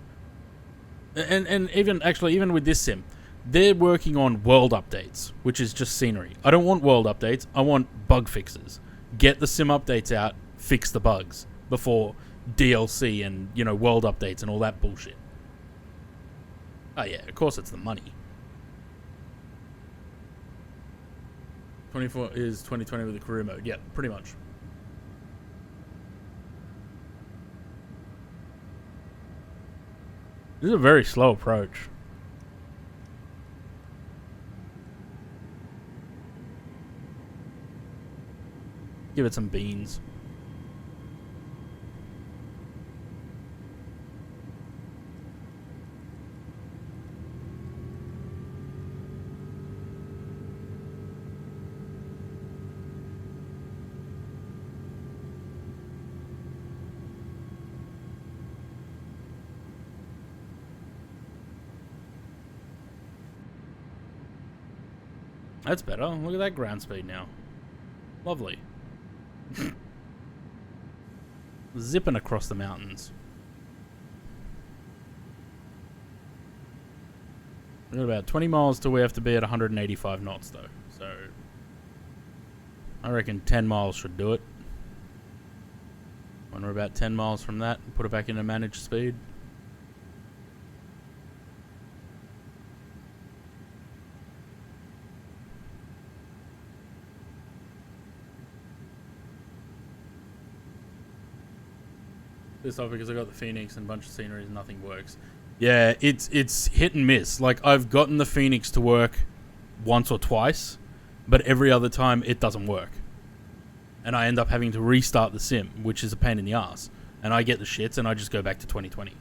Speaker 4: And even with this sim, they're working on world updates, which is just scenery. I don't want world updates. I want bug fixes. Get the sim updates out, fix the bugs before DLC and, you know, world updates and all that bullshit. Oh yeah, of course it's the money. 24 is 2020 with the career mode. Yeah, pretty much. This is a very slow approach. Give it some beans. That's better. Look at that ground speed now. Lovely. Zipping across the mountains. We've got about 20 miles till we have to be at 185 knots though. So I reckon 10 miles should do it. When we're about 10 miles from that, put it back into managed speed. This off because I got the Phoenix and a bunch of sceneries and nothing works. Yeah, it's hit and miss. Like, I've gotten the Phoenix to work once or twice, but every other time it doesn't work. And I end up having to restart the sim, which is a pain in the ass. And I get the shits and I just go back to 2020.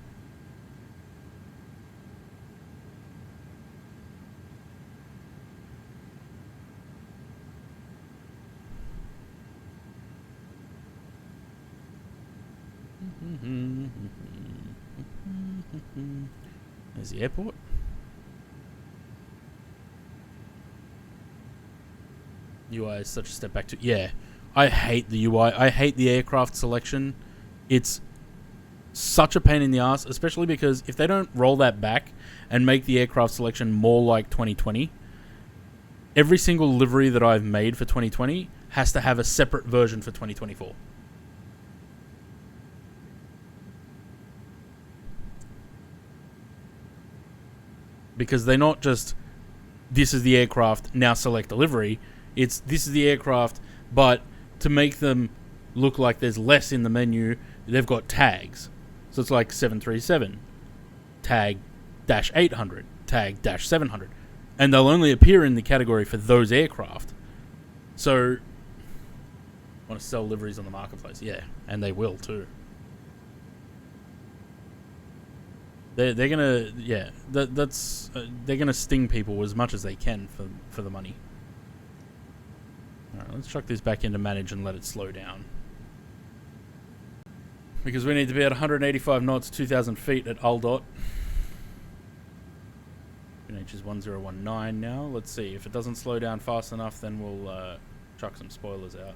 Speaker 4: There's the airport. UI is such a step back to... Yeah, I hate the UI. I hate the aircraft selection. It's such a pain in the ass, especially because if they don't roll that back and make the aircraft selection more like 2020, every single livery that I've made for 2020 has to have a separate version for 2024. Because they're not just, this is the aircraft, now select a livery. It's, this is the aircraft, but to make them look like there's less in the menu, they've got tags. So it's like 737, tag -800, tag -700. And they'll only appear in the category for those aircraft. So, want to sell liveries on the marketplace? Yeah, and they will too. They're gonna, yeah, that's they're gonna sting people as much as they can for the money. All right, let's chuck this back into manage and let it slow down. Because we need to be at 185 knots, 2,000 feet at Aldot. NH is 1019 now. Let's see. If it doesn't slow down fast enough, then we'll chuck some spoilers out.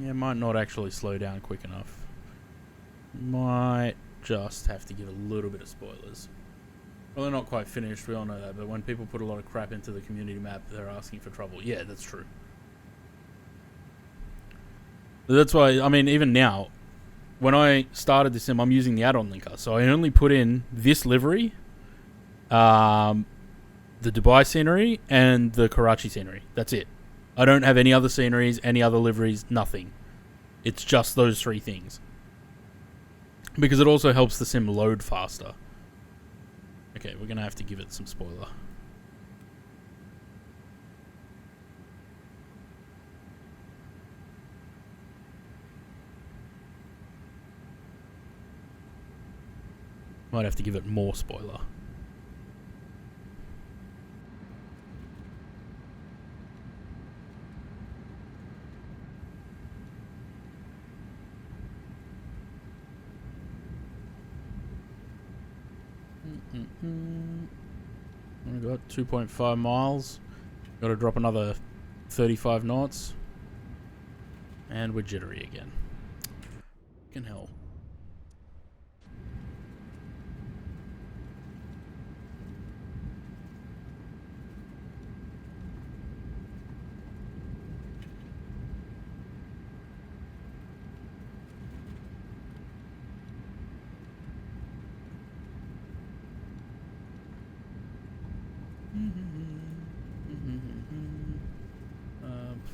Speaker 4: Yeah, might not actually slow down quick enough. Might just have to give a little bit of spoilers. Well, they're not quite finished, we all know that, but when people put a lot of crap into the community map, they're asking for trouble. Yeah, that's true. That's why, I mean, even now, when I started this sim, I'm using the add-on linker, so I only put in this livery, the Dubai scenery, and the Karachi scenery. That's it. I don't have any other sceneries, any other liveries, nothing. It's just those three things. Because it also helps the sim load faster. Okay, we're going to have to give it some spoiler. Might have to give it more spoiler. We got 2.5 miles. Got to drop another 35 knots. And we're jittery again. Fucking hell.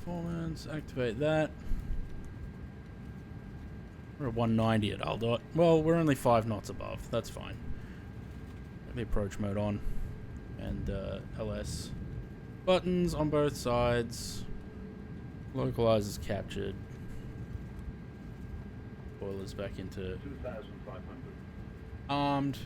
Speaker 4: Performance, activate that. We're at 190 at Aldot. Well, we're only 5 knots above. That's fine. Get the approach mode on. And LS. Buttons on both sides. Localizers captured. Boilers back into
Speaker 3: 2,500.
Speaker 4: armed.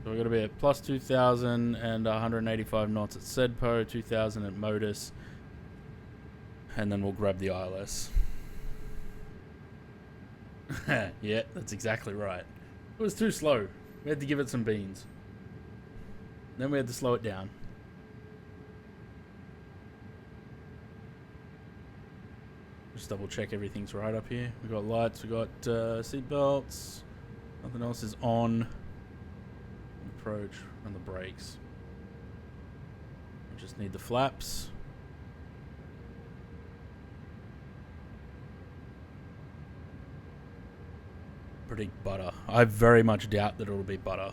Speaker 4: So we're going to be at plus 2,000 and 185 knots at Sedpo, 2,000 at Modus, and then we'll grab the ILS. Yeah, that's exactly right. It was too slow. We had to give it some beans. Then we had to slow it down. Just double check everything's right up here. We got lights, we got seat belts. Nothing else is on. Approach and the brakes. We just need the flaps. Predict butter. I very much doubt that it'll be butter.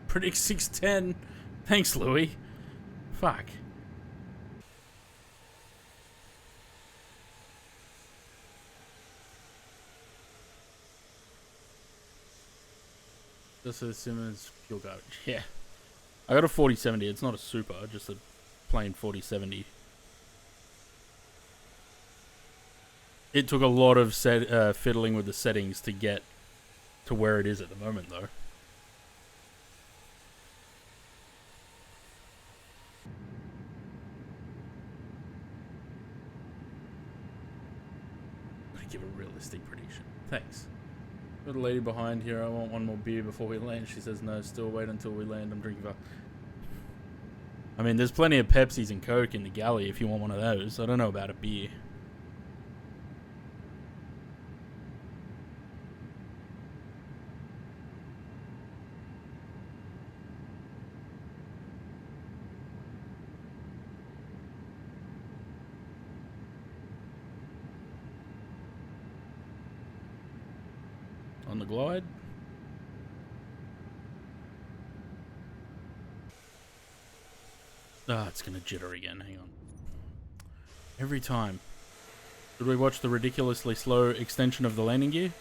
Speaker 4: Predict 610. Thanks, Louis. Fuck. Just a Simmons pure garbage. Yeah. I got a 4070. It's not a super, just a plain 4070. It took a lot of fiddling with the settings to get to where it is at the moment, though. I'm gonna give a realistic prediction. Thanks. Got a lady behind here. I want one more beer before we land. She says no. Still wait until we land. I'm drinking. I mean, there's plenty of Pepsis and Coke in the galley if you want one of those. I don't know about a beer. On the glide. Ah, it's gonna jitter again. Hang on. Every time. Should we watch the ridiculously slow extension of the landing gear?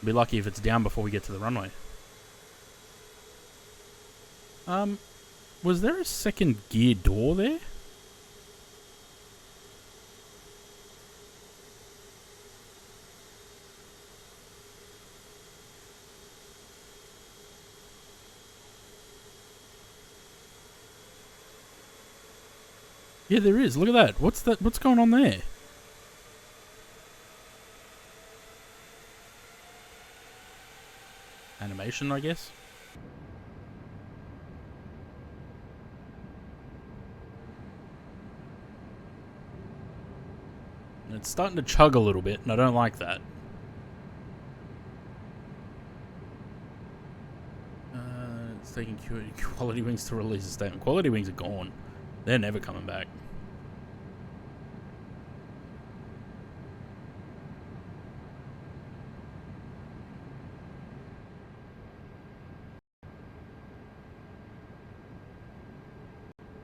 Speaker 4: Be lucky if it's down before we get to the runway. Was there a second gear door there? Yeah, there is. Look at that. What's that? What's going on there? Animation, I guess. It's starting to chug a little bit, and I don't like that. It's taking Quality Wings to release a statement. Quality Wings are gone. They're never coming back.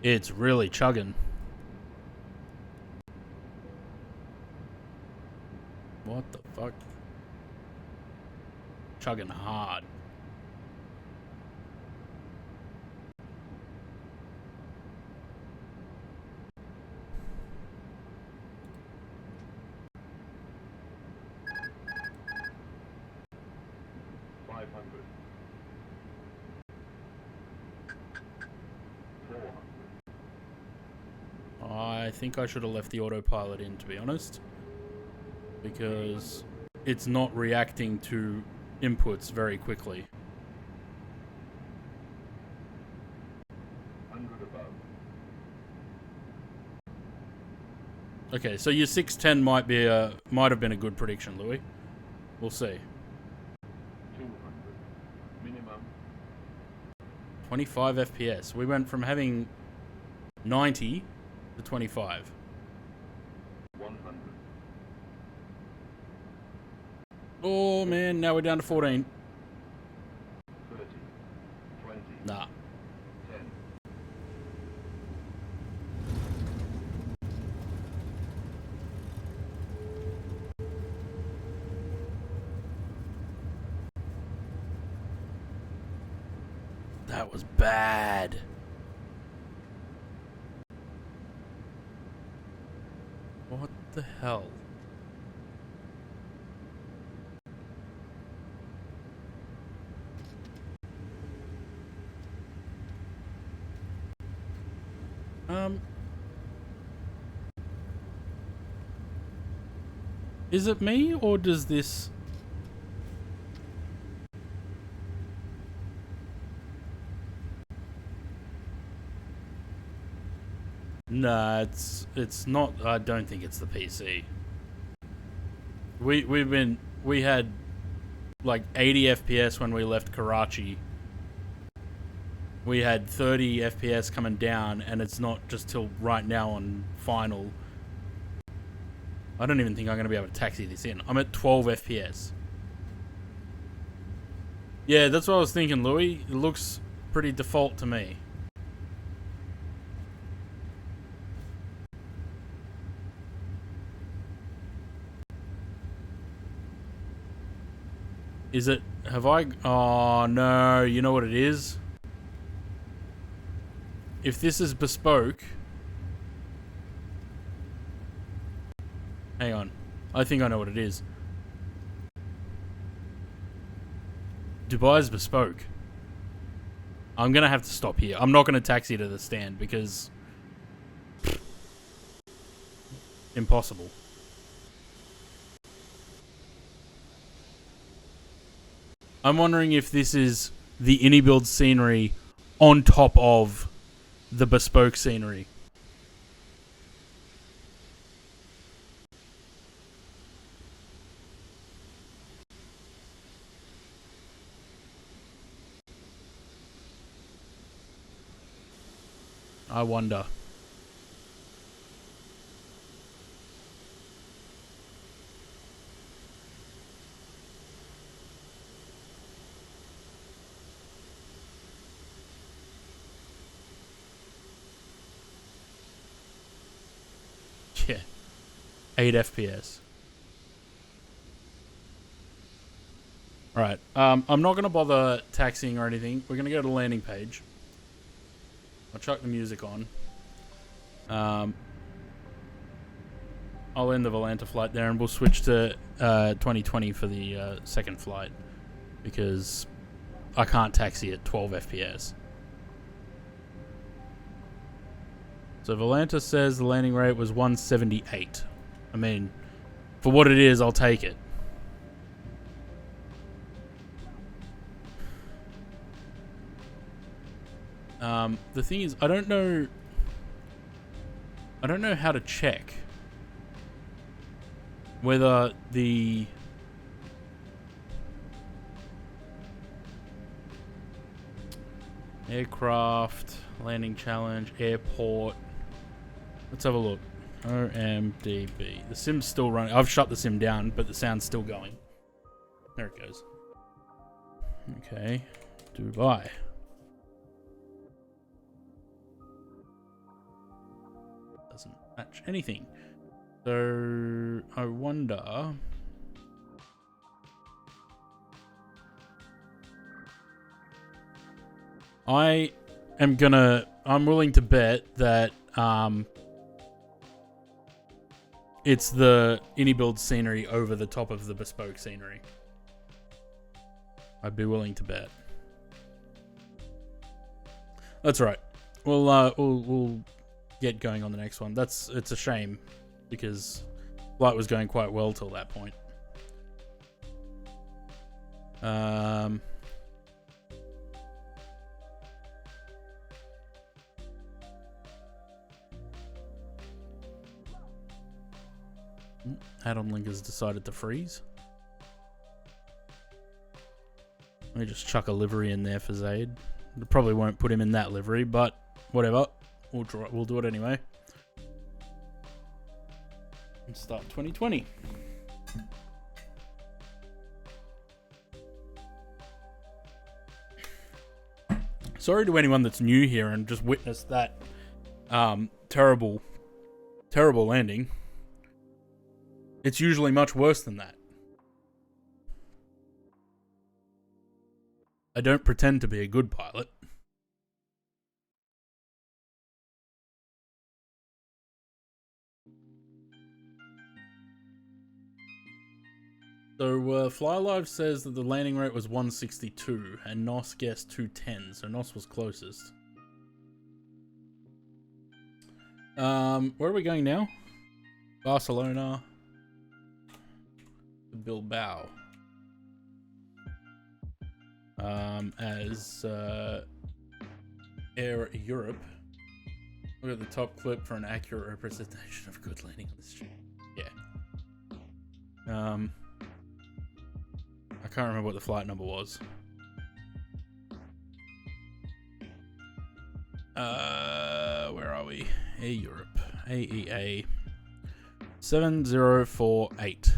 Speaker 4: It's really chugging. What the fuck? Chugging hard. I think I should have left the autopilot in, to be honest, because it's not reacting to inputs very quickly. Okay, so your 610 might have been a good prediction, Louis. We'll see. 25 FPS. We went from having 90 to 25.
Speaker 3: 100.
Speaker 4: Oh man, now we're down to 14.
Speaker 3: 30. 20.
Speaker 4: Nah.
Speaker 3: 10.
Speaker 4: That was bad. What the hell? Is it me, or does this... Nah, it's not. I don't think it's the PC. We had like 80 FPS when we left Karachi. We had 30 FPS coming down, and it's not just till right now on final. I don't even think I'm going to be able to taxi this in. I'm at 12 FPS. Yeah, that's what I was thinking, Louis. It looks pretty default to me. Is it... Have I... Oh, no. You know what it is? If this is bespoke... Hang on. I think I know what it is. Dubai's bespoke. I'm going to have to stop here. I'm not going to taxi to the stand because... Impossible. I'm wondering if this is the build scenery on top of the bespoke scenery. I wonder. Yeah. 8 FPS. Alright. I'm not going to bother taxiing or anything. We're going to go to the landing page. I'll chuck the music on. I'll end the Volanta flight there and we'll switch to 2020 for the second flight. Because I can't taxi at 12 FPS. So Volanta says the landing rate was 178. I mean, for what it is, I'll take it. The thing is, I don't know how to check whether the aircraft, landing challenge, airport. Let's have a look. OMDB. The sim's still running. I've shut the sim down, but the sound's still going. There it goes. Okay. Dubai. Doesn't match anything. So, I wonder... I'm willing to bet that, it's the build scenery over the top of the bespoke scenery. I'd be willing to bet. That's right. We'll get going on the next one. It's a shame because flight was going quite well till that point. Add-on link has decided to freeze. Let me just chuck a livery in there for Zaid. Probably won't put him in that livery, but whatever. We'll do it anyway. And start 2020. Sorry to anyone that's new here and just witnessed that terrible landing. It's usually much worse than that. I don't pretend to be a good pilot. So, FlyLive says that the landing rate was 162, and NOS guessed 210, so NOS was closest. Where are we going now? Barcelona. Bilbao. As Air Europe. Look at the top clip for an accurate representation of good landing on this ship. Yeah. I can't remember what the flight number was. Where are we? Air Europe. AEA 7048.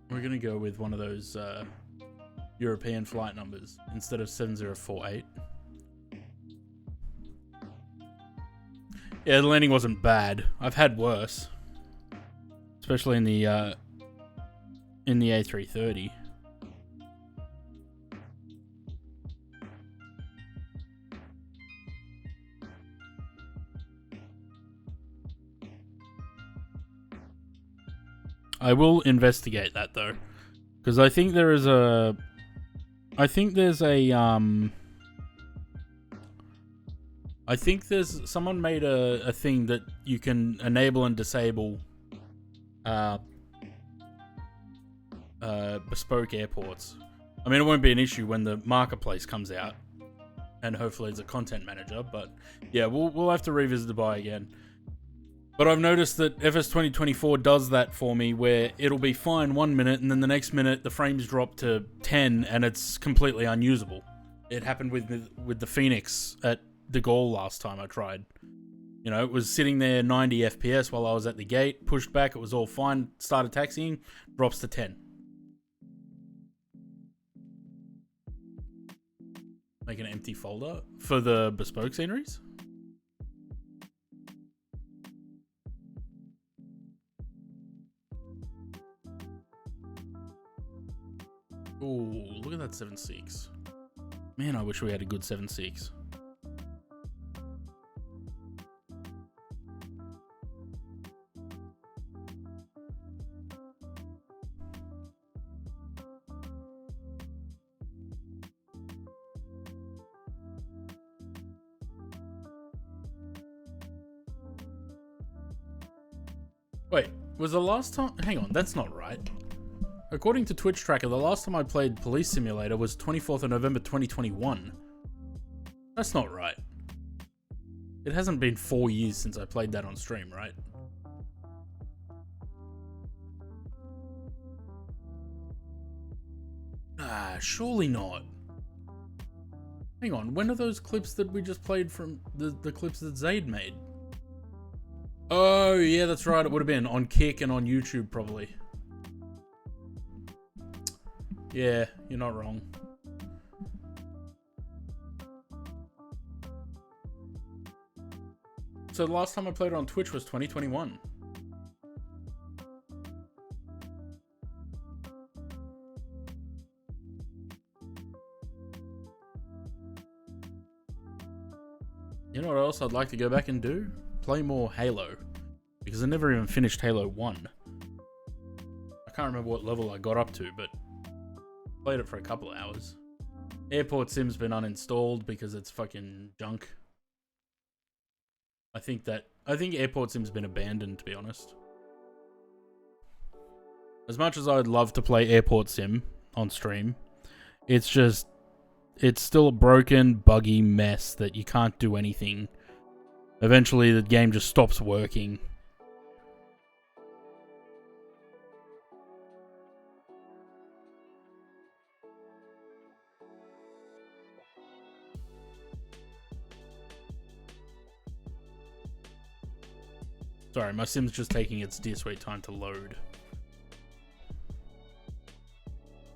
Speaker 4: We're going to go with one of those European flight numbers instead of 7048. Yeah, the landing wasn't bad. I've had worse. especially in the A330. I will investigate that though, because I think there is a, I think there's someone made a thing that you can enable and disable bespoke airports. I mean, it won't be an issue when the marketplace comes out, and hopefully it's a content manager. But yeah, we'll have to revisit Dubai again. But I've noticed that FS 2024 does that for me, where it'll be fine 1 minute, and then the next minute the frames drop to 10, and it's completely unusable. It happened with the Phoenix at De Gaulle last time I tried. You know, it was sitting there 90 FPS while I was at the gate, pushed back, it was all fine, started taxiing, drops to 10. Make an empty folder for the bespoke sceneries. Ooh, look at that 7.6. Man, I wish we had a good 7.6. Wait, was the last time... Hang on, that's not right. According to Twitch Tracker, the last time I played Police Simulator was 24th of November 2021. That's not right. It hasn't been 4 years since I played that on stream, right? Ah, surely not. Hang on, when are those clips that we just played from the clips that Zaid made? Oh, yeah, that's right. It would have been on Kick and on YouTube, probably. Yeah, you're not wrong. So the last time I played it on Twitch was 2021. You know what else I'd like to go back and do? Play more Halo. Because I never even finished Halo 1. I can't remember what level I got up to, but played it for a couple of hours. Airport Sim's been uninstalled because it's fucking junk. I think Airport Sim's been abandoned, to be honest. As much as I'd love to play Airport Sim on stream, it's still a broken, buggy mess that you can't do anything. Eventually the game just stops working. Sorry, my sim's just taking its dear sweet time to load.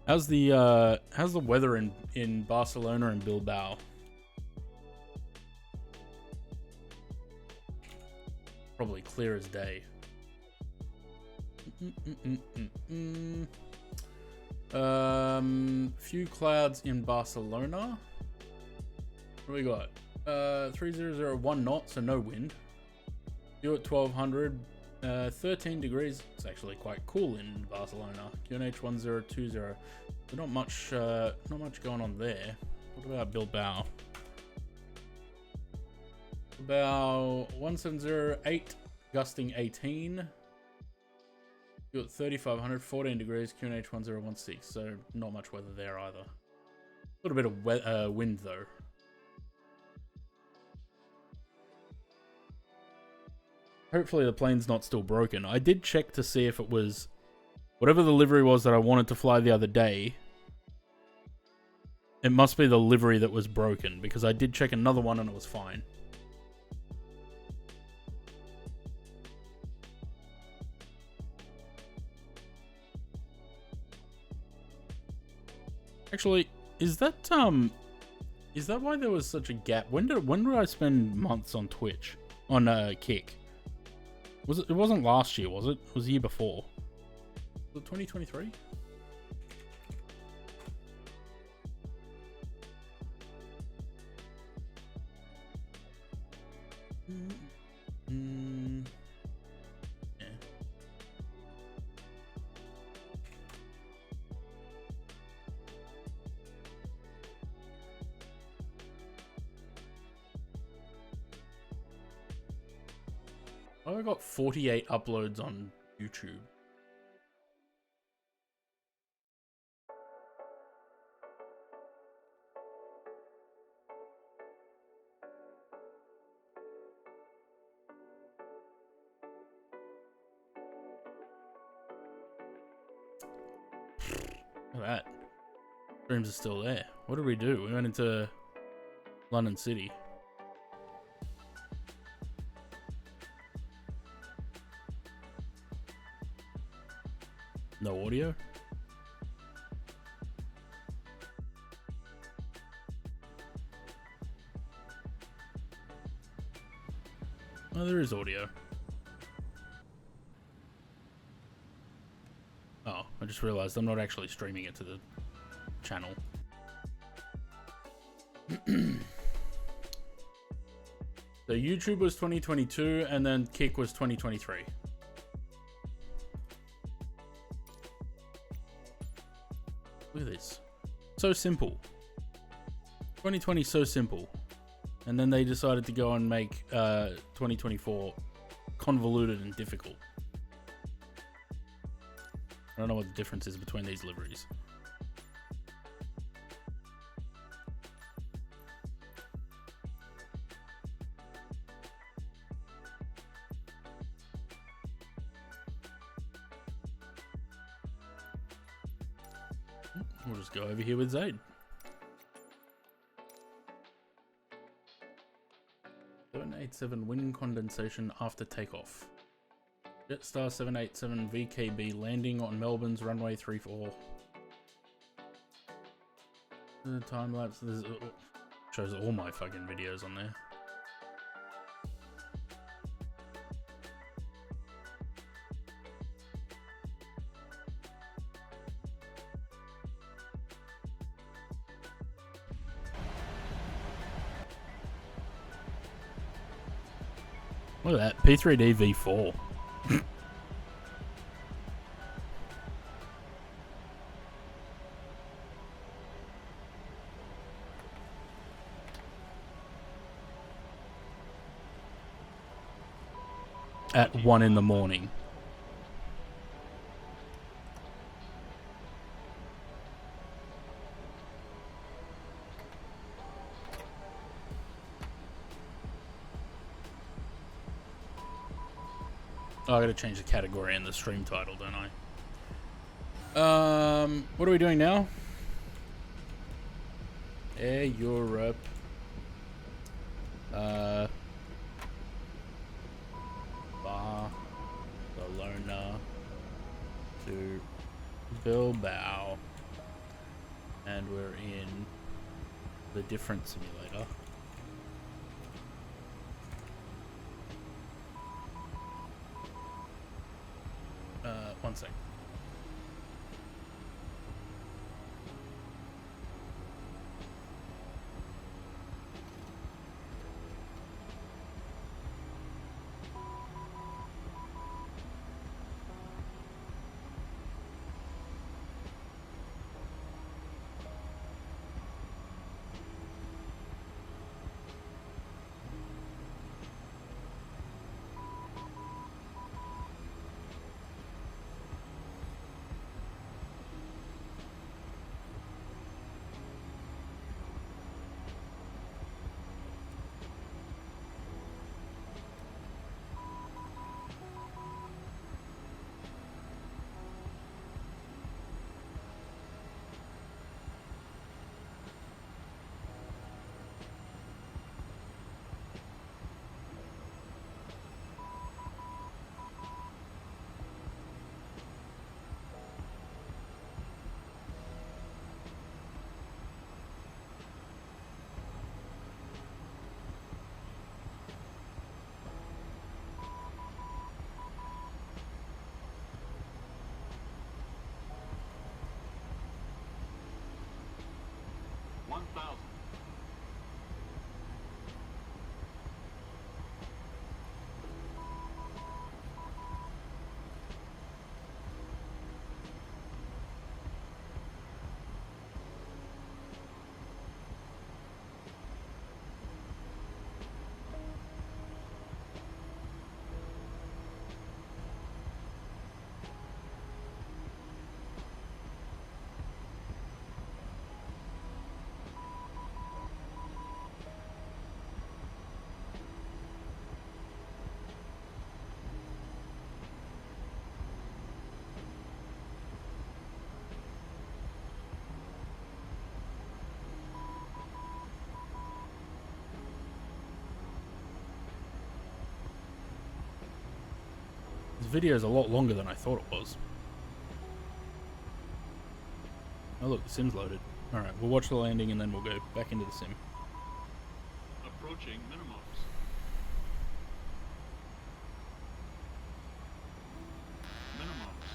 Speaker 4: How's the weather in Barcelona and Bilbao? Probably clear as day. Few clouds in Barcelona. What do we got? 3001 knots, so no wind. You're at 1200, 13 degrees. It's actually quite cool in Barcelona. QNH 1020. So not much going on there. What about Bilbao? About 1708, gusting 18. You're at 3500, 14 degrees. QNH 1016. So not much weather there either. A little bit of wind though. Hopefully the plane's not still broken. I did check to see if it was whatever the livery was that I wanted to fly the other day. It must be the livery that was broken, because I did check another one and it was fine. Actually, is that why there was such a gap? When did I spend months on Twitch? On Kick? Was it? It wasn't last year, was it? It was the year before. Was it 2023? Yeah. Oh, I got 48 uploads on YouTube. Look at that. Streams are still there. What did we do? We went into London City. No audio? Oh, there is audio. Oh, I just realized I'm not actually streaming it to the channel. So YouTube was 2022 and then Kick was 2023. Look at this. So simple. 2020 so simple. And then they decided to go and make 2024 convoluted and difficult. I don't know what the difference is between these liveries. We'll just go over here with Zaid. 787 wind condensation after takeoff. Jetstar 787 VKB landing on Melbourne's runway 34. The time lapse. This shows all my fucking videos on there. Look at that, P3D V4. At 1 in the morning. Oh, I gotta change the category in the stream title, don't I? What are we doing now? Air Europe. Barcelona to Bilbao. And we're in the different simulator. One sec. video's a lot longer than I thought it was. Oh look, the sim's loaded. Alright, we'll watch the landing and then we'll go back into the sim.
Speaker 3: Approaching minimums. Minimums.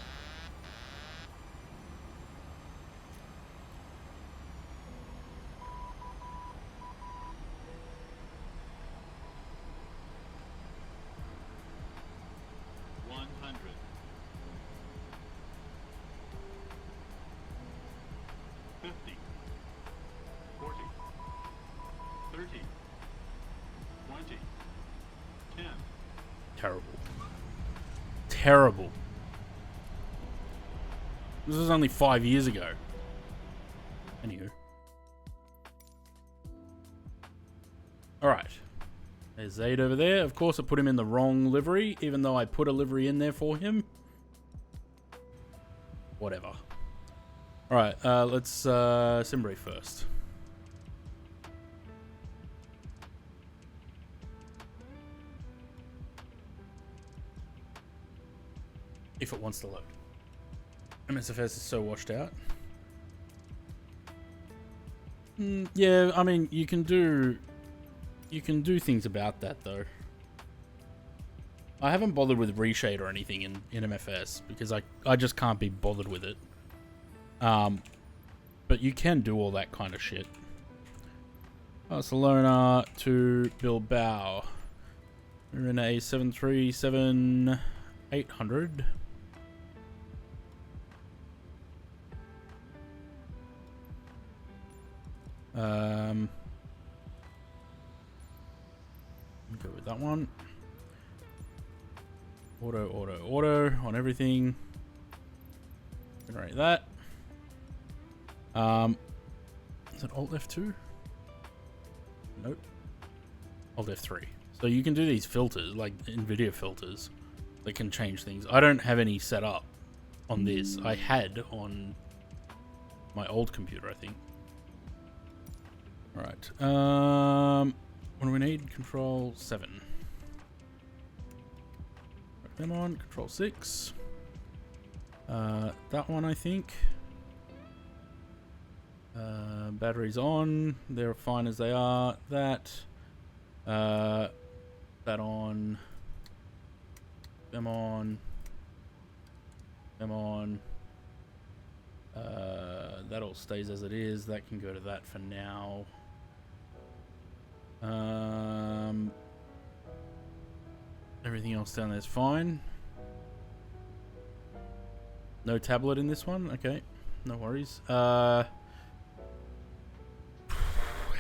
Speaker 4: Terrible. Terrible. This was only 5 years ago. Anywho. Alright. There's Zaid over there. Of course I put him in the wrong livery, even though I put a livery in there for him. Whatever. Alright, let's sim brief first. If it wants to load. MSFS is so washed out. Yeah, I mean, you can do things about that though. I haven't bothered with reshade or anything in MFS because I just can't be bothered with it. But you can do all that kind of shit. Barcelona to Bilbao. We're in a 737-800. Go with that one. Auto on everything. Generate that. Is it Alt F2? Nope. Alt F3. So you can do these filters, like NVIDIA filters, that can change things. I don't have any set up on this. I had on my old computer, I think. Alright. What do we need? Control 7. Put them on. Control 6. That one, I think. Batteries on. They're fine as they are. That. That on. Them on. Them on. That all stays as it is. That can go to that for now. Everything else down there is fine. No tablet in this one? Okay. No worries. How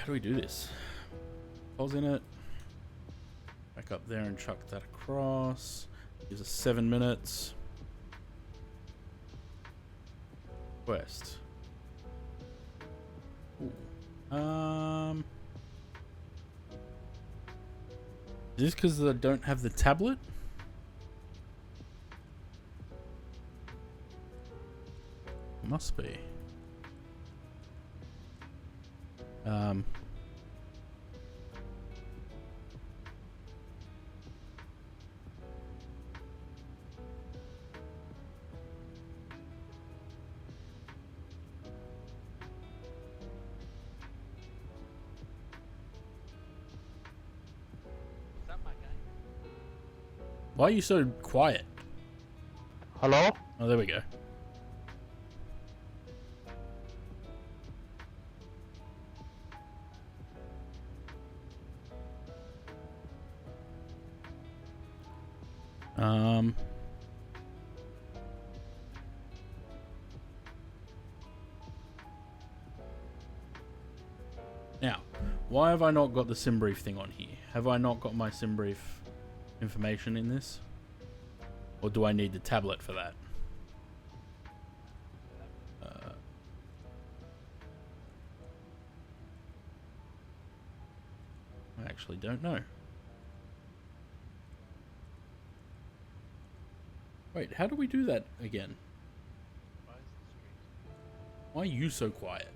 Speaker 4: do we do this? Pause in it. Back up there and chuck that across. Gives us 7 minutes. Quest. Ooh. Is this because I don't have the tablet? Must be. Why are you so quiet?
Speaker 8: Hello?
Speaker 4: Oh, there we go. Now, why have I not got the sim brief thing on here? Have I not got my sim brief information in this? Or do I need the tablet for that? I actually don't know. Wait, how do we do that again? Why are you so quiet?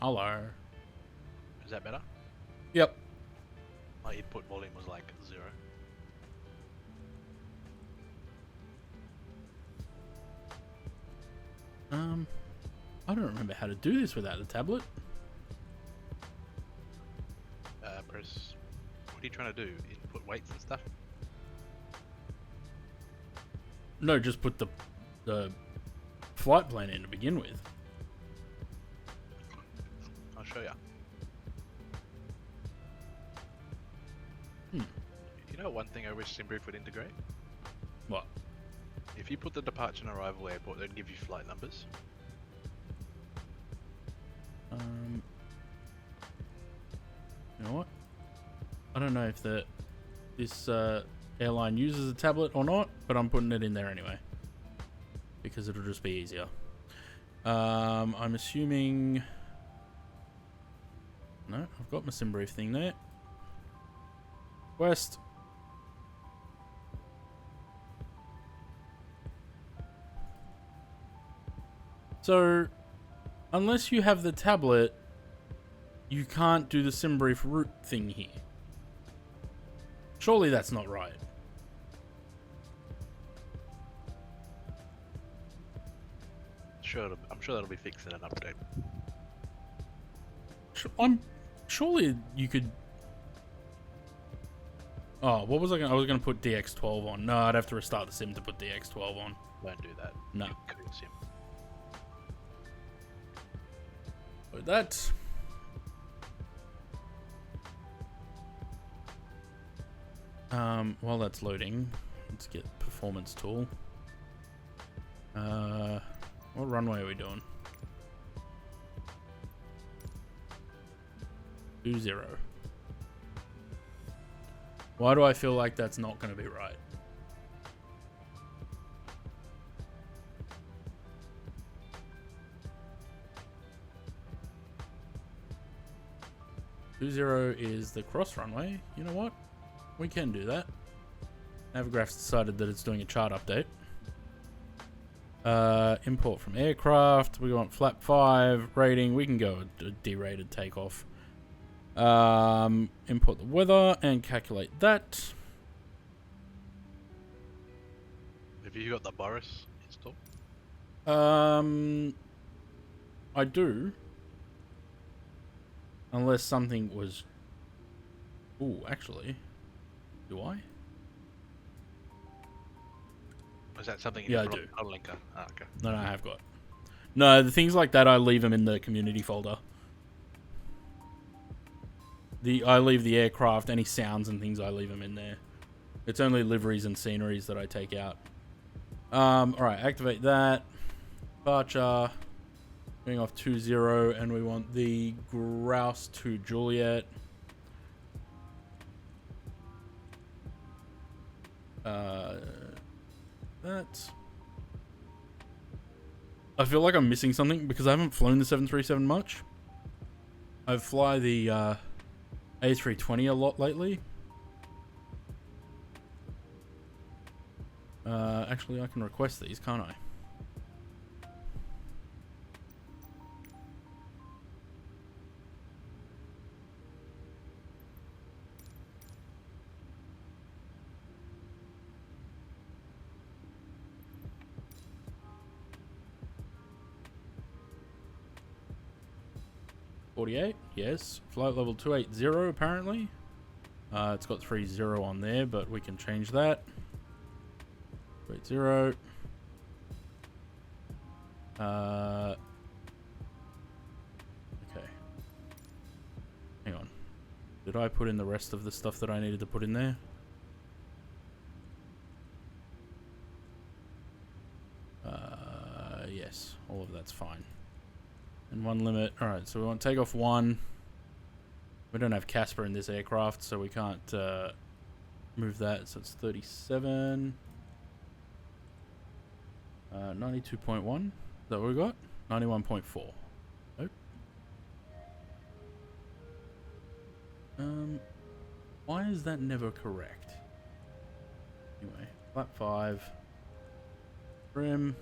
Speaker 1: Hello.
Speaker 9: Is that better?
Speaker 1: Yep.
Speaker 9: My input volume was like 0.
Speaker 1: I don't remember how to do this without the tablet.
Speaker 9: Press. What are you trying to do? Input weights and stuff?
Speaker 1: No, just put the flight plan in to begin with.
Speaker 9: I'll show you. You know one thing I wish SimBrief would integrate?
Speaker 1: What?
Speaker 9: If you put the departure and arrival airport, they'd give you flight numbers.
Speaker 1: You know what? I don't know if this airline uses a tablet or not, but I'm putting it in there anyway because it'll just be easier. I'm assuming. No, I've got my SimBrief thing there. West. So, unless you have the tablet, you can't do the SimBrief route thing here. Surely that's not right.
Speaker 9: Sure, I'm sure that'll be fixed in an update.
Speaker 1: Surely you could. Oh, what was I going? I was going to put DX12 on. No, I'd have to restart the sim to put DX12 on.
Speaker 9: Don't do that.
Speaker 1: No.
Speaker 9: You could sim.
Speaker 1: But that. While that's loading, let's get performance tool. What runway are we doing? 20. Why do I feel like that's not going to be right? is the cross runway. You know what? We can do that. Navigraph's decided that it's doing a chart update. Import from aircraft. We want flap 5 rating. We can go a derated takeoff. Import the weather and calculate that.
Speaker 9: Have you got the Boris installed?
Speaker 1: I do. Unless something was... Ooh, actually. Do I?
Speaker 9: Is that something?
Speaker 1: Yeah, I do.
Speaker 9: Linker. Ah, okay.
Speaker 1: No, I have got. No, the things like that, I leave them in the community folder. I leave the aircraft, any sounds and things, I leave them in there. It's only liveries and sceneries that I take out. Alright, activate that. Departure. Going off 20, and we want the Grouse to Juliet. That. I feel like I'm missing something because I haven't flown the 737 much. I fly the A320 a lot lately. Actually, I can request these, can't I? Yes. Flight level 280 apparently. It's got 30 on there, but we can change that. 280. Okay. Hang on. Did I put in the rest of the stuff that I needed to put in there? Yes. All of that's fine. And one limit. Alright, so we want takeoff 1. We don't have Casper in this aircraft, so we can't move that. So it's 37. 92.1. Is that what we got? 91.4. Nope. Why is that never correct? Anyway, flat 5. Trim.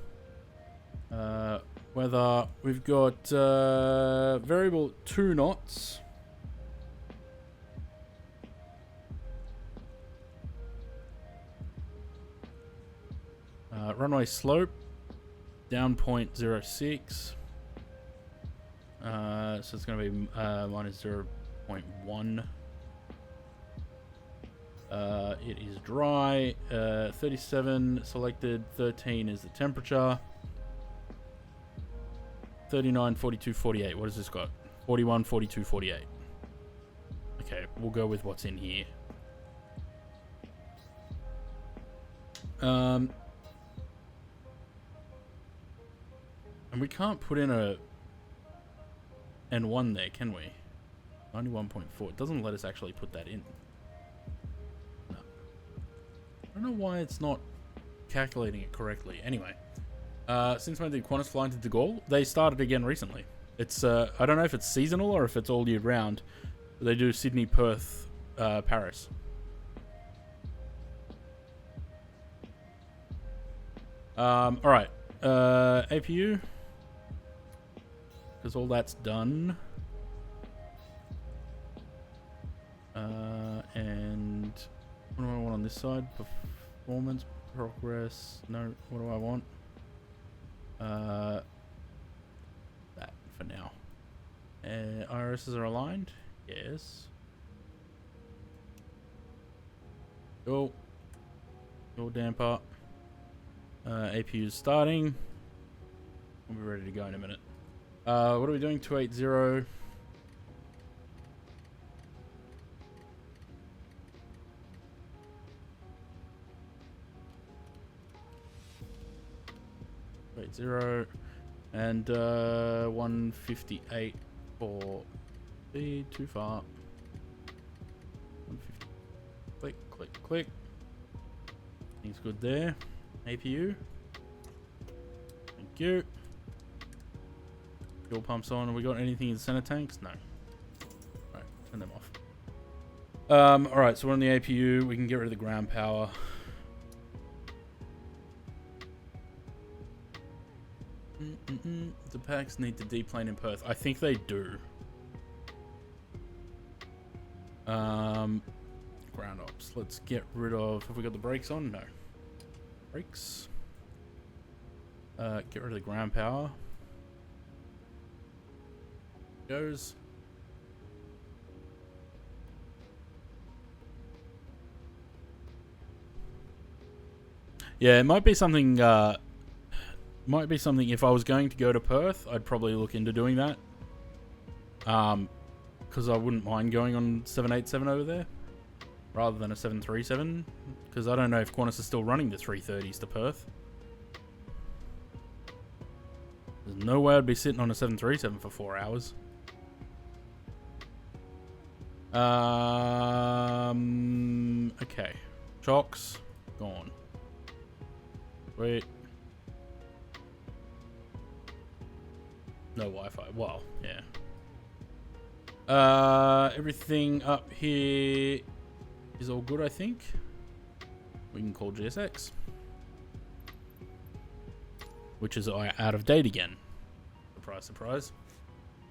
Speaker 4: Weather, we've got variable 2 knots. Runway slope, down 0.06. So it's going to be minus 0.1. It is dry. 37 selected. 13 is the temperature. 39, 42, 48. What has this got? 41, 42, 48. Okay, we'll go with what's in here. And we can't put in a N1 there, can we? 91.4. It doesn't let us actually put that in. No. I don't know why it's not calculating it correctly. Anyway, since when did Qantas fly into De Gaulle? They started again recently. It's I don't know if it's seasonal or if it's all year round. They do Sydney, Perth, Paris. All right. APU. Because all that's done. And what do I want on this side? Performance, progress. No, what do I want? That for now. IRSs are aligned? Yes. Go. Go damper. APU is starting. We'll be ready to go in a minute. What are we doing? 280. And 158 for speed. Too far. 150. Click, click, click. Things good there. APU. Thank you. Fuel pumps on. Have we got anything in center tanks? No. Alright, turn them off. Alright, so we're on the APU. We can get rid of the ground power. The packs need to deplane in Perth. I think they do. Ground ops. Let's get rid of... Have we got the brakes on? No. Brakes. Get rid of the ground power. Goes. Yeah, it might be something... might be something, if I was going to go to Perth, I'd probably look into doing that. Because I wouldn't mind going on 787 over there, rather than a 737. Because I don't know if Qantas is still running the 330s to Perth. There's no way I'd be sitting on a 737 for 4 hours. Okay. Chocks, gone. Wait. No Wi-Fi. Well, yeah. Everything up here is all good, I think. We can call GSX. Which is out of date again. Surprise, surprise.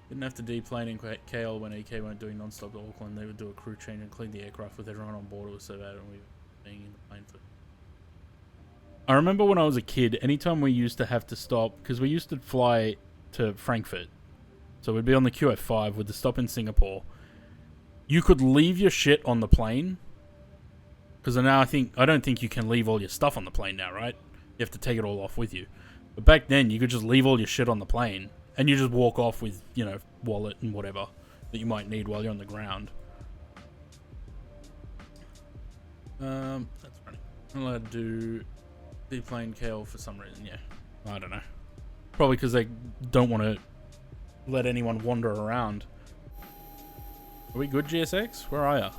Speaker 4: Didn't have to deplane in KL when EK weren't doing non-stop to Auckland. They would do a crew change and clean the aircraft with everyone on board. It was so bad and we were being in the plane for... I remember when I was a kid, anytime we used to have to stop, because we used to fly to Frankfurt. So we'd be on the QF5 with the stop in Singapore. You could leave your shit on the plane. Because now I don't think you can leave all your stuff on the plane now, right? You have to take it all off with you. But back then, you could just leave all your shit on the plane. And you just walk off with, you know, wallet and whatever that you might need while you're on the ground. That's funny. I'm allowed to do deplane KL for some reason, yeah. I don't know. Probably because they don't want to let anyone wander around. Are we good, GSX? Where are ya?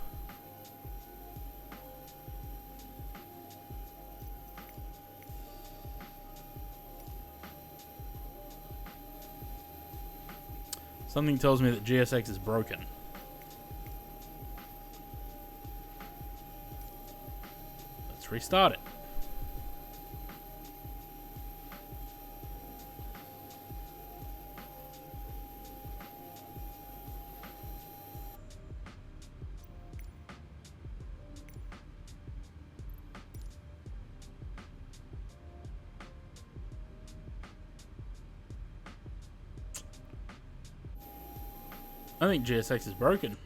Speaker 4: Something tells me that GSX is broken. Let's restart it. I think GSX is broken.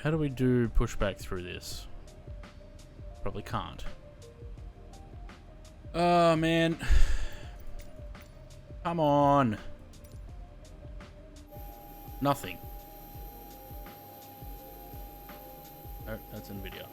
Speaker 4: How do we do pushback through this? Probably can't. Oh, man. Come on. Nothing. Oh, that's NVIDIA.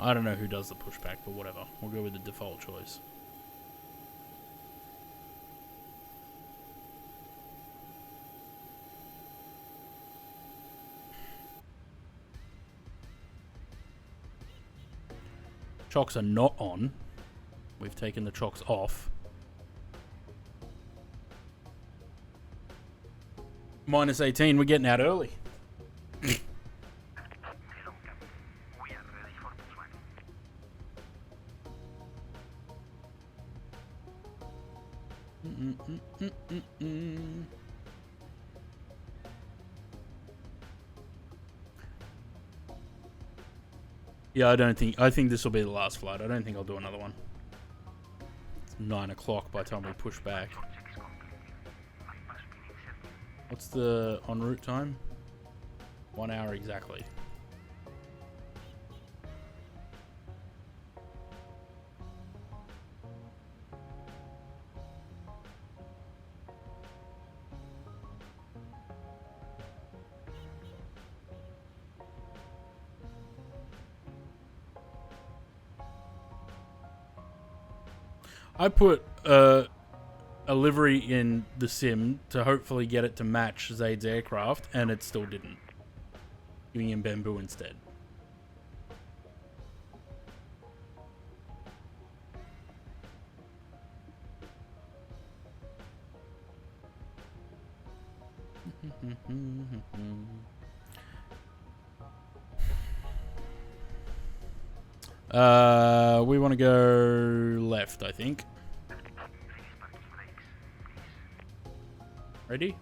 Speaker 4: I don't know who does the pushback, but whatever. We'll go with the default choice. Chocks are not on. We've taken the chocks off. Minus 18, we're getting out early. Yeah, I think this will be the last flight. I don't think I'll do another one. It's 9 o'clock by the time we push back. What's the en route time? 1 hour exactly. I put a livery in the sim to hopefully get it to match Zaid's aircraft, and it still didn't. Giving him bamboo instead. We want to go left, I think. Ready?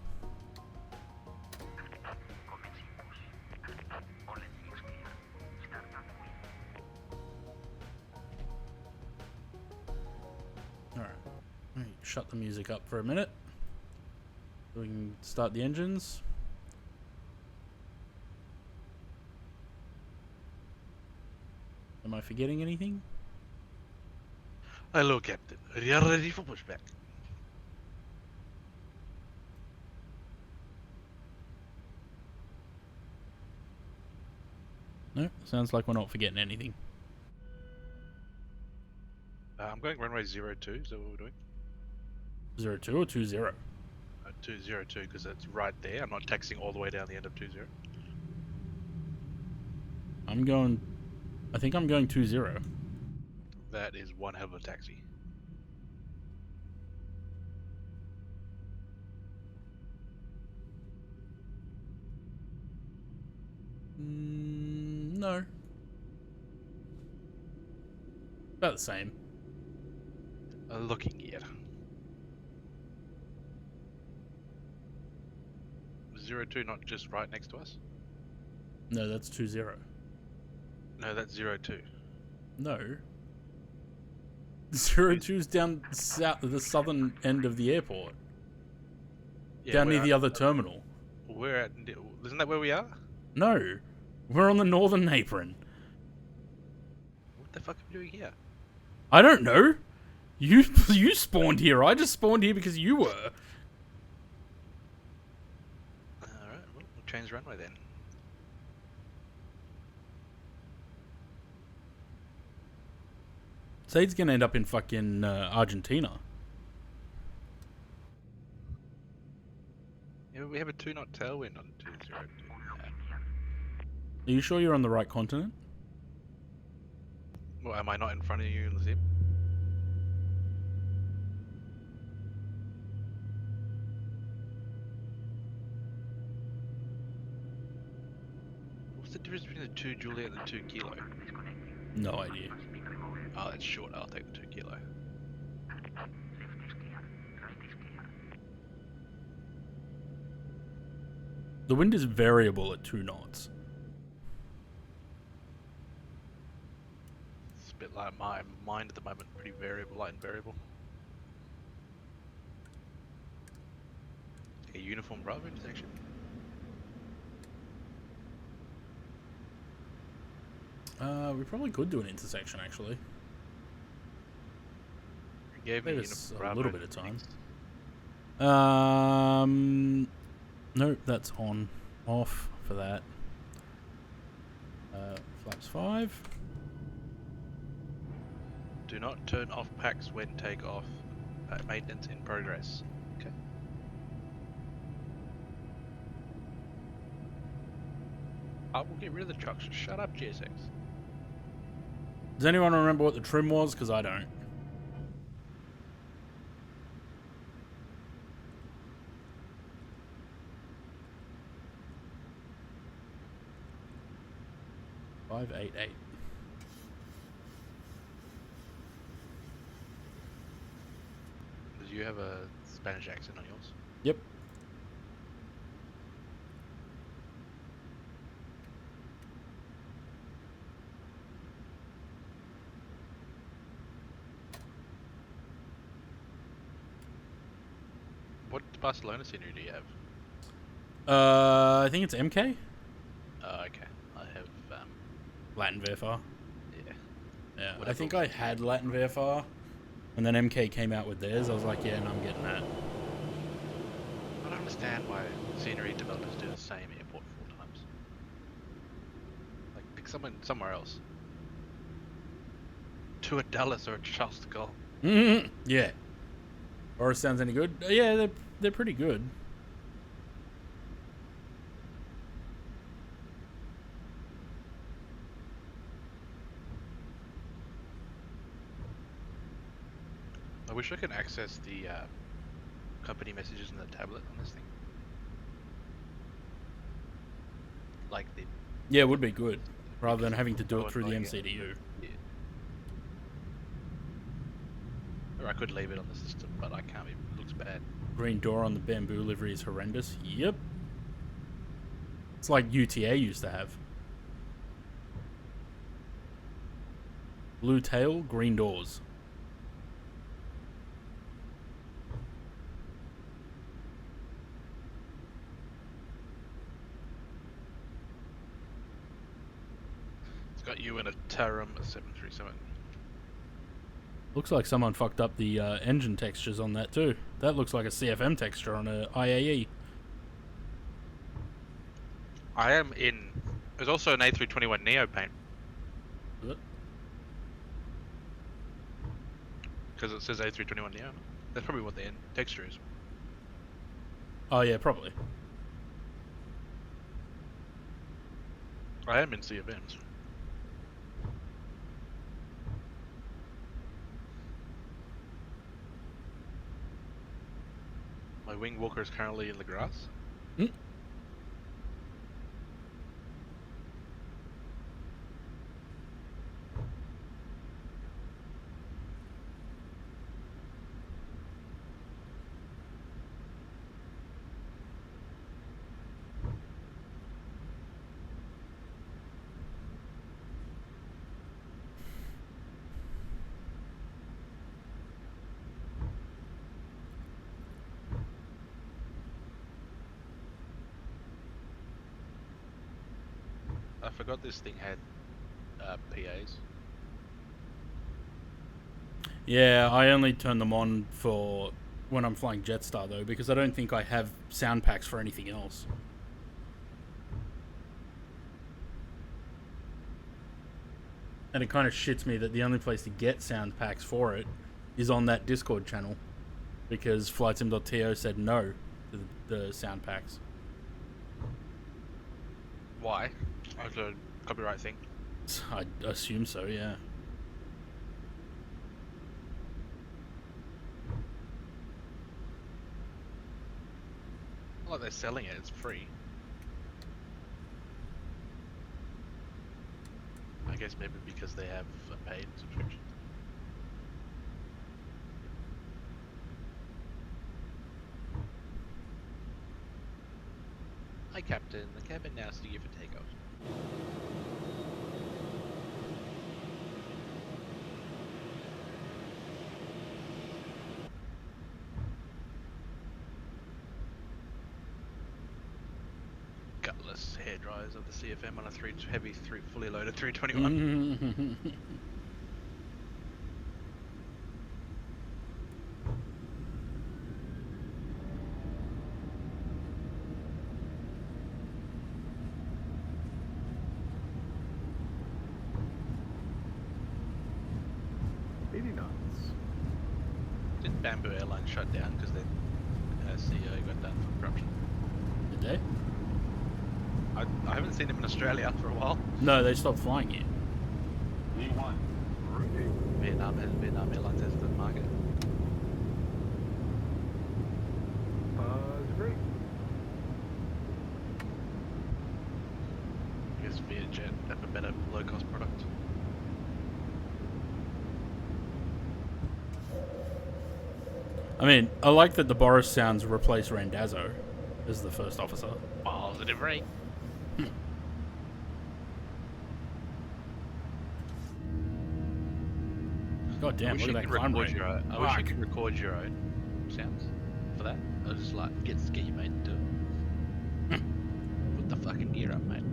Speaker 4: Alright. Shut the music up for a minute. So we can start the engines. Am I forgetting anything?
Speaker 9: Hello, Captain. Are you ready for pushback?
Speaker 4: No, sounds like we're not forgetting anything.
Speaker 9: I'm going runway 02, is that what we're doing?
Speaker 4: 02 or 20?
Speaker 9: 202, because it's right there. I'm not taxiing all the way down the end of 20.
Speaker 4: I think I'm going 20.
Speaker 9: That is one hell of a taxi.
Speaker 4: No. About the same.
Speaker 9: Looking here. 02 not just right next to us?
Speaker 4: No, that's 20.
Speaker 9: No, that's 02.
Speaker 4: No. 02's down south, the southern end of the airport.
Speaker 9: Yeah,
Speaker 4: down near the other terminal.
Speaker 9: We're at... Isn't that where we are?
Speaker 4: No. We're on the northern apron.
Speaker 9: What the fuck are we doing here?
Speaker 4: I don't know. You spawned here. I just spawned here because you were.
Speaker 9: Alright, well, we'll change runway then.
Speaker 4: Said's gonna end up in fucking Argentina.
Speaker 9: Yeah, but we have a 2-knot tailwind on 202.
Speaker 4: Are you sure you're on the right continent?
Speaker 9: Well, am I not in front of you in the sim? What's the difference between the 2 Juliet and the 2 Kilo?
Speaker 1: No idea.
Speaker 9: Oh, it's short. I'll take the 2 Kilo.
Speaker 1: The wind is variable at 2 knots.
Speaker 9: It's a bit like my mind at the moment, pretty variable, light and variable. A uniform Bravo intersection.
Speaker 1: We probably could do an intersection actually.
Speaker 9: You gave me
Speaker 1: Maybe
Speaker 9: a
Speaker 1: it's
Speaker 9: uniform
Speaker 1: a
Speaker 9: Bravo.
Speaker 1: little bit of time.
Speaker 9: Thanks.
Speaker 1: Nope, that's on, off for that. Flaps 5.
Speaker 9: Do not turn off packs when take off. Maintenance in progress. Okay. I will get rid of the trucks. Shut up, GSX.
Speaker 1: Does anyone remember what the trim was? Because I don't. Five, 8, 8.
Speaker 9: Do you have a Spanish accent on yours?
Speaker 1: Yep.
Speaker 9: What Barcelona scenery do you have?
Speaker 1: I think it's MK.
Speaker 9: Oh, okay. I have,
Speaker 1: Latin VFR.
Speaker 9: yeah.
Speaker 1: Yeah, I
Speaker 9: Whatever
Speaker 1: think
Speaker 9: was
Speaker 1: I had Latin VFR, and then MK came out with theirs. I was like, yeah, no, I'm getting that.
Speaker 9: I don't understand why scenery developers do the same airport 4 times. Like, pick someone somewhere else. To a Dallas or a Charles de Gaulle.
Speaker 1: Yeah. Or sounds any good? Yeah, they're pretty good.
Speaker 9: I wish I could access the company messages in the tablet on this thing. Like the
Speaker 1: Yeah, it would be good, rather than having to do
Speaker 9: Oh,
Speaker 1: it through the
Speaker 9: annoying,
Speaker 1: MCDU.
Speaker 9: yeah. Or I could leave it on the system, but I can't. It looks bad.
Speaker 1: Green door on the bamboo livery is horrendous. Yep. It's like UTA used to have. Blue tail, green doors.
Speaker 9: It's got you in a Tarum 737.
Speaker 1: Looks like someone fucked up the engine textures on that too. That looks like a CFM texture on a IAE.
Speaker 9: I am in. There's also an A321 Neo paint
Speaker 1: Is it?
Speaker 9: because it says A321 Neo. That's probably what the end texture is.
Speaker 1: Oh yeah, probably.
Speaker 9: I am in CFMs. My wing walker is currently in the grass. I forgot this thing had PAs.
Speaker 1: Yeah, I only turn them on for when I'm flying Jetstar though, because I don't think I have sound packs for anything else. And it kind of shits me that the only place to get sound packs for it is on that Discord channel, because flightsim.to said no to the sound packs.
Speaker 9: Why? Like a copyright thing.
Speaker 1: I assume so, yeah.
Speaker 9: Not like they're selling it, it's free. guess maybe because they have a paid subscription. Hi, Captain. The cabin now is to you for takeoff. Gutless hairdryers of the CFM on a fully loaded 321. Did Bamboo Airlines shut down because their CEO got done for corruption?
Speaker 4: Did they?
Speaker 9: I haven't seen him in Australia for a while.
Speaker 4: No, they stopped flying here.
Speaker 9: Vietnam Airlines has the market.
Speaker 3: Great.
Speaker 9: I guess Vietjet have a better low-cost product.
Speaker 4: I mean, I like that the Boris sounds replaced Randazzo as the first officer.
Speaker 9: Positive rate.
Speaker 4: God damn, look at that climb rate.
Speaker 9: I wish you could record your own sounds for that. I was just like, get your mate and do it. Put the fucking gear up, mate.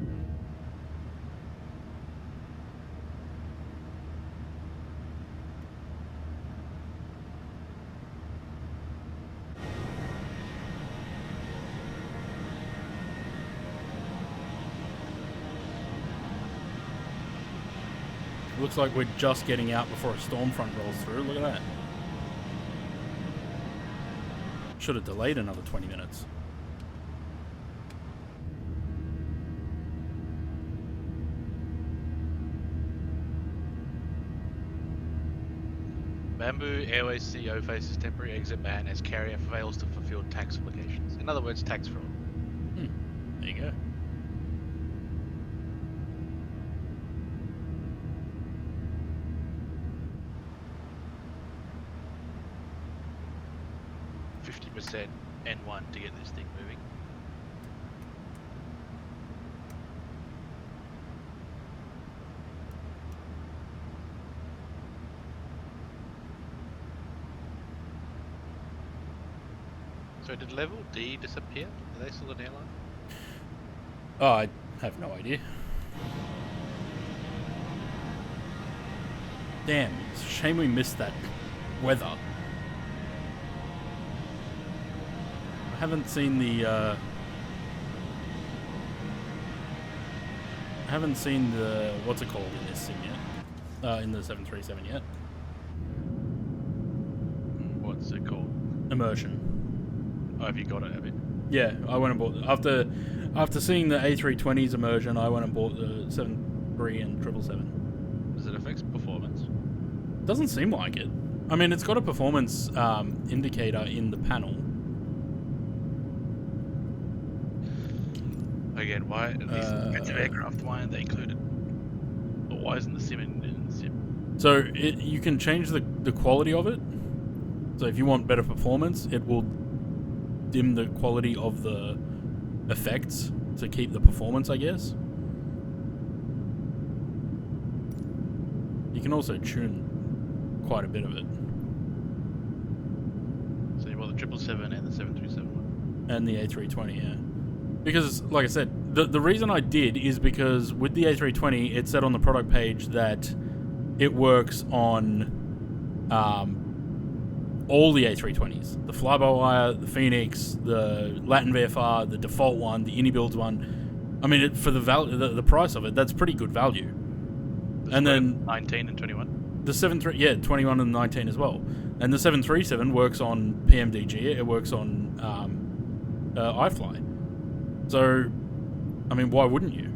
Speaker 4: Looks like we're just getting out before a storm front rolls through. Look at that. Should have delayed another 20 minutes.
Speaker 9: Bamboo Airways CEO faces temporary exit ban as carrier fails to fulfill tax obligations. In other words, tax fraud.
Speaker 4: There you go.
Speaker 9: %, N1 to get this thing moving. So did level D disappear? Are they still an airline?
Speaker 4: Oh, I have no idea. Damn, it's a shame we missed that weather. I haven't seen the what's it called in this sim yet? In the 737 yet?
Speaker 9: What's it called?
Speaker 4: Immersion.
Speaker 9: Oh, have you got it, have you?
Speaker 4: Yeah, I went and bought after seeing the A320's immersion, I went and bought the 73 and 777.
Speaker 9: Does it affect performance?
Speaker 4: Doesn't seem like it. I mean, it's got a performance indicator in the panel.
Speaker 9: Again, why these expensive aircraft? Why aren't they included? Or why isn't the sim in the sim?
Speaker 4: So you can change the quality of it. So if you want better performance, it will dim the quality of the effects to keep the performance, I guess. You can also tune quite a bit of it.
Speaker 9: So you want the 777 and the 737 one?
Speaker 4: And the A320, yeah. Because, like I said, the reason I did is because with the A320, it said on the product page that it works on all the A320s. The fly-by-wire, the Phoenix, the Latin VFR, the default one, the Uni-Builds one. I mean, for the price of it, that's pretty good value. And then
Speaker 9: 19 and 21?
Speaker 4: The 21 and 19 as well. And the 737 works on PMDG, it works on iFly. So, I mean, why wouldn't you?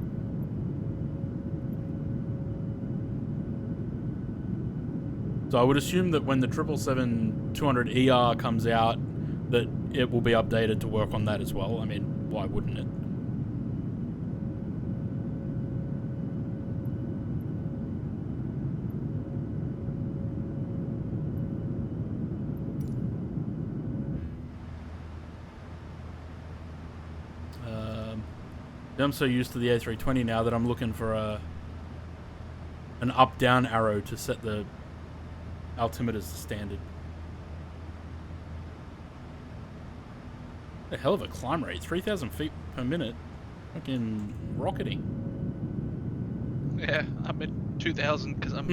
Speaker 4: So I would assume that when the 777-200ER comes out, that it will be updated to work on that as well. I mean, why wouldn't it? I'm so used to the A320 now that I'm looking for an up-down arrow to set the altimeters to standard. A hell of a climb rate, 3,000 feet per minute. Fucking rocketing.
Speaker 9: Yeah, I'm at 2,000 because I'm.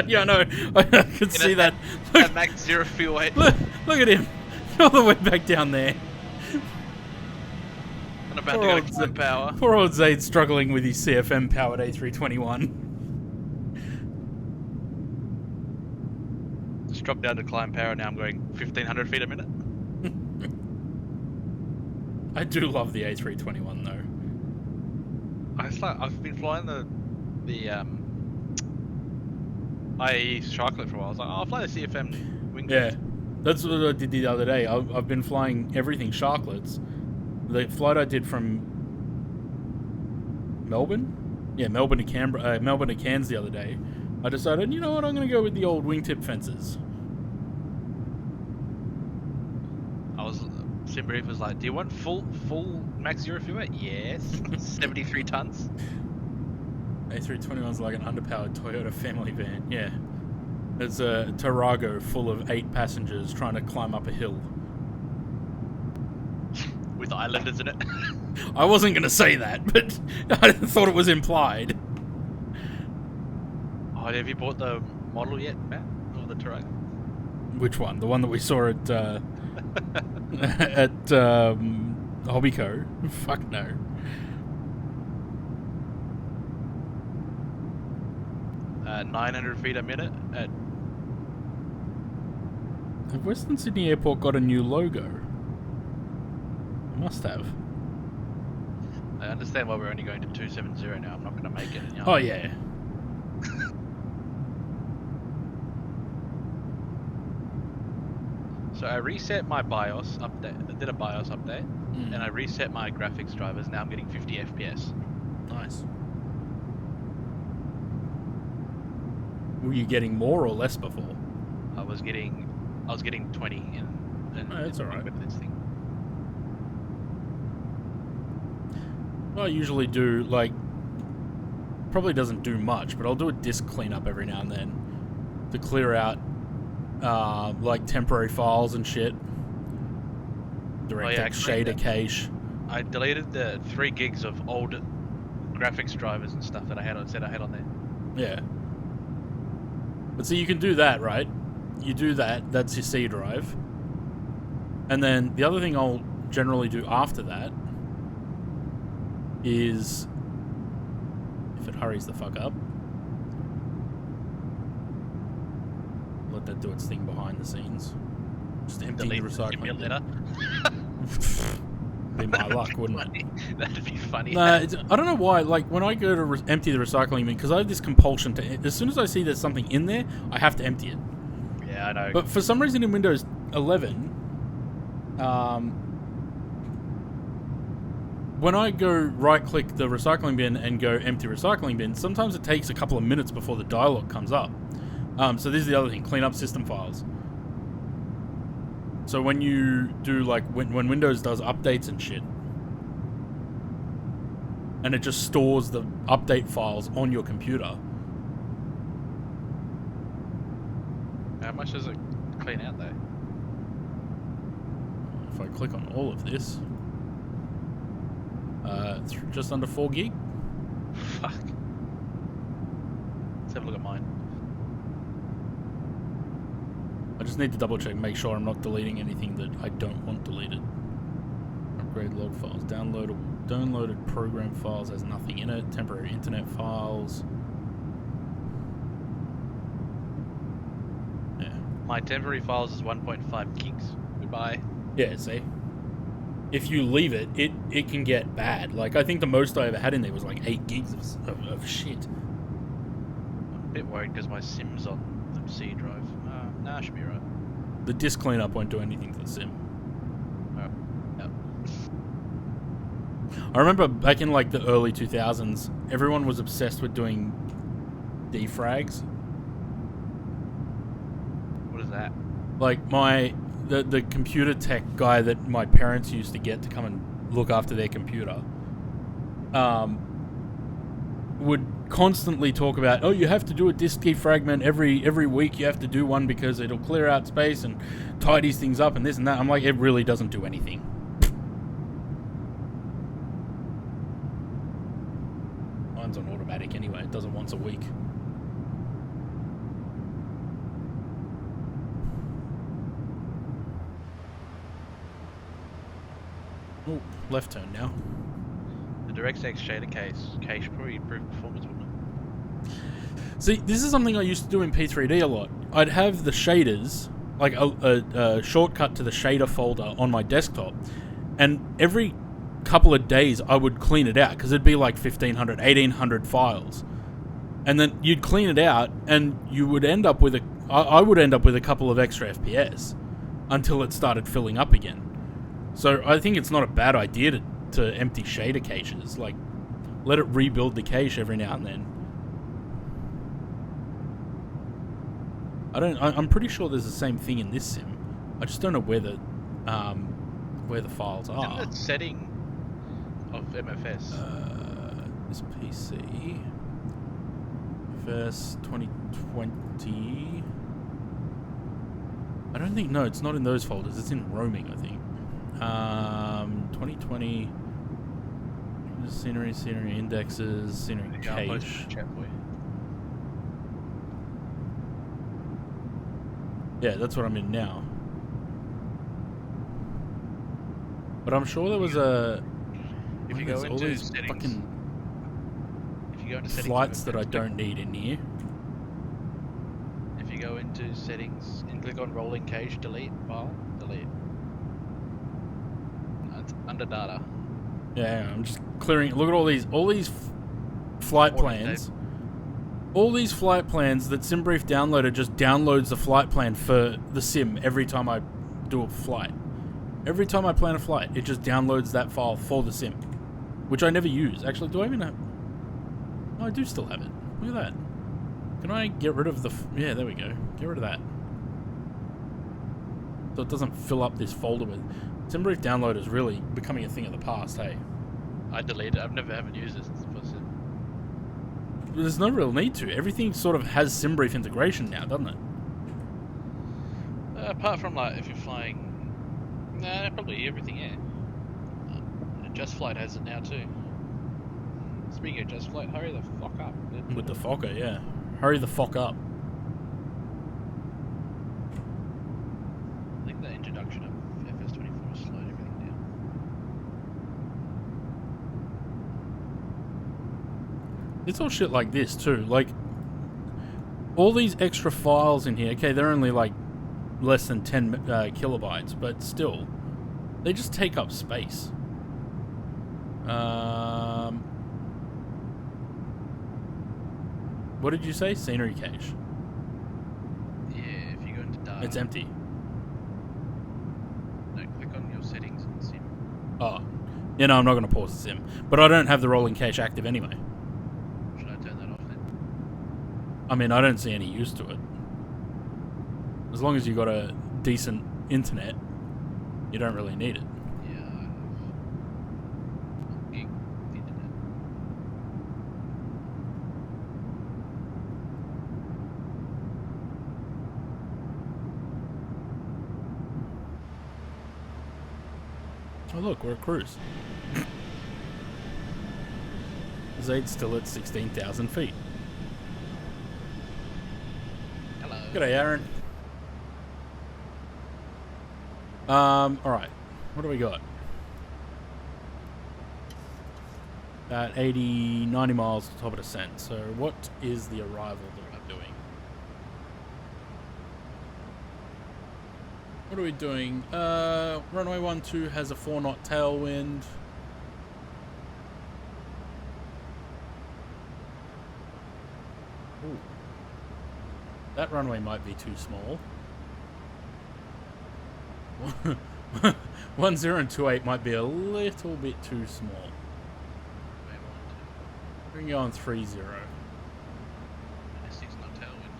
Speaker 4: Yeah, I know. I could see that.
Speaker 9: At max 0 fuel weight.
Speaker 4: Look at him. All the way back down there.
Speaker 9: I'm about to go to climb power.
Speaker 4: Poor old Zaid struggling with his CFM powered A321.
Speaker 9: Just dropped down to climb power. Now I'm going 1,500 feet a minute.
Speaker 4: I do love the A321 though.
Speaker 9: I've been flying the IAE Sharklet for a while. I was like, oh, I'll fly the CFM wing.
Speaker 4: Yeah, that's what I did the other day. I've been flying everything Sharklets. The flight I did from Melbourne, Melbourne to Canberra, Melbourne to Cairns the other day. I decided, you know what, I'm going to go with the old wingtip fences.
Speaker 9: Simbrief was like, do you want full max 0 fuel weight? Yes. 73 tons.
Speaker 4: A321's like an underpowered Toyota family van. Yeah. It's a Tarago full of 8 passengers trying to climb up a hill.
Speaker 9: With islanders in it.
Speaker 4: I wasn't going to say that, but I thought it was implied.
Speaker 9: Oh, have you bought the model yet, Matt? Or the Tarago?
Speaker 4: Which one? The one that we saw at at Hobbyco? Fuck no.
Speaker 9: 900 feet a minute at...
Speaker 4: Have Western Sydney Airport got a new logo? Must have.
Speaker 9: I understand why we're only going to 270 now. I'm not going to make it. You know?
Speaker 4: Oh yeah.
Speaker 9: So I reset my BIOS update. I did a BIOS update, and I reset my graphics drivers. Now I'm getting 50 FPS.
Speaker 4: Nice. Were you getting more or less before?
Speaker 9: I was getting 20 in
Speaker 4: that's alright.
Speaker 9: This thing.
Speaker 4: I usually do, like, probably doesn't do much, but I'll do a disk cleanup every now and then to clear out, like, temporary files and shit. DirectX shader cache.
Speaker 9: I deleted the 3 gigs of old graphics drivers and stuff that I had on there.
Speaker 4: Yeah. But see, you can do that, right? You do that, that's your C drive. And then the other thing I'll generally do after that is, if it hurries the fuck up, let that do its thing behind the scenes. Just empty the recycling bin. Be my luck, wouldn't it?
Speaker 9: That'd be funny.
Speaker 4: Nah, I don't know why. Like when I go to empty the recycling bin, because I have this compulsion to. As soon as I see there's something in there, I have to empty it.
Speaker 9: Yeah, I know.
Speaker 4: But for some reason in Windows 11, when I go right-click the recycling bin and go empty recycling bin, sometimes it takes a couple of minutes before the dialog comes up. So this is the other thing: clean up system files. So when you do, like, when Windows does updates and shit, and it just stores the update files on your computer.
Speaker 9: How much does it clean out, though?
Speaker 4: If I click on all of this, just under 4 gig.
Speaker 9: Fuck. Let's have a look at mine.
Speaker 4: I just need to double check, make sure I'm not deleting anything that I don't want deleted. Upgrade log files, downloaded program files has nothing in it. Temporary internet files. Yeah.
Speaker 9: My temporary files is 1.5 gigs. Goodbye.
Speaker 4: Yeah, see? If you leave it, it can get bad. Like, I think the most I ever had in there was like 8 gigs of shit.
Speaker 9: I'm a bit worried because my SIM's on the C drive. Nah, I should be right.
Speaker 4: The disk cleanup won't do anything to the sim.
Speaker 9: Yep.
Speaker 4: I remember back in like the early 2000s, everyone was obsessed with doing defrags.
Speaker 9: What is that?
Speaker 4: Like the computer tech guy that my parents used to get to come and look after their computer. would constantly talk about, oh, you have to do a disk defragment every week. You have to do one because it'll clear out space and tidies things up and this and that. I'm like, it really doesn't do anything. Mine's on automatic anyway. It does it once a week. Oh, left turn now.
Speaker 9: The DirectX shader cache probably improved performance, wouldn't it?
Speaker 4: See, this is something I used to do in P3D a lot. I'd have the shaders, like a shortcut to the shader folder on my desktop, and every couple of days I would clean it out, because it'd be like 1,500, 1,800 files. And then you'd clean it out, and you would end up with I would end up with a couple of extra FPS until it started filling up again. So I think it's not a bad idea to empty shader caches. Like, let it rebuild the cache every now and then. I'm pretty sure there's the same thing in this sim. I just don't know where the files are.
Speaker 9: Isn't that setting of MFS?
Speaker 4: This PC. MFS 2020. I don't think, no, it's not in those folders. It's in roaming, I think. 2020. Scenery indexes, scenery cache. Yeah, that's what I'm in now. But I'm sure there was a...
Speaker 9: If you go into
Speaker 4: all these
Speaker 9: settings,
Speaker 4: fucking
Speaker 9: if you go into settings
Speaker 4: flights that I don't need in here.
Speaker 9: If you go into settings and click on rolling cache, delete file, delete. It's under data.
Speaker 4: Yeah, I'm just clearing. Look at all these flight plans. All these flight plans that SimBrief Downloader just downloads the flight plan for the sim every time I do a flight. Every time I plan a flight, it just downloads that file for the sim, which I never use. Actually, do I even have... Oh, I do still have it. Look at that. Can I get rid of the... Yeah, there we go. Get rid of that. So it doesn't fill up this folder with... SimBrief Downloader is really becoming a thing of the past, hey?
Speaker 9: I deleted it. Haven't used it since the first sim.
Speaker 4: There's no real need to. Everything sort of has SimBrief integration now, doesn't it?
Speaker 9: Apart from, like, if you're flying... Nah, probably everything, yeah. Just Flight has it now, too. Speaking of Just Flight, hurry the fuck up.
Speaker 4: With the Fokker, yeah. Hurry the fuck up.
Speaker 9: I think the introduction of FS24 slowed everything down.
Speaker 4: It's all shit like this, too. Like, all these extra files in here, okay, they're only, like, less than 10 kilobytes, but still, they just take up space. What did you say? Scenery cache.
Speaker 9: Yeah, if you go into data...
Speaker 4: It's empty.
Speaker 9: No, click on your settings in the sim.
Speaker 4: Oh. Yeah, no, I'm not going to pause the sim. But I don't have the rolling cache active anyway.
Speaker 9: Should I turn that off then?
Speaker 4: I mean, I don't see any use to it. As long as you've got a decent internet, you don't really need it.
Speaker 9: Yeah, I have gig internet.
Speaker 4: Oh look, we're a cruise. Zaid's still at 16,000 feet.
Speaker 9: Hello.
Speaker 4: G'day, Aaron. Alright. What do we got? About 80, 90 miles to top of descent. So what is the arrival that we're doing? What are we doing? Runway 12 has a 4-knot tailwind. Ooh. That runway might be too small. 10 and 28 might be a little bit too small. We can go on 30.
Speaker 9: And a 6-knot tailwind.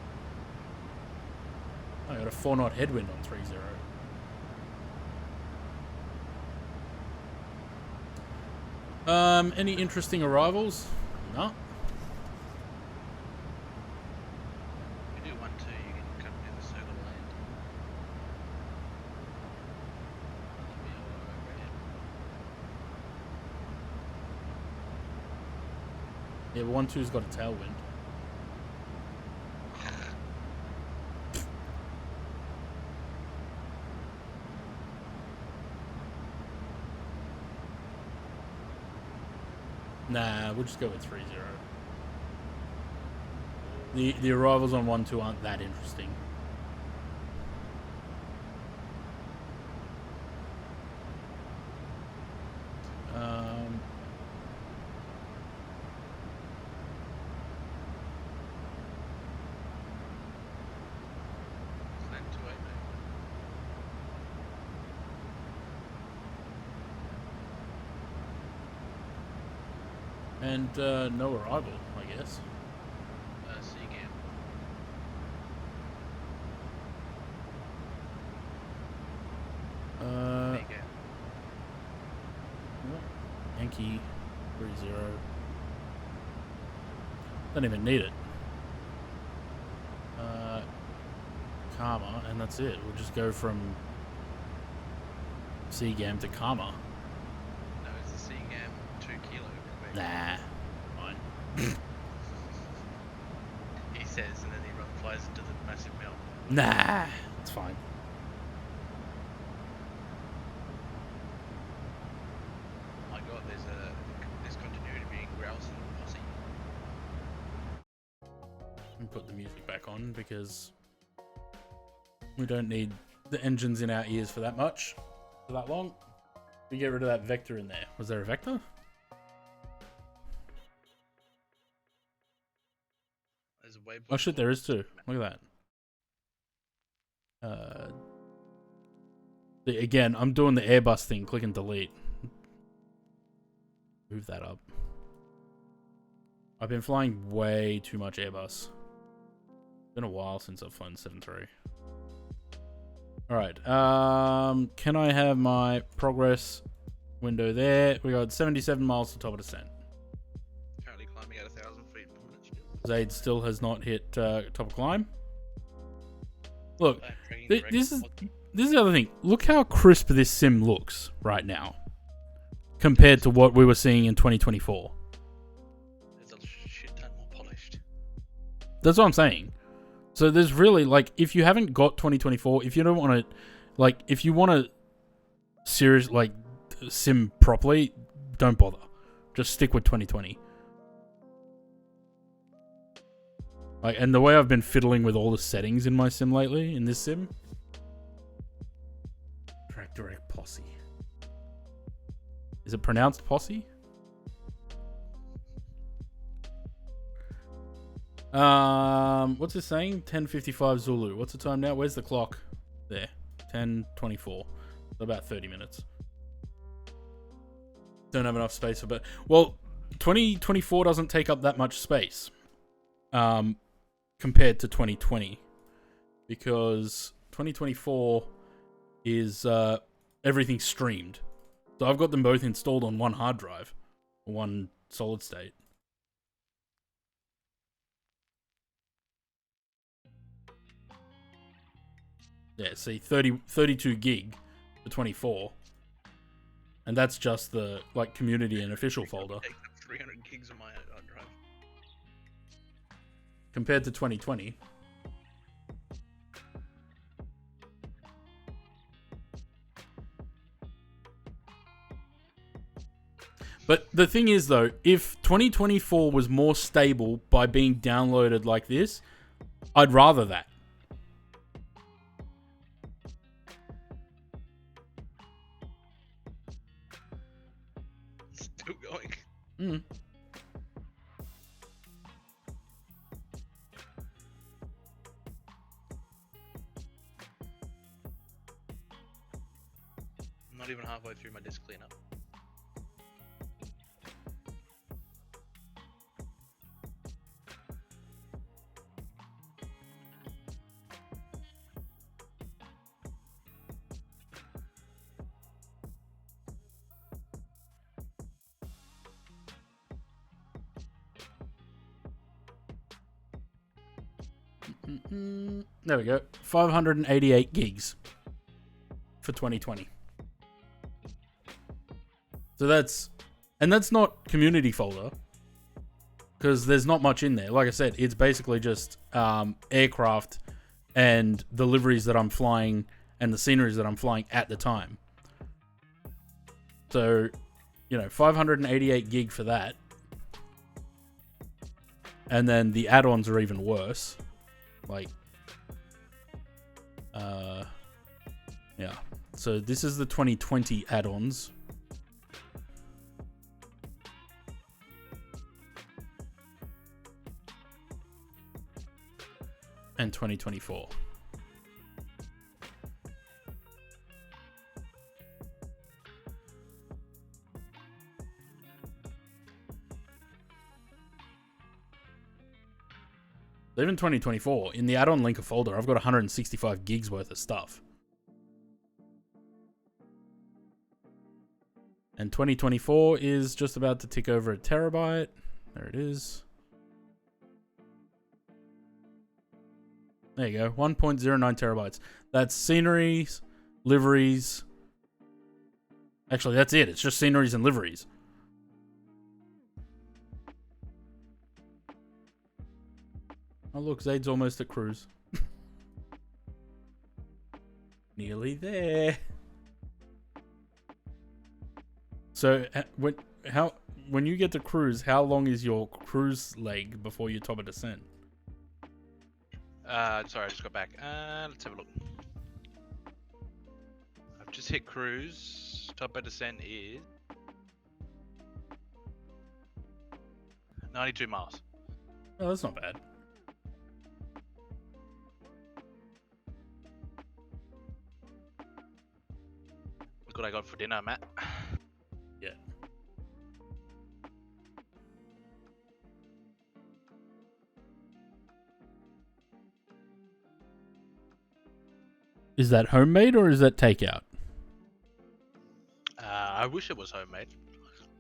Speaker 4: I got a 4-knot headwind on 30. Any interesting arrivals? No.
Speaker 9: If you do 1-2, you can come do the circle land. That'll be all overhead.
Speaker 4: Yeah, but 1-2's got a tailwind. Nah, we'll just go with 3-0. The arrivals on 1-2 aren't that interesting.
Speaker 9: Land 2-8, mate.
Speaker 4: And no arrival, I guess.
Speaker 9: Seagam. Seagam.
Speaker 4: Yankee 3-0. Don't even need it. Karma, and that's it. We'll just go from Seagam to Karma.
Speaker 9: No, it's the Seagam 2 kilo. Quebec.
Speaker 4: Nah, fine.
Speaker 9: He says, and then he flies into the massive mill.
Speaker 4: Nah, it's fine.
Speaker 9: Oh my god, there's continuity being grouse and posse.
Speaker 4: Let me put the music back on because we don't need the engines in our ears for that much, for that long. We get rid of that vector in there. Was there a vector?
Speaker 9: There's a waypoint.
Speaker 4: Oh shit, there is too. Look at that. Again, I'm doing the Airbus thing. Click and delete. Move that up. I've been flying way too much Airbus. Been a while since I've flown 7.3. Alright, can I have my progress window there? We got 77 miles to top of descent.
Speaker 9: Currently climbing at 1,000 feet per minute still.
Speaker 4: Zaid still has not hit top of climb. Look, this is the other thing. Look how crisp this sim looks right now compared to what we were seeing in 2024.
Speaker 9: It's a shit ton more polished.
Speaker 4: That's what I'm saying. So there's really, like, if you haven't got 2024, if you don't want to, like, if you want to sim properly, don't bother. Just stick with 2020. Like, and the way I've been fiddling with all the settings in my sim lately, in this sim. Track direct posse. Is it pronounced posse? What's it saying? 10:55 Zulu. What's the time now? Where's the clock? There. 10:24. So about 30 minutes. Don't have enough space for well, 2024 doesn't take up that much space. Compared to 2020. Because 2024 is everything streamed. So I've got them both installed on one hard drive. One solid state. Yeah, see, 32 gig for 24. And that's just the, like, community and official folder.
Speaker 9: Take up 300 gigs on my hard drive.
Speaker 4: Compared to 2020. But the thing is, though, if 2024 was more stable by being downloaded like this, I'd rather that.
Speaker 9: Still going.
Speaker 4: Mm.
Speaker 9: I'm not even halfway through my disk cleanup.
Speaker 4: There we go. 588 gigs for 2020. So that's not community folder, because there's not much in there. Like I said, it's basically just aircraft and the liveries that I'm flying and the sceneries that I'm flying at the time. So, 588 gig for that. And then the add-ons are even worse. Yeah. So this is the 2020 add-ons. And 2024. Even 2024, in the add-on linker folder, I've got 165 gigs worth of stuff. And 2024 is just about to tick over a terabyte. There it is. There you go, 1.09 terabytes. That's sceneries, liveries. Actually, that's it. It's just sceneries and liveries. Oh, look, Zaid's almost at cruise. Nearly there. So, when you get to cruise, how long is your cruise leg before you top a descent?
Speaker 9: Sorry, I just got back. Let's have a look. I've just hit cruise. Top of descent is 92 miles.
Speaker 4: Oh, that's not bad.
Speaker 9: Look what I got for dinner, Matt.
Speaker 4: Yeah. Is that homemade or is that takeout?
Speaker 9: I wish it was homemade,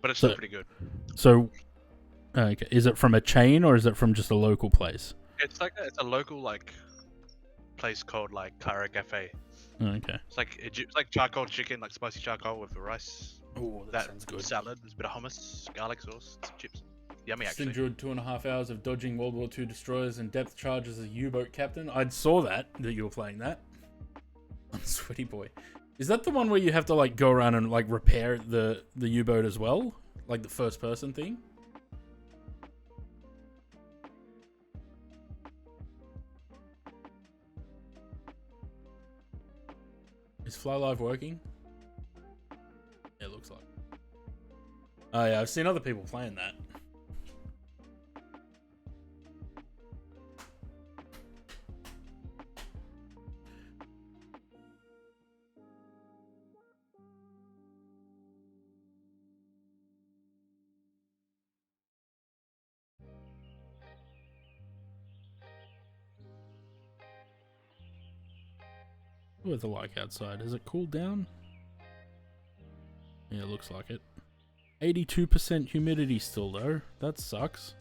Speaker 9: but it's still pretty good.
Speaker 4: So, okay, is it from a chain or is it from just a local place?
Speaker 9: It's a local place called Kara Cafe.
Speaker 4: Okay.
Speaker 9: It's like charcoal chicken, like spicy charcoal with the rice.
Speaker 4: Oh, that sounds good.
Speaker 9: Salad, there's a bit of hummus, garlic sauce, some chips. Yummy, actually.
Speaker 4: Endured 2.5 hours of dodging World War II destroyers and depth charge as a U-boat captain. I saw that you were playing that. I'm sweaty boy. Is that the one where you have to go around and repair the U-boat as well? Like the first person thing? Is Fly Live working? Yeah, it looks like. Oh yeah, I've seen other people playing that. What's it like outside? Has it cooled down? Yeah, it looks like it. 82% humidity still though. That sucks.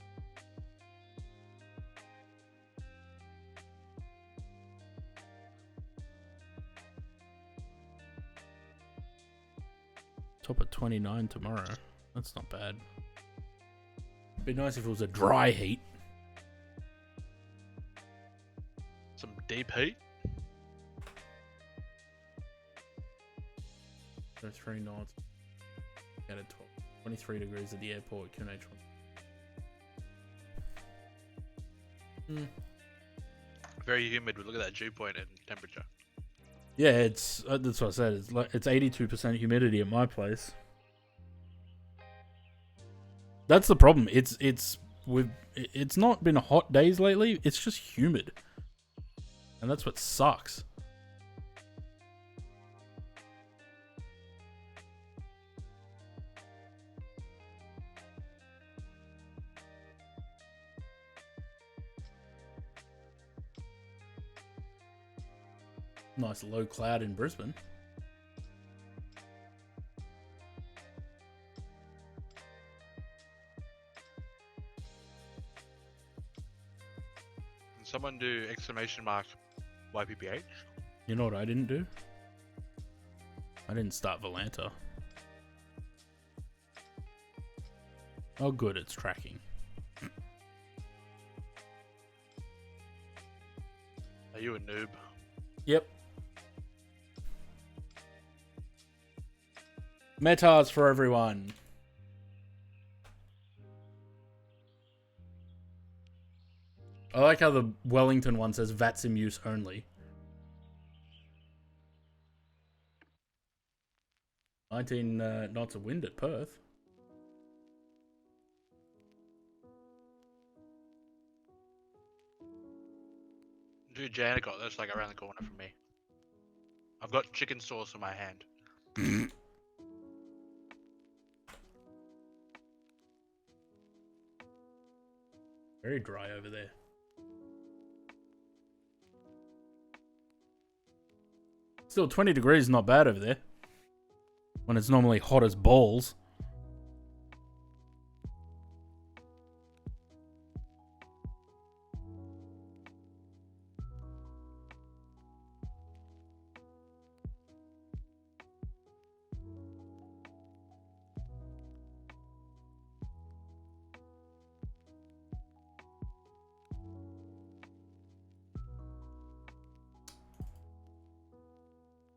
Speaker 4: Top at 29 tomorrow. That's not bad. Be nice if it was a dry heat.
Speaker 9: Some deep heat.
Speaker 4: So 3 knots. At 23 degrees at the airport, QNH.
Speaker 9: Very humid. Look at that dew point and temperature.
Speaker 4: Yeah, it's that's what I said. It's 82% humidity at my place. That's the problem. It's not been hot days lately. It's just humid, and that's what sucks. Nice low cloud in Brisbane.
Speaker 10: someone do exclamation mark YPPH?
Speaker 4: You know what I didn't do? I didn't start Volanta. Oh, good, it's tracking.
Speaker 10: Are you a noob?
Speaker 4: Yep. Metas for everyone. I like how the Wellington one says VATS in use only. 19 knots of wind at Perth.
Speaker 10: Dude, Jandakot, that's like around the corner from me. I've got chicken sauce in my hand.
Speaker 4: Very dry over there. Still, 20 degrees is not bad over there. When it's normally hot as balls.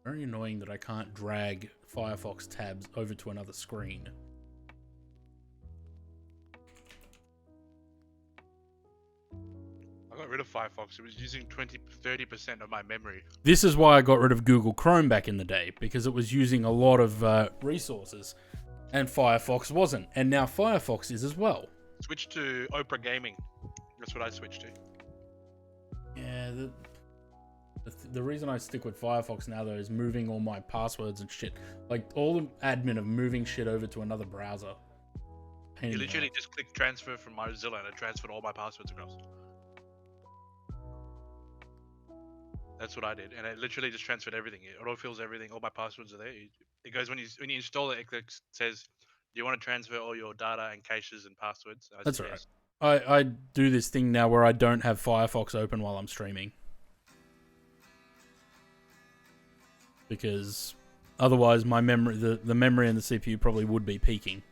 Speaker 4: Very annoying that I can't drag Firefox tabs over to another screen.
Speaker 10: I got rid of Firefox. It was using 30% of my memory.
Speaker 4: This is why I got rid of Google Chrome back in the day, because it was using a lot of resources, and Firefox wasn't. And now Firefox is as well.
Speaker 10: Switch to Opera Gaming. That's what I switched to.
Speaker 4: Yeah, the reason I stick with Firefox now, though, is moving all my passwords and shit. Like, all the admin of moving shit over to another browser.
Speaker 10: You literally just click transfer from Mozilla and it transferred all my passwords across. That's what I did, and it literally just transferred everything. It autofills everything. All my passwords are there. It goes when you install it. It says, "Do you want to transfer all your data and caches and passwords?"
Speaker 4: That's all right. I do this thing now where I don't have Firefox open while I'm streaming. Because otherwise my memory, the memory and the CPU probably would be peaking.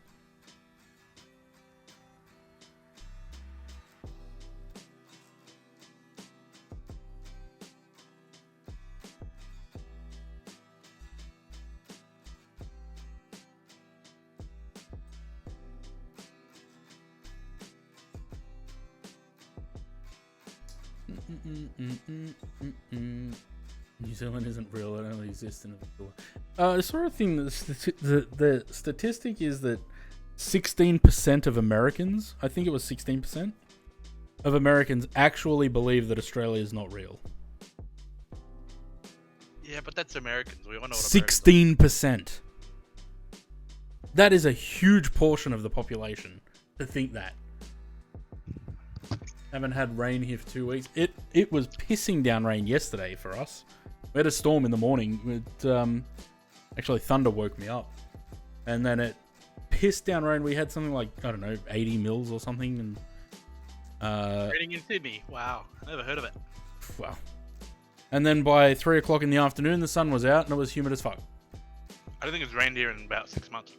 Speaker 4: New Zealand isn't real, it only exists in a sort of thing. The statistic is that 16% of Americans, I think it was 16% of Americans, actually believe that Australia is not real.
Speaker 10: Yeah, but that's Americans. We all know what
Speaker 4: 16%. That is a huge portion of the population to think that. Haven't had rain here for 2 weeks. It was pissing down rain yesterday for us. We had a storm in the morning. Actually, thunder woke me up. And then it pissed down rain. We had something like, I don't know, 80 mils or something. And
Speaker 10: raining in Sydney. Wow. Never heard of it.
Speaker 4: Wow. And then by 3 o'clock in the afternoon, the sun was out and it was humid as fuck.
Speaker 10: I don't think it's rained here in about 6 months.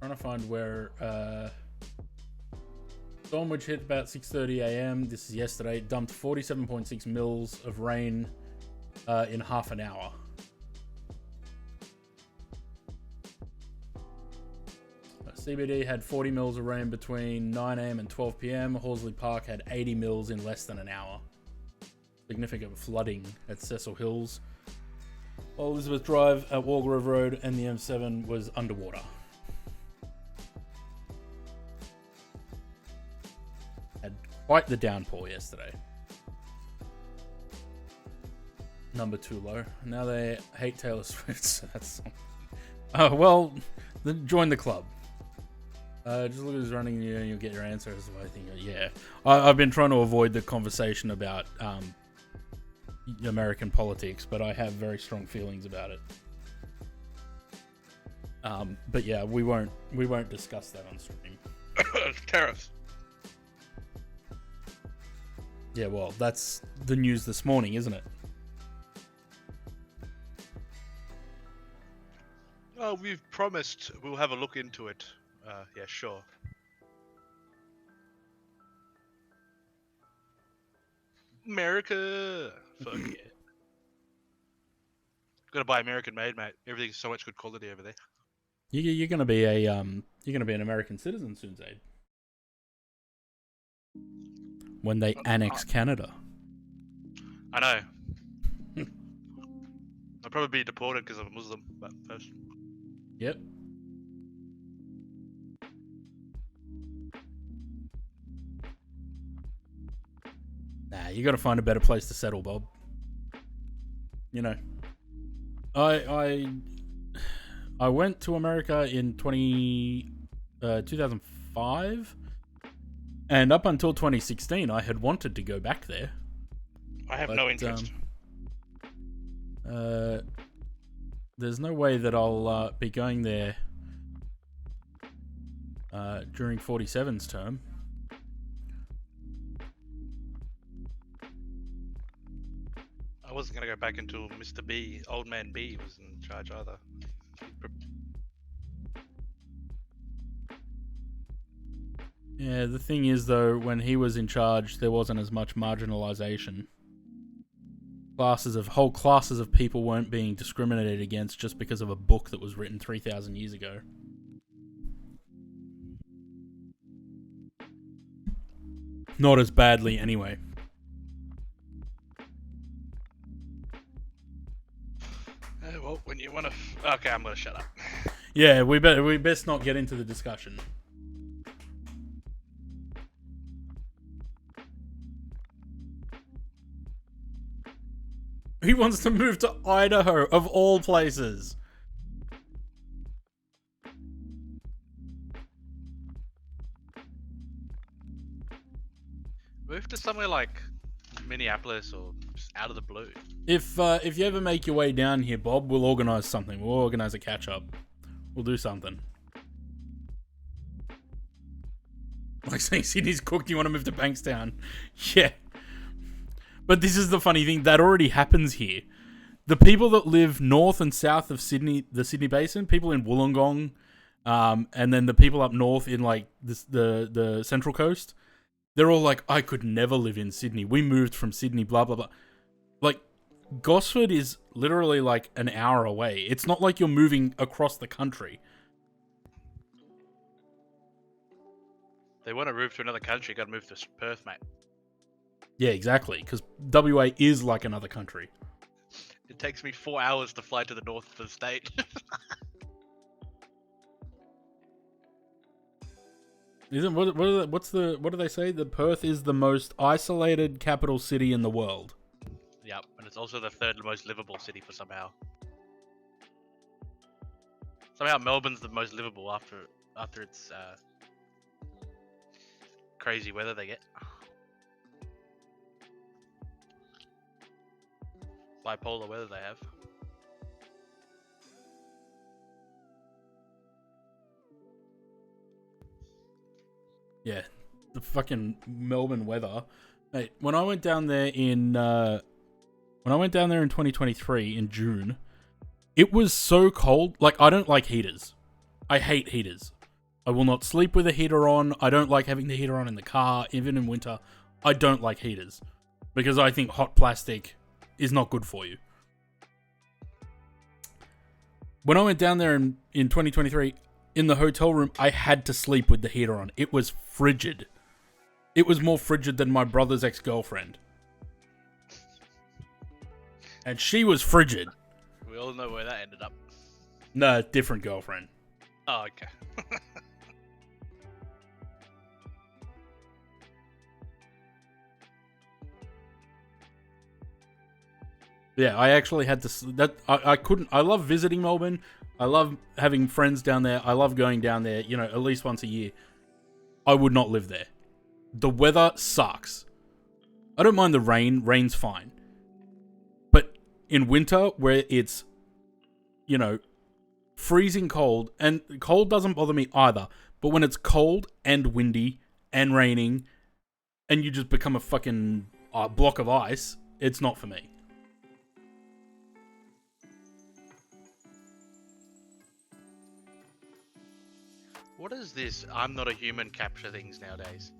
Speaker 4: Trying to find where storm which hit about 6:30 a.m. This is yesterday. Dumped 47.6 mils of rain in half an hour. CBD had 40 mils of rain between 9 a.m. and 12 p.m. Horsley Park had 80 mils in less than an hour. Significant flooding at Cecil Hills. While Elizabeth Drive at Walgrove Road and the M7 was underwater. Had quite the downpour yesterday. Number 2 low. Now they hate Taylor Swift, so that's something. Oh, well, then join the club. Just look at who's running you and you'll get your answers. I think, yeah. I've been trying to avoid the conversation about American politics, but I have very strong feelings about it. But yeah, we won't discuss that on stream.
Speaker 10: Tariffs.
Speaker 4: Yeah, well, that's the news this morning, isn't it?
Speaker 10: Oh, we've promised we'll have a look into it. Yeah, sure. America! Fuck yeah. Gotta buy American made, mate. Everything's so much good quality over there.
Speaker 4: You're gonna be an American citizen soon, Zaid. When they annex Canada.
Speaker 10: I know. I'll probably be deported because I'm a Muslim, but first.
Speaker 4: Yep. Nah, you gotta find a better place to settle, Bob. You know. I went to America in 2005, and up until 2016, I had wanted to go back there.
Speaker 10: I have no interest.
Speaker 4: There's no way that I'll be going there during 47's term.
Speaker 10: I wasn't gonna go back until Mr. B, Old Man B, was in charge either.
Speaker 4: Yeah, the thing is though, when he was in charge, there wasn't as much marginalization. Whole classes of people weren't being discriminated against just because of a book that was written 3,000 years ago. Not as badly, anyway.
Speaker 10: Well, when you wanna, okay, I'm gonna shut up.
Speaker 4: Yeah, we best not get into the discussion. He wants to move to Idaho, of all places.
Speaker 10: Move to somewhere like Minneapolis or just out of the blue.
Speaker 4: If you ever make your way down here, Bob, we'll organise something. We'll organise a catch-up. We'll do something. Like saying Sydney's cooked, you want to move to Bankstown. Yeah. But this is the funny thing, that already happens here. The people that live north and south of Sydney, the Sydney Basin, people in Wollongong, and then the people up north in like the Central Coast, they're all like, I could never live in Sydney. We moved from Sydney, blah, blah, blah. Like, Gosford is literally like an hour away. It's not like you're moving across the country.
Speaker 10: They want to move to another country, gotta move to Perth, mate.
Speaker 4: Yeah, exactly, because WA is like another country.
Speaker 10: It takes me 4 hours to fly to the north of the state.
Speaker 4: What do they say? The Perth is the most isolated capital city in the world.
Speaker 10: Yep, and it's also the third most livable city for somehow. Somehow Melbourne's the most livable after its crazy weather they get. Bipolar weather they have.
Speaker 4: Yeah, the fucking Melbourne weather. Hey, when I went down there in 2023 in June, it was so cold. Like, I don't like heaters. I hate heaters. I will not sleep with a heater on. I don't like having the heater on in the car, even in winter. I don't like heaters because I think hot plastic is not good for you. When I went down there in 2023, in the hotel room, I had to sleep with the heater on. It was frigid. It was more frigid than my brother's ex-girlfriend. And she was frigid.
Speaker 10: We all know where that ended up.
Speaker 4: No, different girlfriend.
Speaker 10: Oh, okay.
Speaker 4: Yeah, I actually had to. I couldn't. I love visiting Melbourne, I love having friends down there. I love going down there, you know, at least once a year. I would not live there. The weather sucks. I don't mind the rain. Rain's fine. But in winter, where it's, you know, freezing cold, and cold doesn't bother me either, but when it's cold and windy and raining, and you just become a fucking block of ice, it's not for me.
Speaker 10: What is this? I'm not a human capture things nowadays.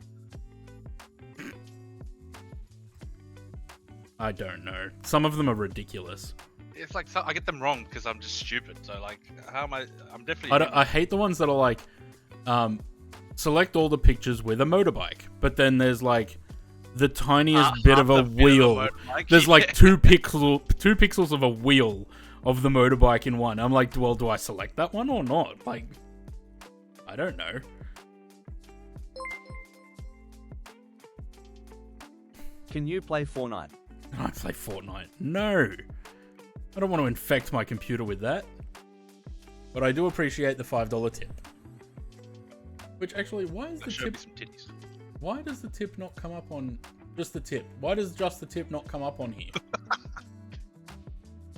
Speaker 4: I don't know. Some of them are ridiculous.
Speaker 10: It's like I get them wrong because I'm just stupid. So like, how am I? I'm definitely.
Speaker 4: I hate the ones that are like, select all the pictures with a motorbike, but then there's like the tiniest bit of a wheel. There's like two pixels of a wheel of the motorbike in one. I'm like, well, do I select that one or not? Like, I don't know.
Speaker 11: Can you play Fortnite?
Speaker 4: I play Fortnite. No. I don't want to infect my computer with that. But I do appreciate the $5 tip. Which actually, why is the tip...
Speaker 10: Some titties.
Speaker 4: Why does the tip not come up on... Just the tip. Why does just the tip not come up on here?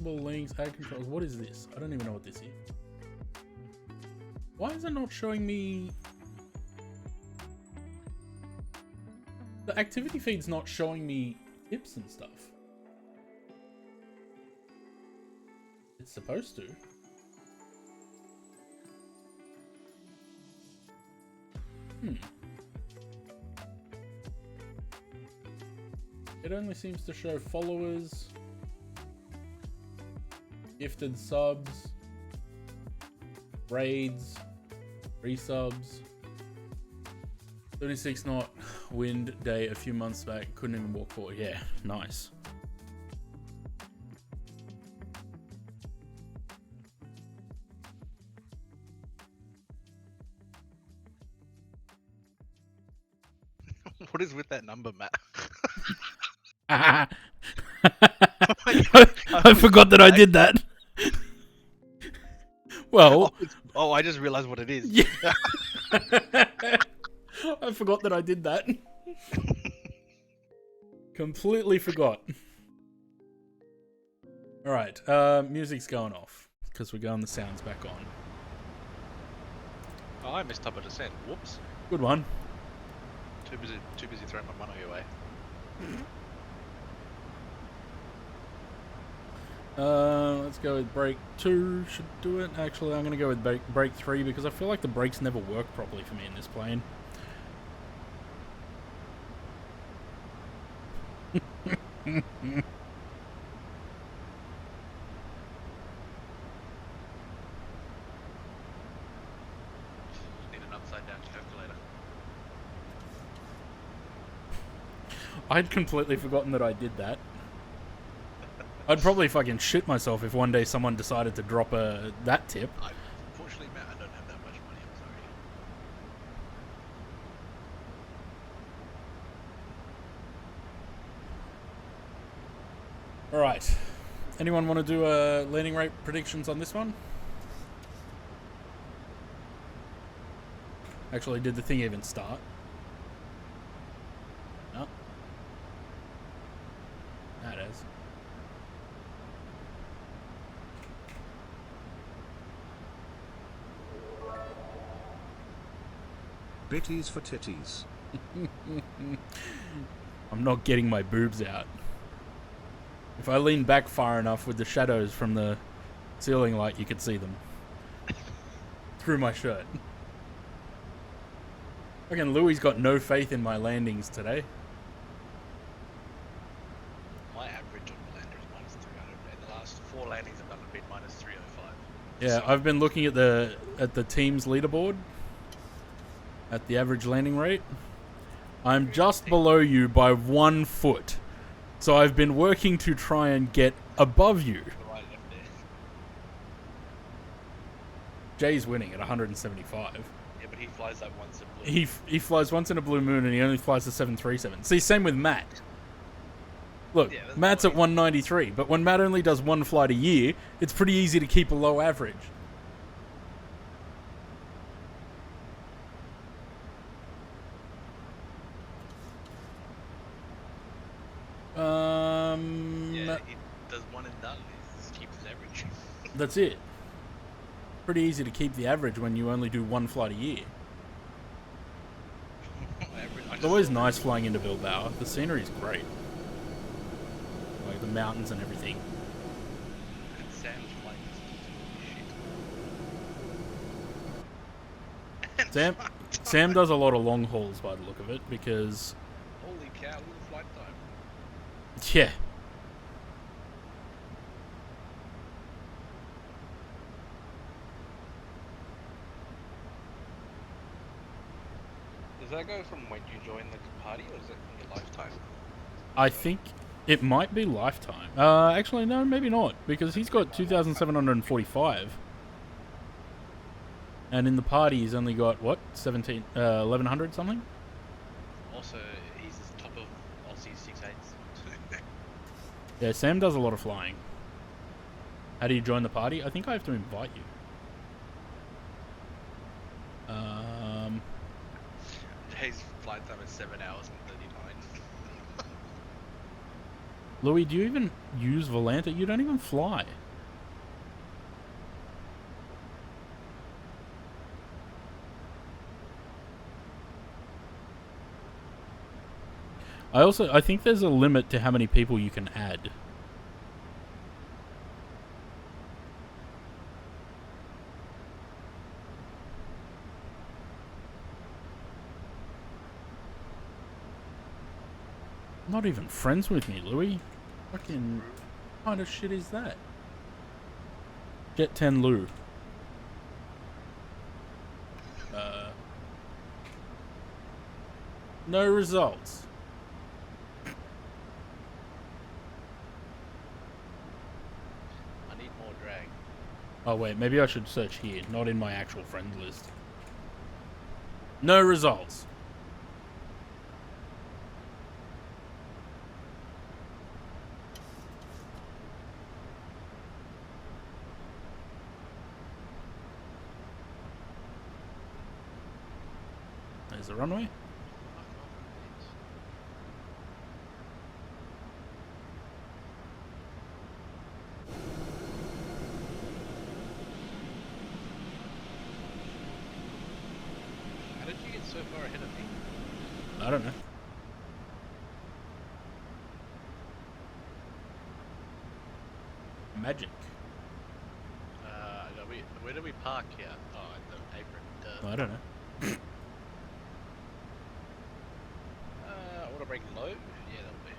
Speaker 4: Links, ad controls. What is this? I don't even know what this is. Why is it not showing me... The activity feed's not showing me tips and stuff. It's supposed to. It only seems to show followers, gifted subs, raids, resubs. 36 knot wind day a few months back. Couldn't even walk forward. Yeah, nice.
Speaker 10: What is with that number, Matt?
Speaker 4: I forgot that I did that. Well,
Speaker 10: oh, I just realized what it is.
Speaker 4: Yeah. I forgot that I did that. Completely forgot. Alright, music's going off because we're going the sounds back on.
Speaker 10: Oh, I missed Top of Descent. Whoops.
Speaker 4: Good one.
Speaker 10: Too busy throwing my money away.
Speaker 4: Let's go with break 2. Should do it. Actually, I'm going to go with break 3 because I feel like the brakes never work properly for me in this plane.
Speaker 10: Need an upside down calculator.
Speaker 4: I'd completely forgotten that I did that. I'd probably fucking shit myself if one day someone decided to drop that tip.
Speaker 10: Unfortunately, Matt, I don't have that much money. I'm sorry.
Speaker 4: Alright. Anyone want to do landing rate predictions on this one? Actually, did the thing even start? No. That is.
Speaker 12: Bitties for titties.
Speaker 4: I'm not getting my boobs out. If I lean back far enough with the shadows from the ceiling light, you could see them. Through my shirt. Again, Louis got no faith in my landings today.
Speaker 10: My average on the lander is minus 300. In the last 4 landings, I've done a bit minus 305.
Speaker 4: Yeah, I've been looking at the team's leaderboard. At the average landing rate. I'm just below you by 1 foot. So I've been working to try and get above you.
Speaker 10: Right left there.
Speaker 4: Jay's winning at 175.
Speaker 10: Yeah, but he flies that once in blue.
Speaker 4: He flies once in a blue moon and he only flies the 737. See, same with Matt. Look,
Speaker 10: Yeah,
Speaker 4: Matt's at 193, but when Matt only does 1 flight a year, it's pretty easy to keep a low average. That's it. Pretty easy to keep the average when you only do one flight a year. It's always nice flying into Bilbao. The scenery's great. Like the mountains and everything.
Speaker 9: Sam's flight is
Speaker 4: Sam does a lot of long hauls by the look of it because...
Speaker 9: Holy cow, look at the flight time.
Speaker 4: Yeah.
Speaker 9: Does that go from when you join the party, or is it from your lifetime?
Speaker 4: I think it might be lifetime. Actually, no, maybe not, because he's got 2,745. And in the party, he's only got, what, 1,100 something?
Speaker 9: Also, he's top of Aussie 6.8s.
Speaker 4: Yeah, Sam does a lot of flying. How do you join the party? I think I have to invite you.
Speaker 9: His flight time is 7 hours and 39.
Speaker 4: Louis, do you even use Volanta? You don't even fly. I think there's a limit to how many people you can add. Not even friends with me, Louis. Fucking what kind of shit is that? Jet 10 Lou. No results.
Speaker 9: I need more drag.
Speaker 4: Oh wait, maybe I should search here, not in my actual friend list. No results. There's the runway.
Speaker 9: How did you get so far ahead of me?
Speaker 4: I don't know. Magic.
Speaker 9: Where do we park here? Oh, at the apron.
Speaker 4: I don't know.
Speaker 9: Auto brake low? Yeah, that'll be.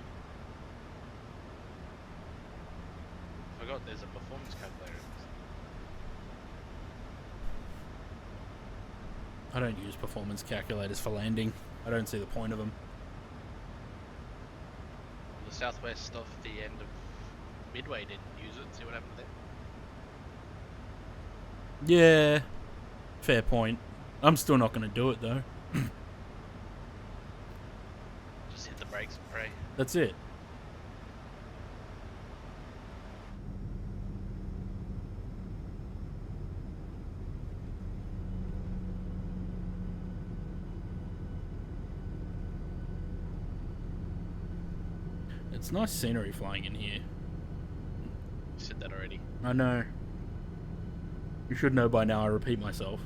Speaker 9: Forgot there's a performance calculator.
Speaker 4: I don't use performance calculators for landing. I don't see the point of them.
Speaker 9: The southwest off the end of Midway didn't use it. See what happened there?
Speaker 4: Yeah, fair point. I'm still not going to do it though.
Speaker 9: Just hit the brakes and pray.
Speaker 4: That's it. It's nice scenery flying in here.
Speaker 9: You said that already.
Speaker 4: I know. You should know by now, I repeat myself.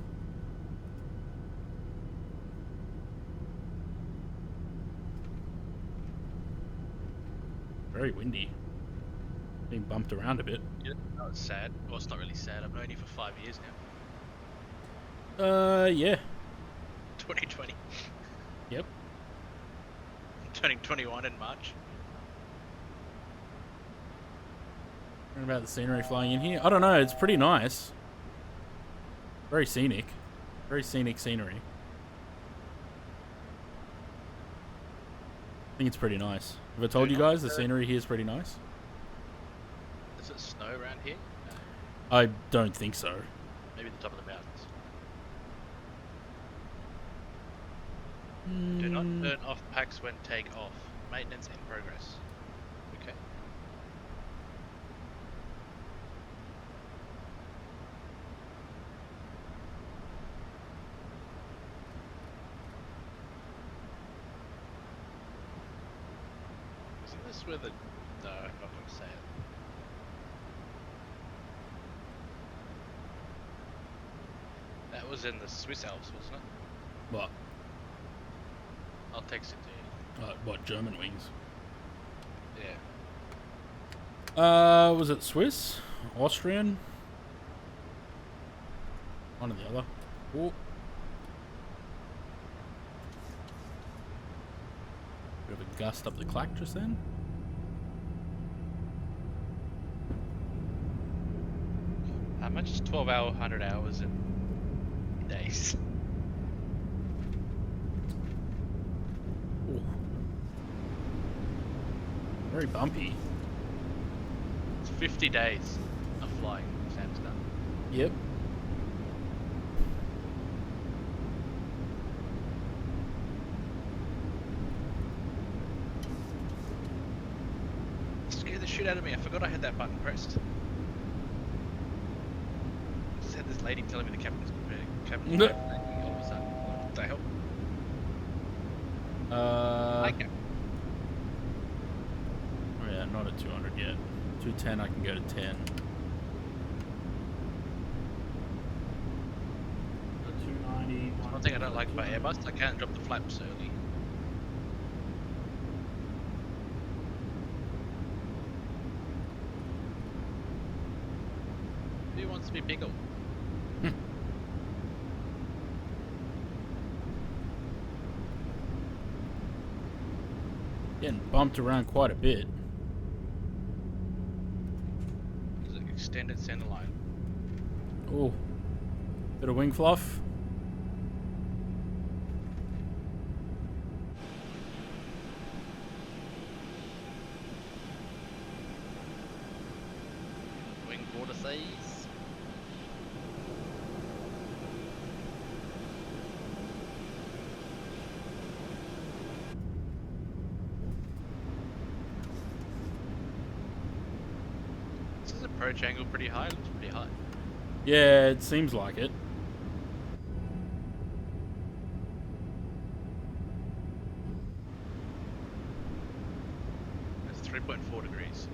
Speaker 4: Very windy. Being bumped around a bit.
Speaker 9: Yeah, no, it's sad. Well, it's not really sad. I've known you for 5 years now.
Speaker 4: Yeah.
Speaker 9: 2020.
Speaker 4: Yep.
Speaker 9: I'm turning 21 in March.
Speaker 4: What about the scenery flying in here? I don't know, it's pretty nice. Very scenic. Very scenic scenery. I think it's pretty nice. Have I told you guys the scenery here is pretty nice?
Speaker 9: Does it snow around here? No.
Speaker 4: I don't think so.
Speaker 9: Maybe the top of the mountains.
Speaker 4: Mm.
Speaker 9: Do not turn off packs when take off. Maintenance in progress. Okay. Isn't this where the... No, I'm not going to say it.
Speaker 10: was in the Swiss Alps, wasn't it?
Speaker 1: What?
Speaker 10: I'll text it to you.
Speaker 1: What, German wings?
Speaker 10: Yeah.
Speaker 1: Was it Swiss? Austrian? One or the other. Oh. Bit of a gust up the clack just then.
Speaker 10: How much is 12 hour, 100 hours in days?
Speaker 1: Ooh. Very bumpy.
Speaker 10: It's 50 days of flying, Sam's done.
Speaker 1: Yep.
Speaker 10: Scared the shit out of me. I forgot I had that button pressed. Just had this lady telling me the captain's captain's all of a sudden. What the hell? Hi, Captain.
Speaker 1: Oh yeah, not at 200 yet. 210, I can go to 10. 290.
Speaker 10: One thing I don't like about Airbus, I can't drop the flaps early. Who wants to be pickle?
Speaker 1: Getting bumped around quite a bit.
Speaker 10: Is it extended center line?
Speaker 1: Oh, bit of wing fluff.
Speaker 10: Wing vortices. This is approach angle pretty high. Looks pretty high.
Speaker 1: Yeah, it seems like it.
Speaker 10: It's 3.4 degrees.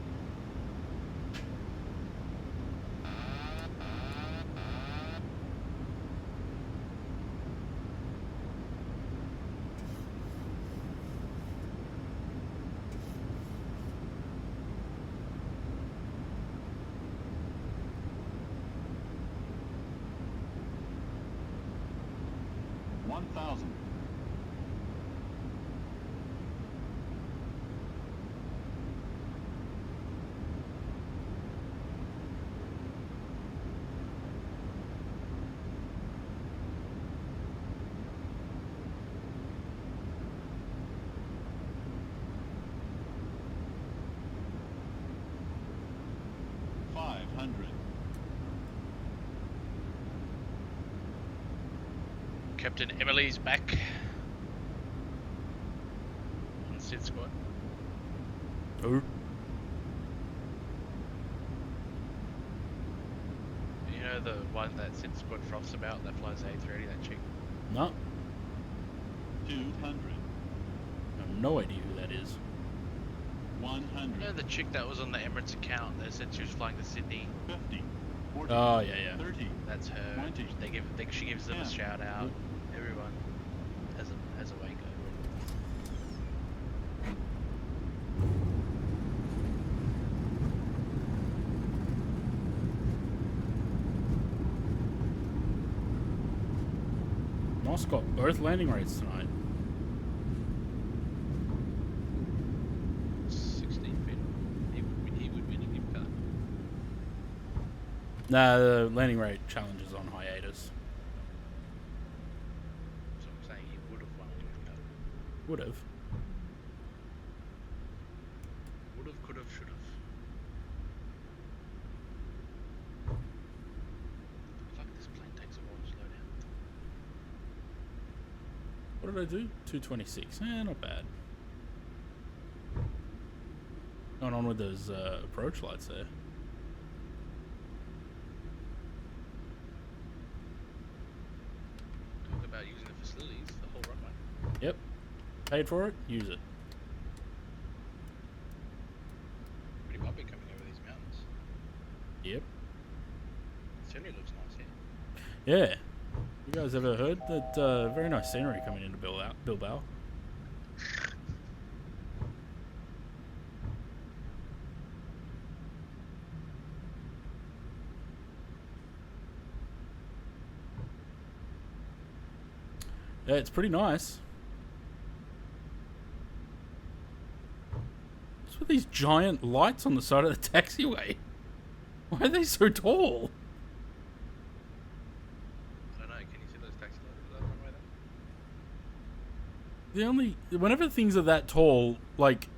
Speaker 10: Captain Emily's back on Sid squad.
Speaker 1: Oh.
Speaker 10: You know the one that Sid squad froths about that flies A380, that chick?
Speaker 1: No.
Speaker 13: 200.
Speaker 1: I have no idea who that is.
Speaker 13: 100.
Speaker 10: You know the chick that was on the Emirates account that said she was flying to Sydney?
Speaker 13: 50. 40.
Speaker 1: Oh, yeah, yeah.
Speaker 13: 30.
Speaker 10: That's her.
Speaker 13: 20.
Speaker 10: She gives them a shout out.
Speaker 1: Yep.
Speaker 10: Everyone has a Waco.
Speaker 1: Moss got both landing rates tonight.
Speaker 10: 16 feet. He would win a gift card.
Speaker 1: Nah, the landing rate challenge is on hiatus.
Speaker 10: So I'm saying he would have won a gift card.
Speaker 1: Would have.
Speaker 10: Would have, could have, should have. Fuck, this plane takes a while to slow down.
Speaker 1: What did I do? 226. Not bad. Going on with those approach lights there.
Speaker 10: Talk about using the facilities, the whole runway.
Speaker 1: Yep. Paid for it, use it.
Speaker 10: Pretty bumpy coming over these mountains.
Speaker 1: Yep.
Speaker 10: It certainly looks nice here.
Speaker 1: Yeah.
Speaker 4: You guys ever heard that very nice scenery coming into Bilbao? Yeah, it's pretty nice. What's with these giant lights on the side of the taxiway? Why are they so tall?
Speaker 10: I don't know. Can you see those taxi lights that runway there?
Speaker 4: Whenever things are that tall, like,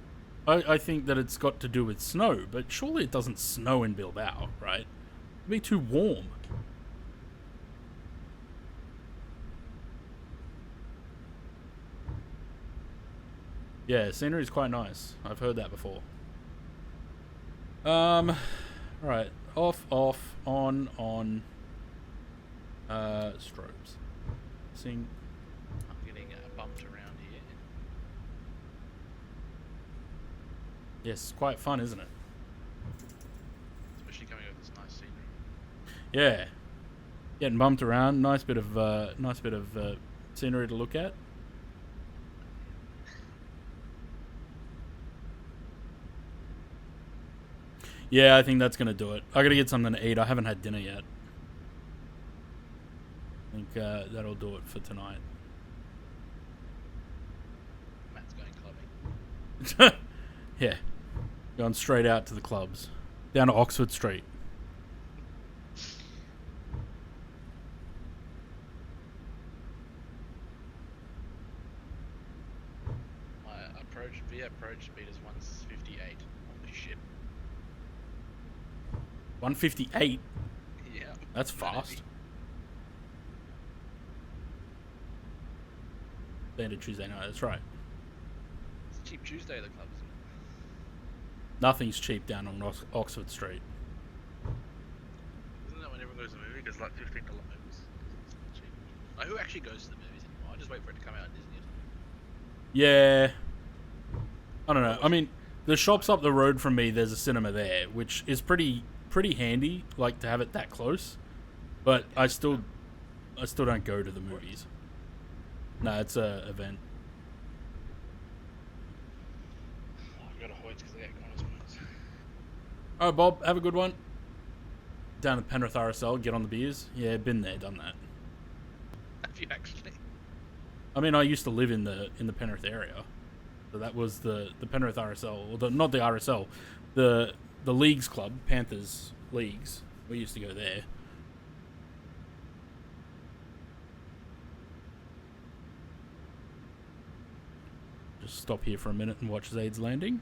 Speaker 4: I think that it's got to do with snow, but surely it doesn't snow in Bilbao, right? It'd be too warm. Yeah, scenery is quite nice. I've heard that before. Right. Off, on, strobes. Sing.
Speaker 9: I'm getting bumped around here.
Speaker 4: Yes, it's quite fun, isn't it?
Speaker 9: Especially coming with this nice scenery.
Speaker 4: Yeah. Getting bumped around. Nice bit of scenery to look at. Yeah, I think that's going to do it. I got to get something to eat. I haven't had dinner yet. I think that'll do it for tonight.
Speaker 9: Matt's going clubbing.
Speaker 4: Yeah. Going straight out to the clubs. Down to Oxford Street.
Speaker 9: My approach speed is 158. Holy shit.
Speaker 4: 158?
Speaker 9: Yeah.
Speaker 4: That's fast. Standard Tuesday night, that's right.
Speaker 9: It's a cheap Tuesday at the club, isn't it?
Speaker 4: Nothing's cheap down on Oxford Street.
Speaker 10: Isn't that when everyone goes to the movie? Because like $15 movies. It's cheap. Like, who actually goes to the movies anymore? I just wait for it to come out on Disney or something.
Speaker 4: Yeah. I don't know. I mean, the shops up the road from me, there's a cinema there, which is pretty handy, like, to have it that close. But I still don't go to the movies. No, it's a event.
Speaker 9: Oh, I've got a hoist because I get Connors points.
Speaker 4: Alright, Bob, have a good one. Down at Penrith RSL, get on the beers. Yeah, been there, done that.
Speaker 9: Have you actually?
Speaker 4: I mean, I used to live in the Penrith area. So that was the Penrith RSL, or not the RSL, the Leagues Club, Panthers Leagues. We used to go there. Just stop here for a minute and watch Zaid's landing.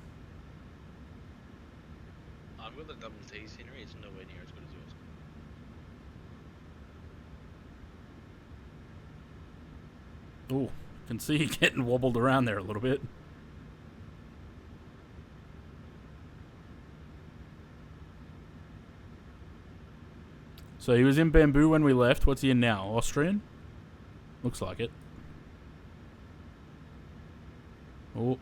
Speaker 9: I've got the double T scenery, it's nowhere near as good as yours.
Speaker 4: Oh, can see you getting wobbled around there a little bit. So he was in Bamboo when we left. What's he in now? Austrian? Looks like it. Oh.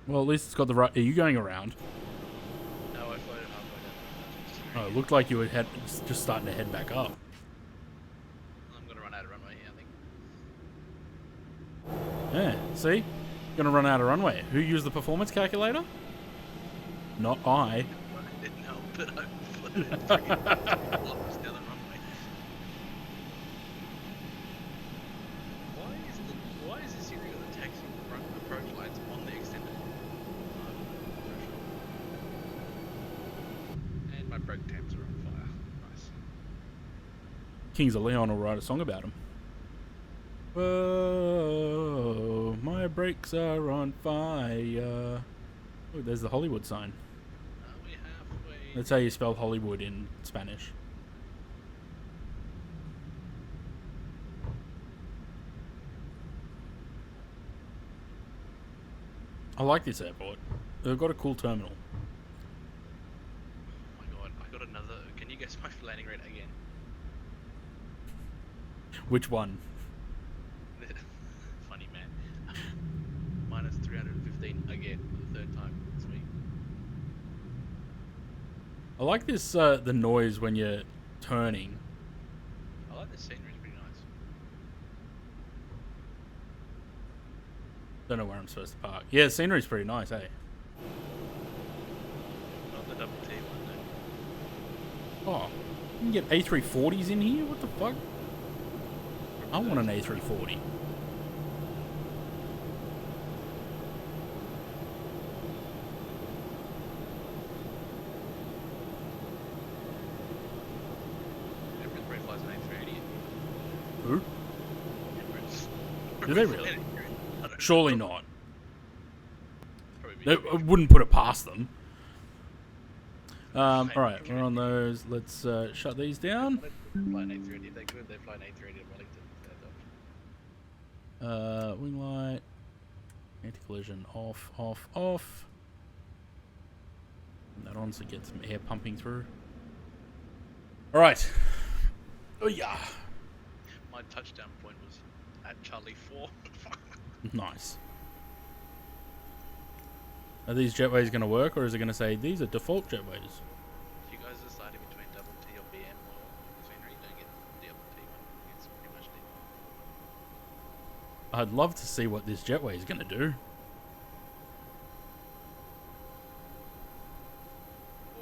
Speaker 4: Well, at least it's got the right... Are you going around?
Speaker 9: No, I floated halfway down.
Speaker 4: Oh, it looked like you were just starting to head back up.
Speaker 9: I'm going to run out of runway here, I think.
Speaker 4: Yeah, see? Gonna run out of runway. Who used the performance calculator? Not I.
Speaker 9: I didn't know, but I floated freaking blocks down the runway. Why is this area of the taxi front approach lights on the extended? And my brake tabs are on fire. Nice.
Speaker 4: Kings of Leon will write a song about him. Whoa, my brakes are on fire. Oh, there's the Hollywood sign.
Speaker 9: Are we halfway?
Speaker 4: That's how you spell Hollywood in Spanish. I like this airport. They've got a cool terminal.
Speaker 9: Oh my god, I got another. Can you guess my landing rate again?
Speaker 4: Which one?
Speaker 9: Funny man. Minus 315 again for the third time this week.
Speaker 4: I like this, the noise when you turning.
Speaker 10: I like the scenery, it's pretty nice.
Speaker 4: Don't know where I'm supposed to park. Yeah, the scenery's pretty nice, eh?
Speaker 10: Not the double T one,
Speaker 4: Oh, you can get A340s in here? What the fuck? I want an A340.
Speaker 10: Emirates probably flies an A380.
Speaker 4: Who?
Speaker 10: Emirates.
Speaker 4: Do they really?
Speaker 10: I don't know.
Speaker 4: Surely not.
Speaker 10: Probably
Speaker 4: They,
Speaker 10: be-
Speaker 4: I wouldn't put it past them. Alright, we're on those. Let's shut these down.
Speaker 10: Fly an A380 if they could. They fly an A380 to Wellington.
Speaker 4: Wing light. Anti-collision off, off, off. Turn that on so get some air pumping through. Alright. Oh yeah.
Speaker 10: My touchdown point was at Charlie 4.
Speaker 4: Nice. Are these jetways going to work, or is it going to say these are default jetways?
Speaker 10: If you guys are deciding between double T or BM or scenery, don't get the double T one. It's pretty much default.
Speaker 4: I'd love to see what this jetway is going to do.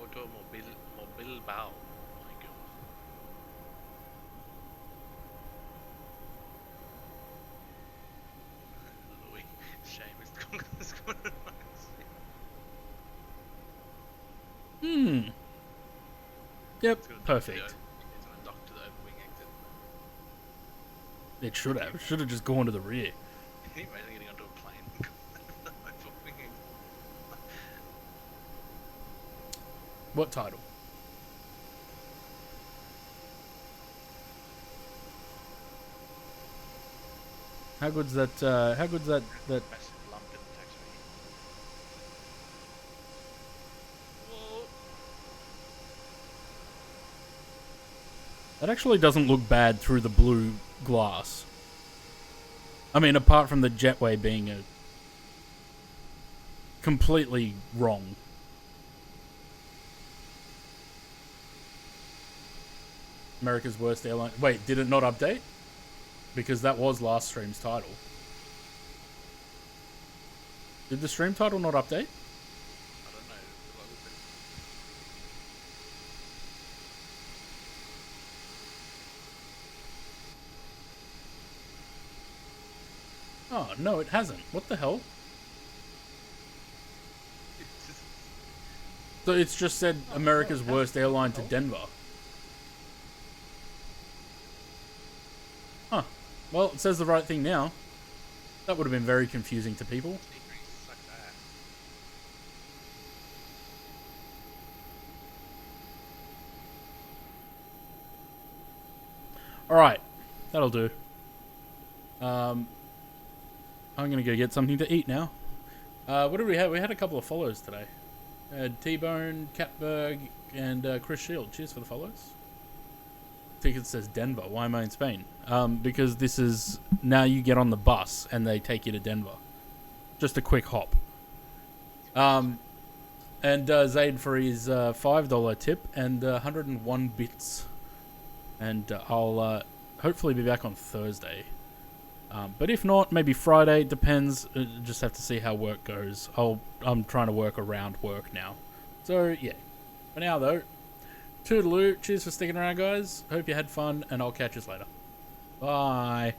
Speaker 10: Automobile bow. My god. Louis, shame it's gone. It's gone.
Speaker 4: Yep,
Speaker 10: It's gonna dock
Speaker 4: perfect.
Speaker 10: to the- It's gonna dock to the wing exit.
Speaker 4: It should have. It should have just gone to the rear.
Speaker 10: Can you imagine getting onto a plane? Over wing exit?
Speaker 4: What title? How good's that? How good's that? That
Speaker 10: Massive lump in the taxiway. Whoa.
Speaker 4: that actually doesn't look bad through the blue glass. I mean, apart from the jetway being a completely wrong. America's worst airline. Wait, did it not update? Because that was last stream's title. Did the stream title not update?
Speaker 10: I don't know. Like we said,
Speaker 4: Oh, no, it hasn't. What the hell?
Speaker 10: it's just-
Speaker 4: So it's just said America's worst airline to Denver. Huh. Well, it says the right thing now. That would have been very confusing to people.
Speaker 10: scenery sucks ass.
Speaker 4: Alright. That'll do. I'm gonna go get something to eat now. What did we have? We had a couple of follows today. T-Bone, Catberg, and Chris Shield. Cheers for the follows. I think it says Denver. Why am I in Spain? Because this is... Now you get on the bus and they take you to Denver. Just a quick hop. And Zaid for his $5 tip and 101 bits. And I'll hopefully be back on Thursday. But if not, maybe Friday. Depends. Just have to see how work goes. I'm trying to work around work now. So, yeah. For now, though, toodaloo. Cheers for sticking around, guys. Hope you had fun, and I'll catch you later. Bye.